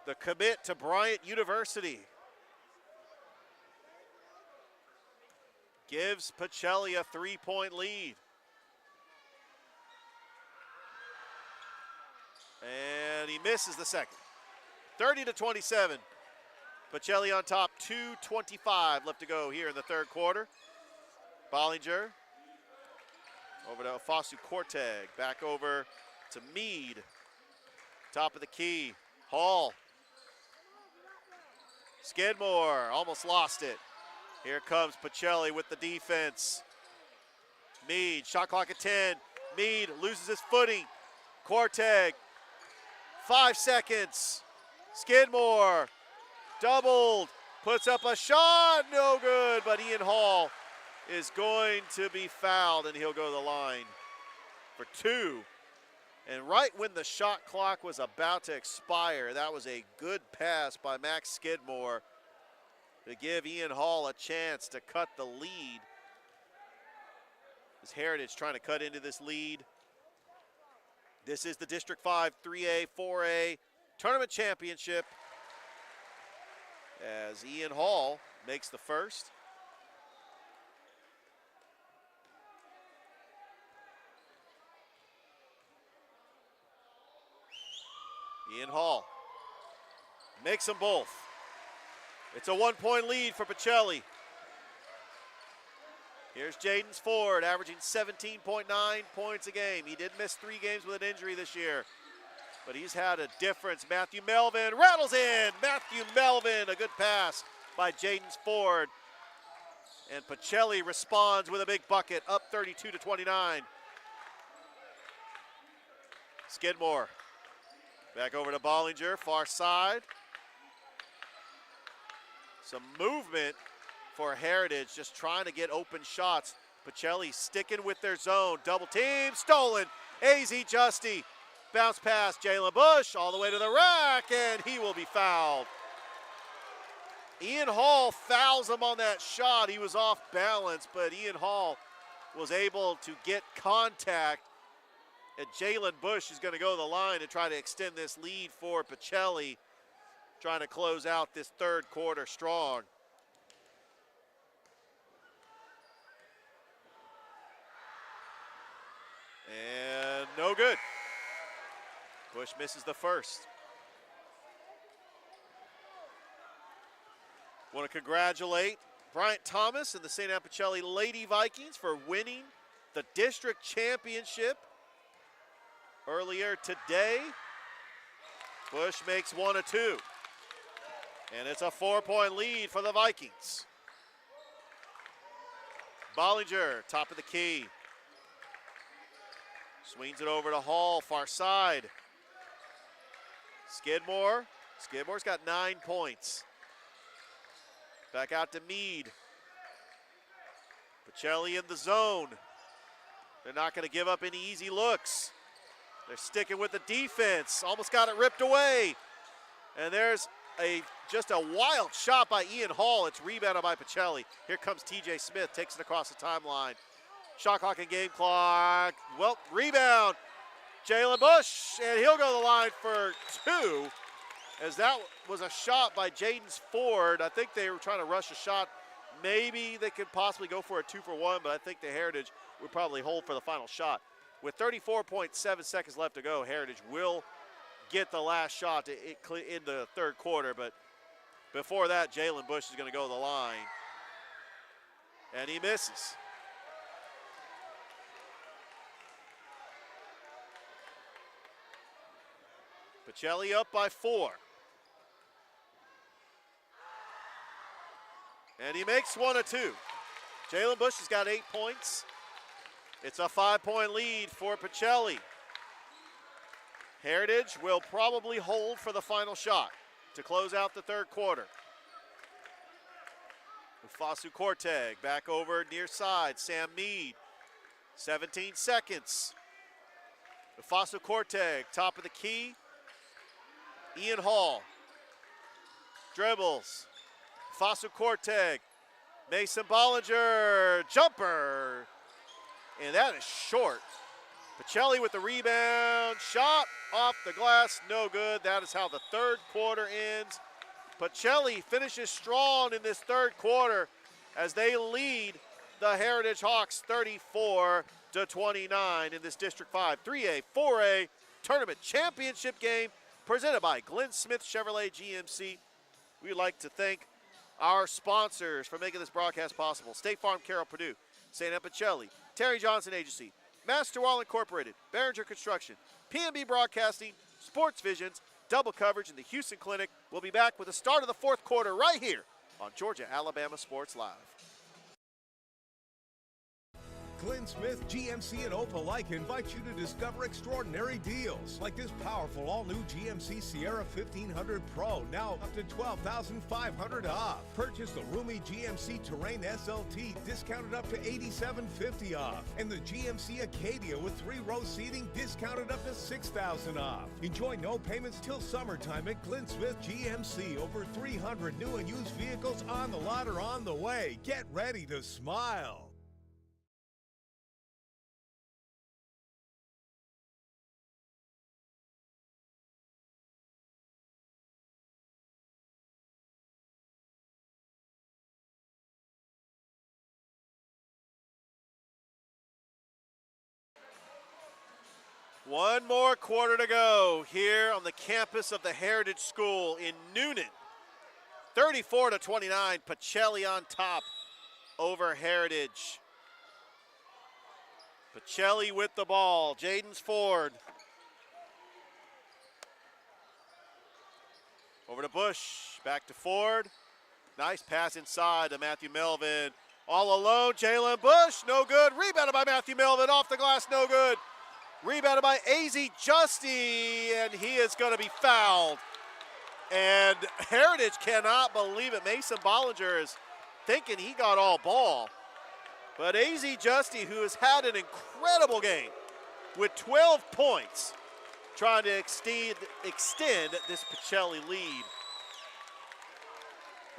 The commit to Bryant University. gives Pacelli a 3-point lead. And he misses the second. 30-27. Pacelli on top, 2:25 left to go here in the third quarter. Bollinger over to Fosu Korteg, back over to Meade. Top of the key, Hall. Skidmore almost lost it. Here comes Pacelli with the defense. Meade, shot clock at 10. Meade loses his footing. Korteg, 5 seconds. Skidmore, doubled, puts up a shot, no good, but Ian Hall is going to be fouled, and he'll go to the line for 2. And right when the shot clock was about to expire, that was a good pass by Max Skidmore to give Ian Hall a chance to cut the lead. As Heritage trying to cut into this lead. This is the District 5 3A, 4A Tournament Championship as Ian Hall makes the first. Ian Hall makes them both. It's a 1-point lead for Pacelli. Here's Jaden Ford, averaging 17.9 points a game. He did miss 3 games with an injury this year, but he's had a difference. Matthew Melvin rattles in. Matthew Melvin, a good pass by Jaden Ford. And Pacelli responds with a big bucket, up 32-29. Skidmore, back over to Bollinger, far side. Some movement for Heritage, just trying to get open shots. Pacelli sticking with their zone. Double team, stolen. AZ Justy, bounce pass, Jalen Bush all the way to the rack, and he will be fouled. Ian Hall fouls him on that shot. He was off balance, but Ian Hall was able to get contact. And Jalen Bush is going to go to the line and try to extend this lead for Pacelli, trying to close out this third quarter strong. And no good. Bush misses the first. Want to congratulate Bryant Thomas and the St. Anne Pacelli Lady Vikings for winning the district championship earlier today. Bush makes 1 of 2. And it's a 4-point lead for the Vikings. Bollinger, top of the key. Swings it over to Hall, far side. Skidmore. Skidmore's got 9 points. Back out to Meade. Pacelli in the zone. They're not going to give up any easy looks. They're sticking with the defense. Almost got it ripped away. And there's just a wild shot by Ian Hall. It's rebounded by Pacelli. Here comes TJ Smith, takes it across the timeline. Shot clock and game clock. Well, rebound. Jalen Bush, and he'll go to the line for 2. As that was a shot by Jaden Ford. I think they were trying to rush a shot. Maybe they could possibly go for a 2-for-1, but I think the Heritage would probably hold for the final shot. With 34.7 seconds left to go, Heritage will get the last shot in the third quarter, but before that, Jalen Bush is going to go to the line, and he misses. Pacelli up by 4. And he makes 1 of 2. Jalen Bush has got 8 points. It's a 5-point lead for Pacelli. Heritage will probably hold for the final shot to close out the third quarter. Fosu Korteg back over near side. Sam Meade, 17 seconds. Fosu Korteg, top of the key. Ian Hall dribbles. Fosu Korteg, Mason Bollinger, jumper, and that is short. Pacelli with the rebound, shot off the glass, no good. That is how the third quarter ends. Pacelli finishes strong in this third quarter as they lead the Heritage Hawks 34-29 in this District 5 3A, 4A tournament championship game presented by Glenn Smith Chevrolet GMC. We'd like to thank our sponsors for making this broadcast possible. State Farm, Carroll, Purdue, St. Pacelli, Terry Johnson Agency, Master Wall Incorporated, Behringer Construction, P&B Broadcasting, Sports Visions, double coverage in the Houston Clinic. We'll be back with the start of the fourth quarter right here on Georgia Alabama Sports Live. Glenn Smith, GMC, and Opelika invite you to discover extraordinary deals like this powerful all-new GMC Sierra 1500 Pro, now up to $12,500 off. Purchase the roomy GMC Terrain SLT, discounted up to $8,750 off. And the GMC Acadia with 3-row seating, discounted up to $6,000 off. Enjoy no payments till summertime at Glenn Smith GMC. Over 300 new and used vehicles on the lot or on the way. Get ready to smile. One more quarter to go here on the campus of the Heritage School in Noonan. 34-29, Pacelli on top over Heritage. Pacelli with the ball, Jaden's Ford. Over to Bush, back to Ford. Nice pass inside to Matthew Melvin. All alone, Jalen Bush, no good. Rebounded by Matthew Melvin, off the glass, no good. Rebounded by AZ Justy, and he is going to be fouled. And Heritage cannot believe it. Mason Bollinger is thinking he got all ball. But AZ Justy, who has had an incredible game with 12 points, trying to extend this Pacelli lead.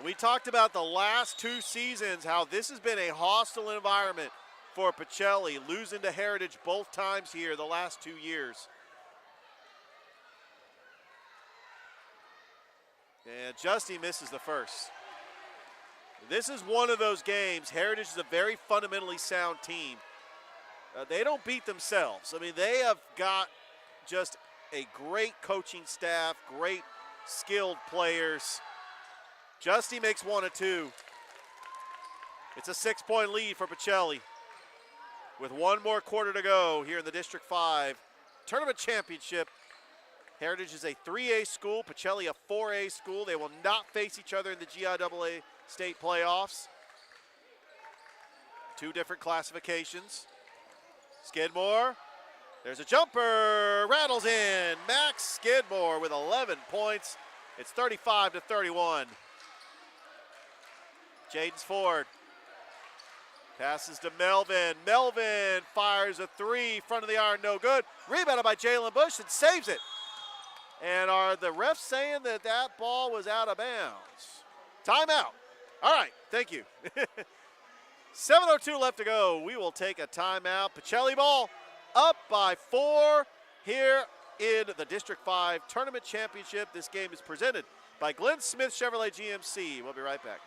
We talked about the last two seasons, how this has been a hostile environment for Pacelli, losing to Heritage both times here the last 2 years. And Justy misses the first. This is one of those games. Heritage is a very fundamentally sound team. They don't beat themselves. I mean, they have got just a great coaching staff, great skilled players. Justy makes one of two. It's a 6-point lead for Pacelli. With one more quarter to go here in the District 5 Tournament Championship. Heritage is a 3A school, Pacelli a 4A school. They will not face each other in the GIAA state playoffs. Two different classifications. Skidmore, there's a jumper, rattles in. Max Skidmore with 11 points. It's 35-31. Jaden's Ford. Passes to Melvin. Melvin fires a three. Front of the iron, no good. Rebounded by Jalen Bush and saves it. And are the refs saying that that ball was out of bounds? Timeout. All right, thank you. 7:02 left to go. We will take a timeout. Pacelli ball up by 4 here in the District 5 Tournament Championship. This game is presented by Glenn Smith Chevrolet GMC. We'll be right back.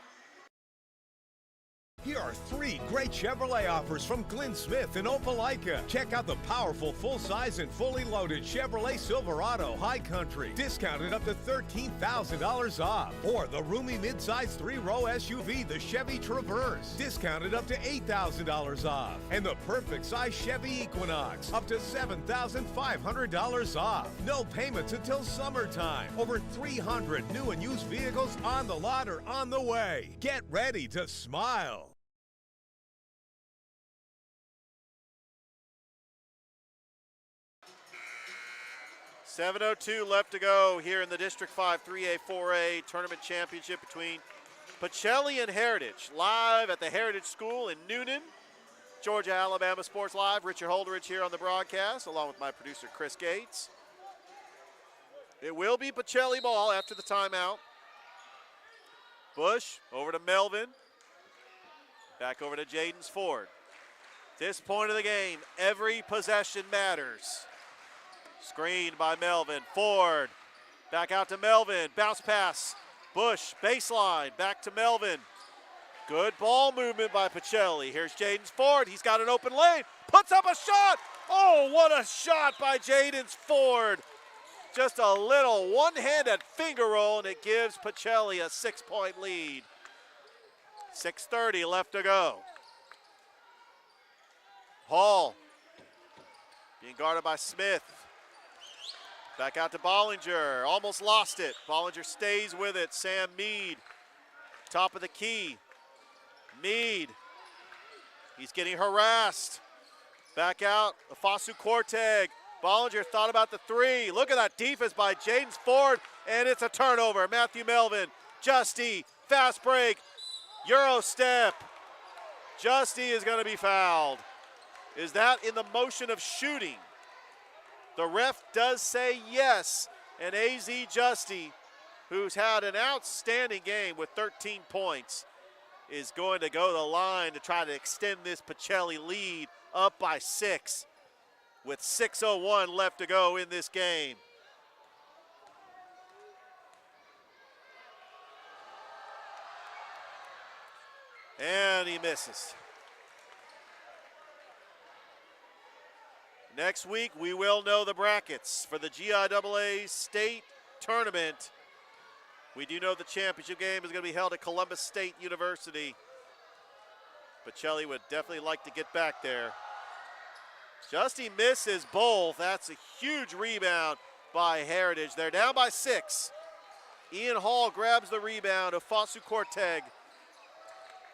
Here are 3 great Chevrolet offers from Glenn Smith and Opelika. Check out the powerful, full-size, and fully loaded Chevrolet Silverado High Country, discounted up to $13,000 off. Or the roomy midsize 3-row SUV, the Chevy Traverse, discounted up to $8,000 off. And the perfect size Chevy Equinox, up to $7,500 off. No payments until summertime. Over 300 new and used vehicles on the lot or on the way. Get ready to smile. 7:02 left to go here in the District 5 3A, 4A Tournament Championship between Pacelli and Heritage. Live at the Heritage School in Noonan. Georgia Alabama Sports Live. Richard Holderich here on the broadcast, along with my producer, Chris Gates. It will be Pacelli ball after the timeout. Bush over to Melvin. Back over to Jaden's Ford. At this point of the game, every possession matters. Screened by Melvin. Ford back out to Melvin. Bounce pass. Bush baseline. Back to Melvin. Good ball movement by Pacelli. Here's Jaden Ford. He's got an open lane. Puts up a shot. Oh, what a shot by Jaden Ford. Just a little one-handed finger roll, and it gives Pacelli a 6-point lead. 6:30 left to go. Hall being guarded by Smith. Back out to Bollinger. Almost lost it. Bollinger stays with it. Sam Mead, top of the key. Mead, he's getting harassed. Back out, Afasu Korteg. Bollinger thought about the three. Look at that defense by Jaden Ford, and it's a turnover. Matthew Melvin, Justy, fast break, Euro step. Justy is going to be fouled. Is that in the motion of shooting? The ref does say yes, and AZ Justy, who's had an outstanding game with 13 points, is going to go to the line to try to extend this Pacelli lead up by 6 with 6:01 left to go in this game. And he misses. Next week, we will know the brackets for the GIAA state tournament. We do know the championship game is going to be held at Columbus State University. Pacelli would definitely like to get back there. Justy misses both. That's a huge rebound by Heritage. They're down by 6. Ian Hall grabs the rebound. Afasu Korteg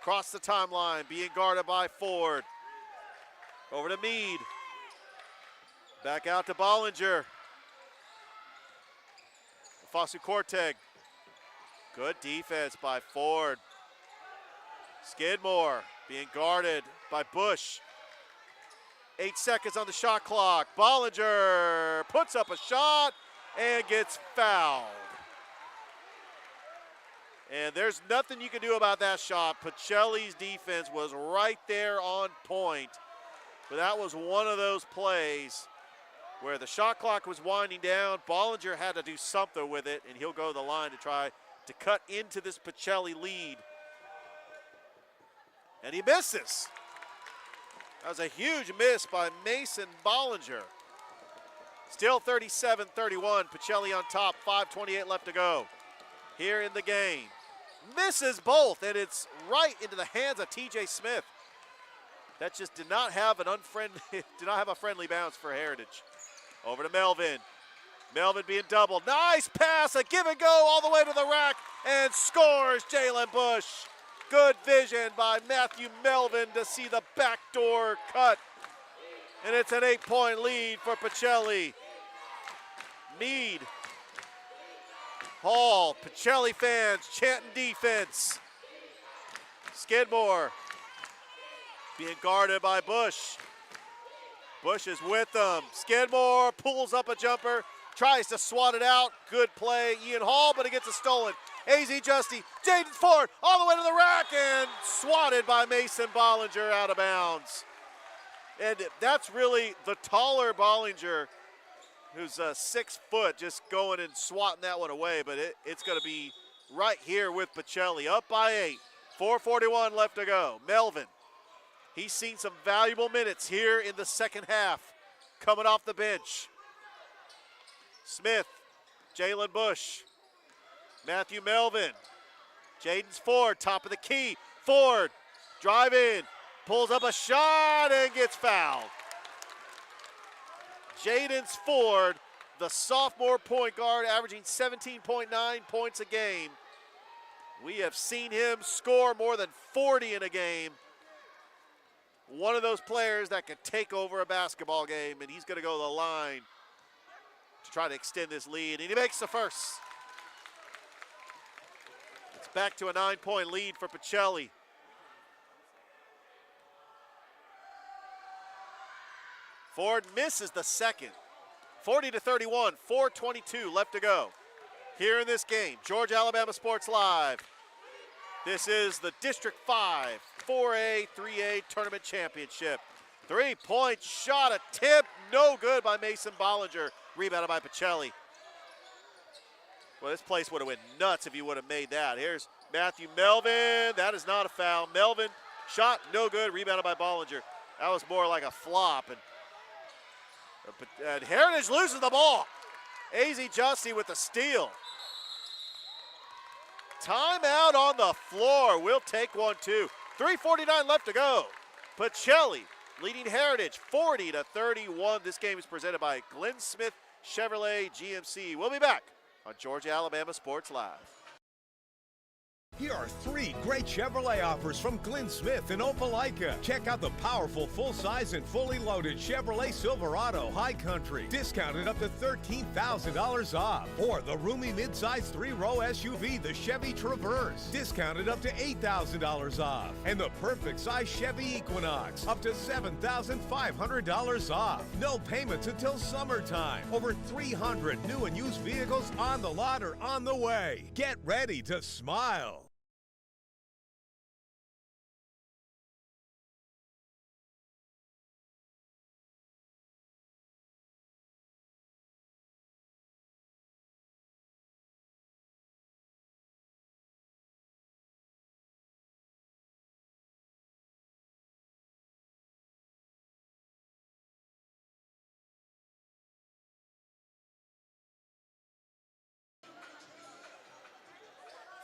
across the timeline, being guarded by Ford. Over to Mead. Back out to Bollinger. Afasu Korteg. Good defense by Ford. Skidmore being guarded by Bush. 8 seconds on the shot clock. Bollinger puts up a shot and gets fouled. And there's nothing you can do about that shot. Pacelli's defense was right there on point. But that was one of those plays where the shot clock was winding down. Bollinger had to do something with it, and he'll go to the line to try to cut into this Pacelli lead. And he misses. That was a huge miss by Mason Bollinger. Still 37-31, Pacelli on top, 5:28 left to go here in the game. Misses both, and it's right into the hands of TJ Smith. That just did not have a friendly bounce for Heritage. Over to Melvin. Melvin being doubled. Nice pass, a give and go all the way to the rack, and scores Jalen Bush. Good vision by Matthew Melvin to see the backdoor cut. And it's an 8-point lead for Pacelli. Mead. Hall, Pacelli fans chanting defense. Skidmore being guarded by Bush. Bush is with them. Skidmore pulls up a jumper, tries to swat it out. Good play, Ian Hall, but it gets a stolen. AZ Justy, Jaden Ford, all the way to the rack, and swatted by Mason Bollinger out of bounds. And that's really the taller Bollinger, who's 6 foot, just going and swatting that one away. But it's going to be right here with Pacelli, up by 8. 4:41 left to go. Melvin, he's seen some valuable minutes here in the second half, coming off the bench. Smith, Jalen Bush, Matthew Melvin, Jaden Ford, top of the key. Ford, drive in, pulls up a shot and gets fouled. Jaden Ford, the sophomore point guard, averaging 17.9 points a game. We have seen him score more than 40 in a game. One of those players that can take over a basketball game, and he's going to go to the line to try to extend this lead, and he makes the first. It's back to a 9-point lead for Pacelli. Ford misses the second. 40-31, 4:22 left to go. Here in this game, Georgia Alabama Sports Live. This is the District 5 4A, 3A Tournament Championship. 3-point shot attempt, no good by Mason Bollinger. Rebounded by Pacelli. Well, this place would have went nuts if he would have made that. Here's Matthew Melvin, that is not a foul. Melvin, shot no good, rebounded by Bollinger. That was more like a flop. And Heritage loses the ball. AZ Justy with the steal. Timeout on the floor. We'll take one, too. 3:49 left to go. Pacelli leading Heritage 40-31. This game is presented by Glenn Smith Chevrolet GMC. We'll be back on Georgia Alabama Sports Live. Here are 3 great Chevrolet offers from Glenn Smith in Opelika. Check out the powerful full-size and fully loaded Chevrolet Silverado High Country, discounted up to $13,000 off. Or the roomy midsize 3-row SUV, the Chevy Traverse, discounted up to $8,000 off. And the perfect size Chevy Equinox, up to $7,500 off. No payments until summertime. Over 300 new and used vehicles on the lot or on the way. Get ready to smile.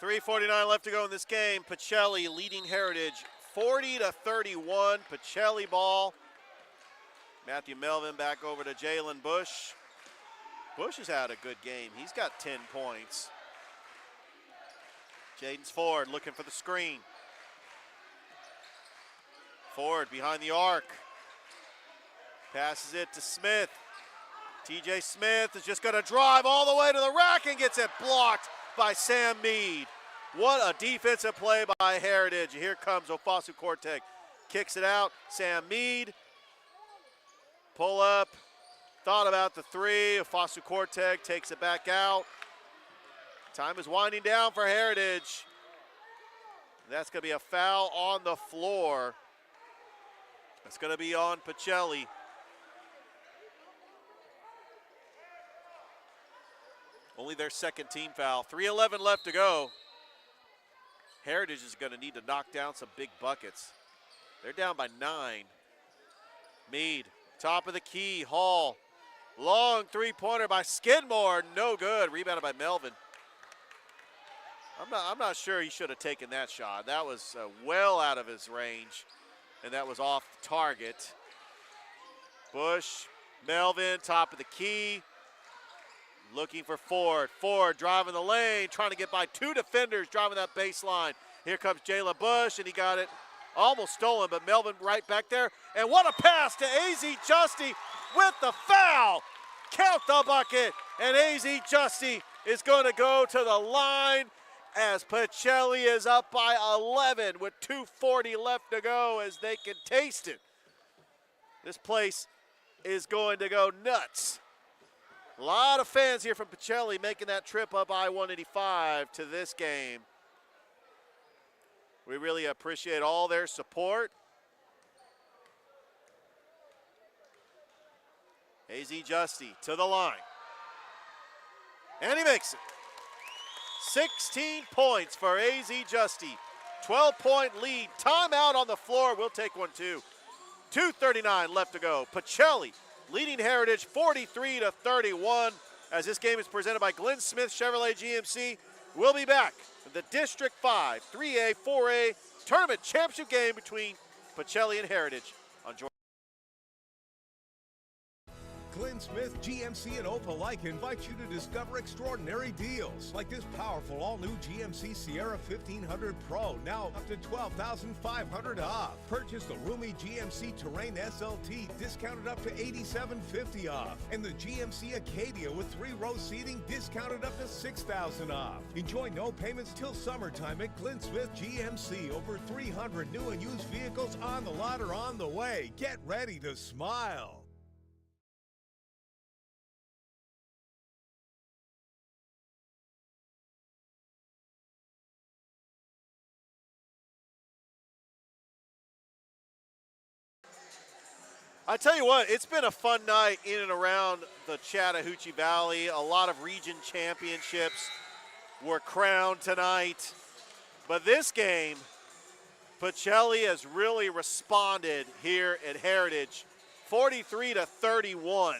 $3:49 left to go in this game. Pacelli leading Heritage 40-31. Pacelli ball. Matthew Melvin back over to Jalen Bush. Bush has had a good game. He's got 10 points. Jaden's Ford looking for the screen. Ford behind the arc. Passes it to Smith. TJ Smith is just going to drive all the way to the rack and gets it blocked by Sam Mead. What a defensive play by Heritage. Here comes Ofasu Korteg. Kicks it out. Sam Mead. Pull up. Thought about the 3. Ofasu Korteg takes it back out. Time is winding down for Heritage. That's going to be a foul on the floor. That's going to be on Pacelli. Only their second team foul. 3:11 left to go. Heritage is going to need to knock down some big buckets. They're down by 9. Mead, top of the key. Hall, long three-pointer by Skidmore. No good. Rebounded by Melvin. I'm not sure he should have taken that shot. That was well out of his range, and that was off target. Bush, Melvin, top of the key. Looking for Ford. Ford driving the lane, trying to get by 2 defenders, driving that baseline. Here comes Jalen Bush, and he got it almost stolen, but Melvin right back there. And what a pass to AZ Justy with the foul. Count the bucket, and AZ Justy is going to go to the line as Pacelli is up by 11 with 2:40 left to go as they can taste it. This place is going to go nuts. A lot of fans here from Pacelli making that trip up I-185 to this game. We really appreciate all their support. AZ Justy to the line. And he makes it. 16 points for AZ Justy. 12-point lead. Timeout on the floor. We'll take one, too. 2:39 left to go. Pacelli leading Heritage 43-31 as this game is presented by Glenn Smith Chevrolet GMC. We'll be back for the District 5 3A 4A tournament championship game between Pacelli and Heritage on Georgia. Glenn Smith GMC and Opelika invite you to discover extraordinary deals like this powerful all-new GMC Sierra 1500 Pro, now up to $12,500 off. Purchase the roomy GMC Terrain SLT, discounted up to $8,750 off, and the GMC Acadia with 3-row seating, discounted up to $6,000 off. Enjoy no payments till summertime at Glenn Smith GMC. Over 300 new and used vehicles on the lot or on the way. Get ready to smile. I tell you what, it's been a fun night in and around the Chattahoochee Valley. A lot of region championships were crowned tonight. But this game, Pacelli has really responded here at Heritage, 43-31,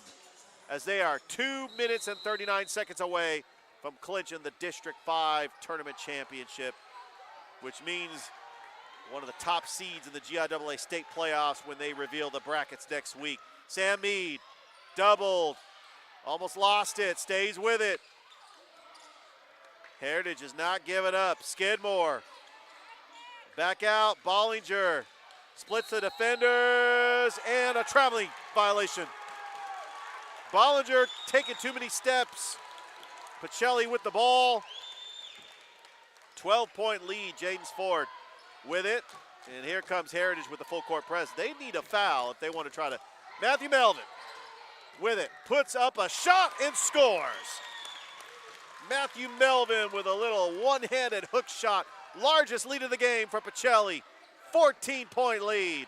as they are 2 minutes and 39 seconds away from clinching the District 5 Tournament Championship, which means one of the top seeds in the GIAA state playoffs when they reveal the brackets next week. Sam Mead, doubled, almost lost it, stays with it. Heritage is not giving up. Skidmore, back out, Bollinger, splits the defenders, and a traveling violation. Bollinger taking too many steps. Pacelli with the ball. 12-point lead, Jaden's Ford with it. And here comes Heritage with the full court press. They need a foul if they want to try to. Matthew Melvin with it, puts up a shot and scores. Matthew Melvin with a little one-handed hook shot. Largest lead of the game for Pacelli. 14-point lead.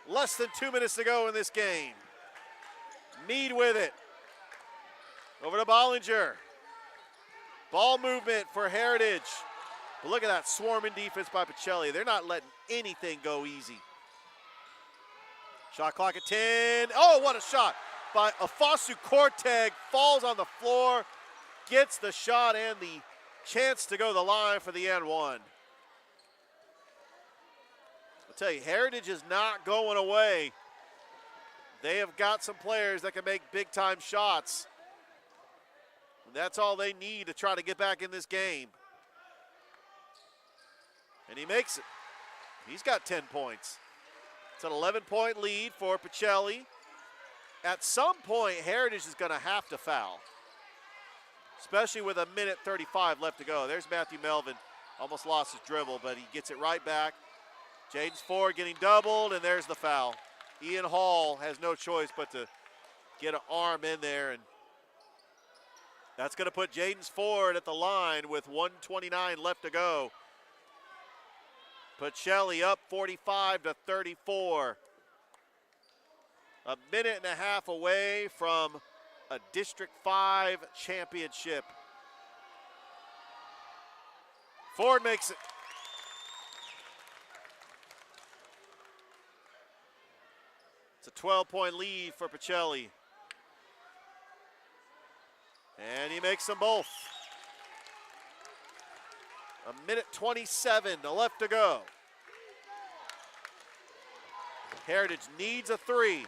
Less than 2 minutes to go in this game. Mead with it. Over to Bollinger. Ball movement for Heritage. But look at that swarming defense by Pacelli. They're not letting anything go easy. Shot clock at 10. Oh, what a shot by Afasu Korteg. Falls on the floor. Gets the shot and the chance to go to the line for the and one. I'll tell you, Heritage is not going away. They have got some players that can make big-time shots. That's all they need to try to get back in this game. And he makes it. He's got 10 points. It's an 11-point lead for Pacelli. At some point, Heritage is going to have to foul, especially with a minute 35 left to go. There's Matthew Melvin. Almost lost his dribble, but he gets it right back. Jaden's Ford getting doubled, and there's the foul. Ian Hall has no choice but to get an arm in there, and that's going to put Jaden's Ford at the line with 1:29 left to go. Pacelli up 45-34. A minute and a half away from a District 5 championship. Ford makes it. It's a 12-point lead for Pacelli. And he makes them both. A minute 27 left to go. Heritage needs a three,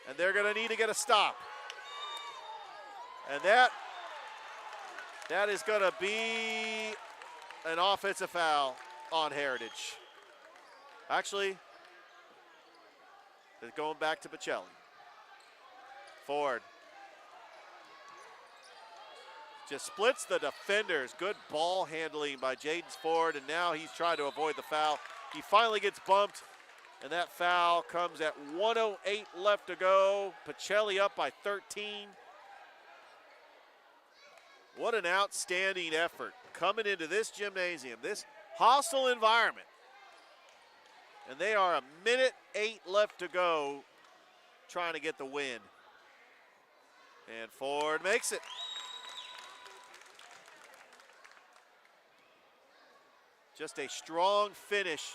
and they're going to need to get a stop. And that is going to be an offensive foul on Heritage. Actually, it's going back to Pacelli. Ford just splits the defenders. Good ball handling by Jaden's Ford, and now he's trying to avoid the foul. He finally gets bumped, and that foul comes at 1:08 left to go. Pacelli up by 13. What an outstanding effort coming into this gymnasium, this hostile environment. And they are a minute 8 left to go, trying to get the win. And Ford makes it. Just a strong finish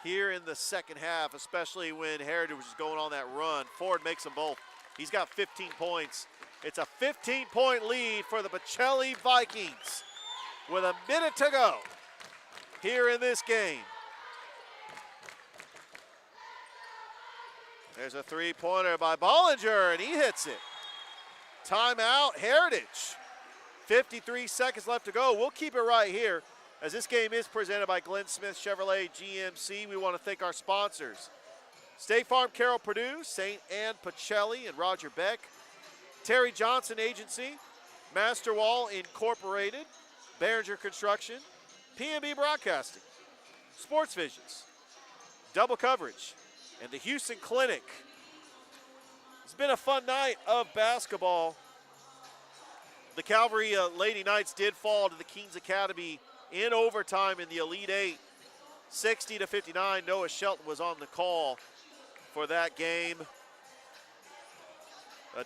here in the second half, especially when Heritage was going on that run. Ford makes them both. He's got 15 points. It's a 15-point lead for the Pacelli Vikings with a minute to go here in this game. There's a three-pointer by Bollinger, and he hits it. Timeout, Heritage. 53 seconds left to go. We'll keep it right here, as this game is presented by Glenn Smith Chevrolet GMC. We want to thank our sponsors: State Farm Carroll Purdue, St. Anne Pacelli and Roger Beck, Terry Johnson Agency, Master Wall Incorporated, Behringer Construction, P&B Broadcasting, Sports Visions, Double Coverage, and the Houston Clinic. It's been a fun night of basketball. The Calvary Lady Knights did fall to the Keens Academy in overtime in the Elite Eight, 60-59. Noah Shelton was on the call for that game.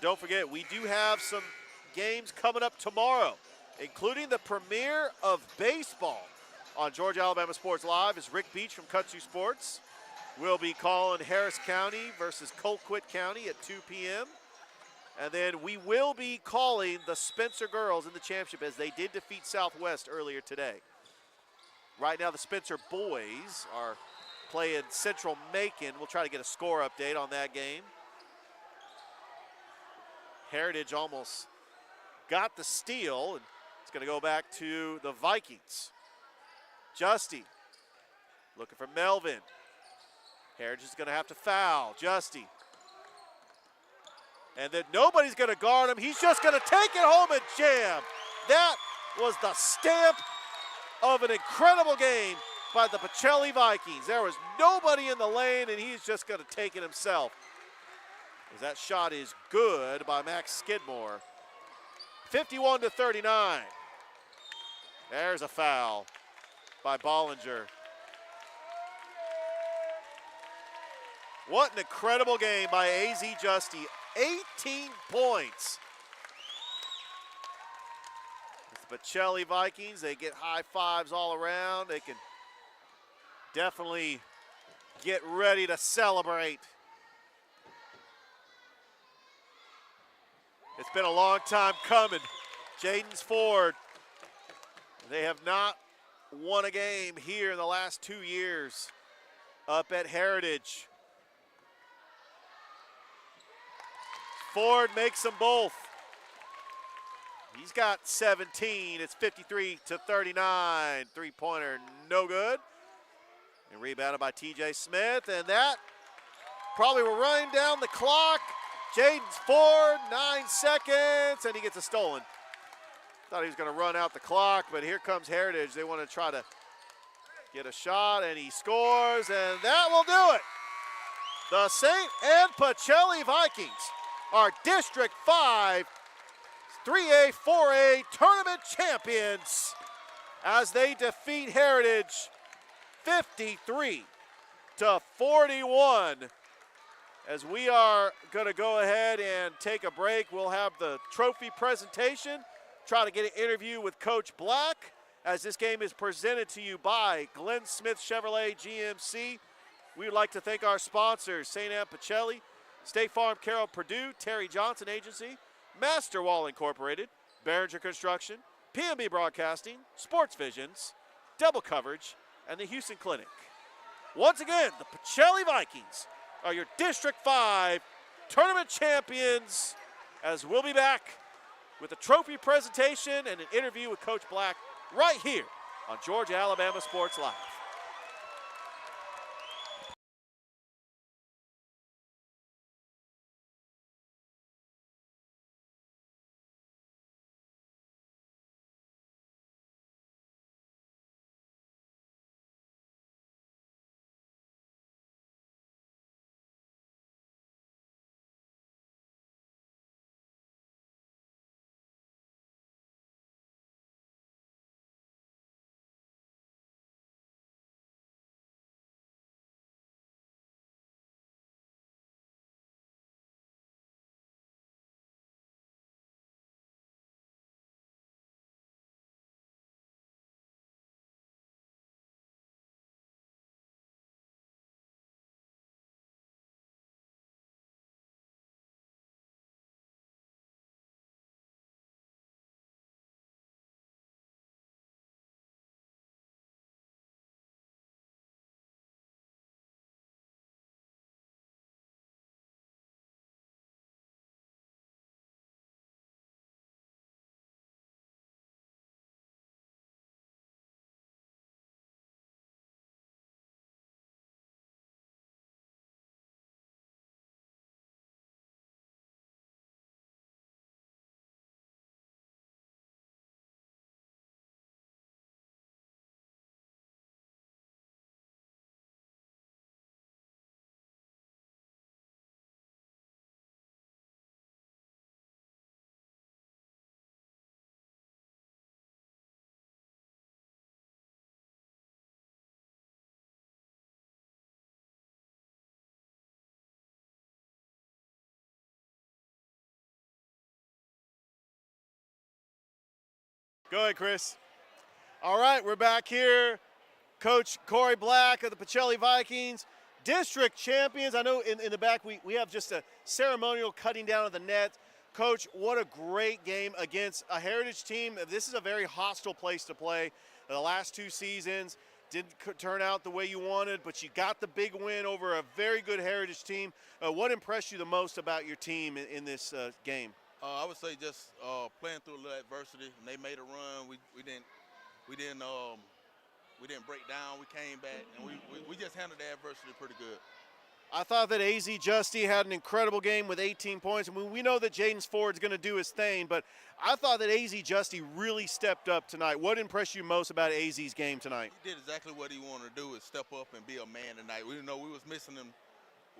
Don't forget, we do have some games coming up tomorrow, including the premiere of baseball on Georgia Alabama Sports Live is Rick Beach from Kutsu Sports. We'll be calling Harris County versus Colquitt County at 2 p.m. And then we will be calling the Spencer girls in the championship as they did defeat Southwest earlier today. Right now the Spencer boys are playing Central Macon. We'll try to get a score update on that game. Heritage almost got the steal, and it's going to go back to the Vikings. Justy looking for Melvin. Heritage is going to have to foul. Justy. And then nobody's going to guard him. He's just going to take it home and jam. That was the stamp of an incredible game by the Pacelli Vikings. There was nobody in the lane, and he's just going to take it himself. As that shot is good by Max Skidmore. 51-39. There's a foul by Bollinger. What an incredible game by AZ Justy. 18 points. The Pacelli Vikings, they get high fives all around. They can definitely get ready to celebrate. It's been a long time coming. Jaden's Ford, they have not won a game here in the last 2 years up at Heritage. Ford makes them both. He's got 17. It's 53-39. Three-pointer, no good. And rebounded by TJ Smith. And that probably will run down the clock. Jaden's Ford, 9 seconds, and he gets a stolen. Thought he was going to run out the clock, but here comes Heritage. They want to try to get a shot, and he scores, and that will do it. The St. Anne Pacelli Vikings are District 5 3A, 4A tournament champions as they defeat Heritage 53-41. As we are going to go ahead and take a break, we'll have the trophy presentation, try to get an interview with Coach Black as this game is presented to you by Glenn Smith Chevrolet GMC. We would like to thank our sponsors, St. Anne Pacelli, State Farm Carroll Purdue, Terry Johnson Agency, Master Wall Incorporated, Behringer Construction, PNB Broadcasting, Sports Visions, Double Coverage, and the Houston Clinic. Once again, the Pacelli Vikings are your District 5 tournament champions, as we'll be back with a trophy presentation and an interview with Coach Black right here on Georgia Alabama Sports Live. Go ahead, Chris. All right, we're back here Coach Corey Black of the Pacelli Vikings, district champions. I know in the back we have just a ceremonial cutting down of the net. Coach, what a great game against a Heritage team. This is a very hostile place to play. The last 2 seasons didn't turn out the way you wanted, but you got the big win over a very good Heritage team. What impressed you the most about your team in this game? I would say just playing through a little adversity. And they made a run. We didn't break down. We came back, and we just handled the adversity pretty good. I thought that AZ Justy had an incredible game with 18 points. I mean, we know that Jaden Ford's going to do his thing, but I thought that AZ Justy really stepped up tonight. What impressed you most about AZ's game tonight? He did exactly what he wanted to do, is step up and be a man tonight. We know we was missing him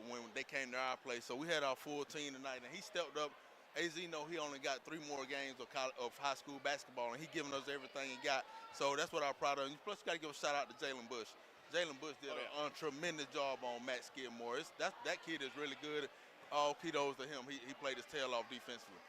when they came to our place, so we had our full team tonight, and he stepped up. AZ know he only got 3 more games of high school basketball, and he giving us everything he got. So that's what I'm proud of. Plus, you got to give a shout out to Jalen Bush. Jalen Bush did a tremendous job on Matt Skidmore. That kid is really good. All kudos to him. He played his tail off defensively.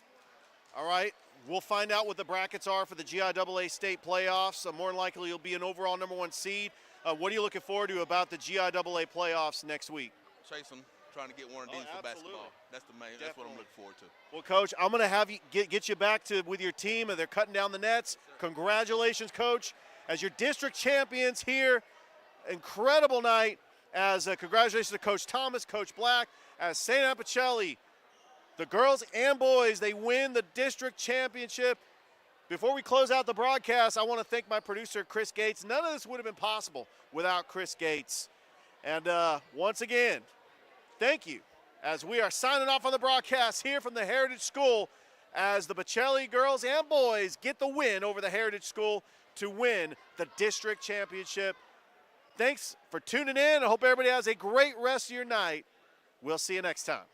All right, we'll find out what the brackets are for the GIAA state playoffs. More than likely, you'll be an overall #1 seed. What are you looking forward to about the GIAA playoffs next week? Chasing, trying to get one of these for basketball. That's the main. Definitely. That's what I'm looking forward to. Well, Coach, I'm going to have you get you back with your team, and they're cutting down the nets. Congratulations, Coach, as your district champions here. Incredible night. As congratulations to Coach Thomas, Coach Black, as St. Anne Pacelli, the girls and boys, they win the district championship. Before we close out the broadcast, I want to thank my producer, Chris Gates. None of this would have been possible without Chris Gates. And once again, thank you, as we are signing off on the broadcast here from the Heritage School, as the Pacelli girls and boys get the win over the Heritage School to win the district championship. Thanks for tuning in. I hope everybody has a great rest of your night. We'll see you next time.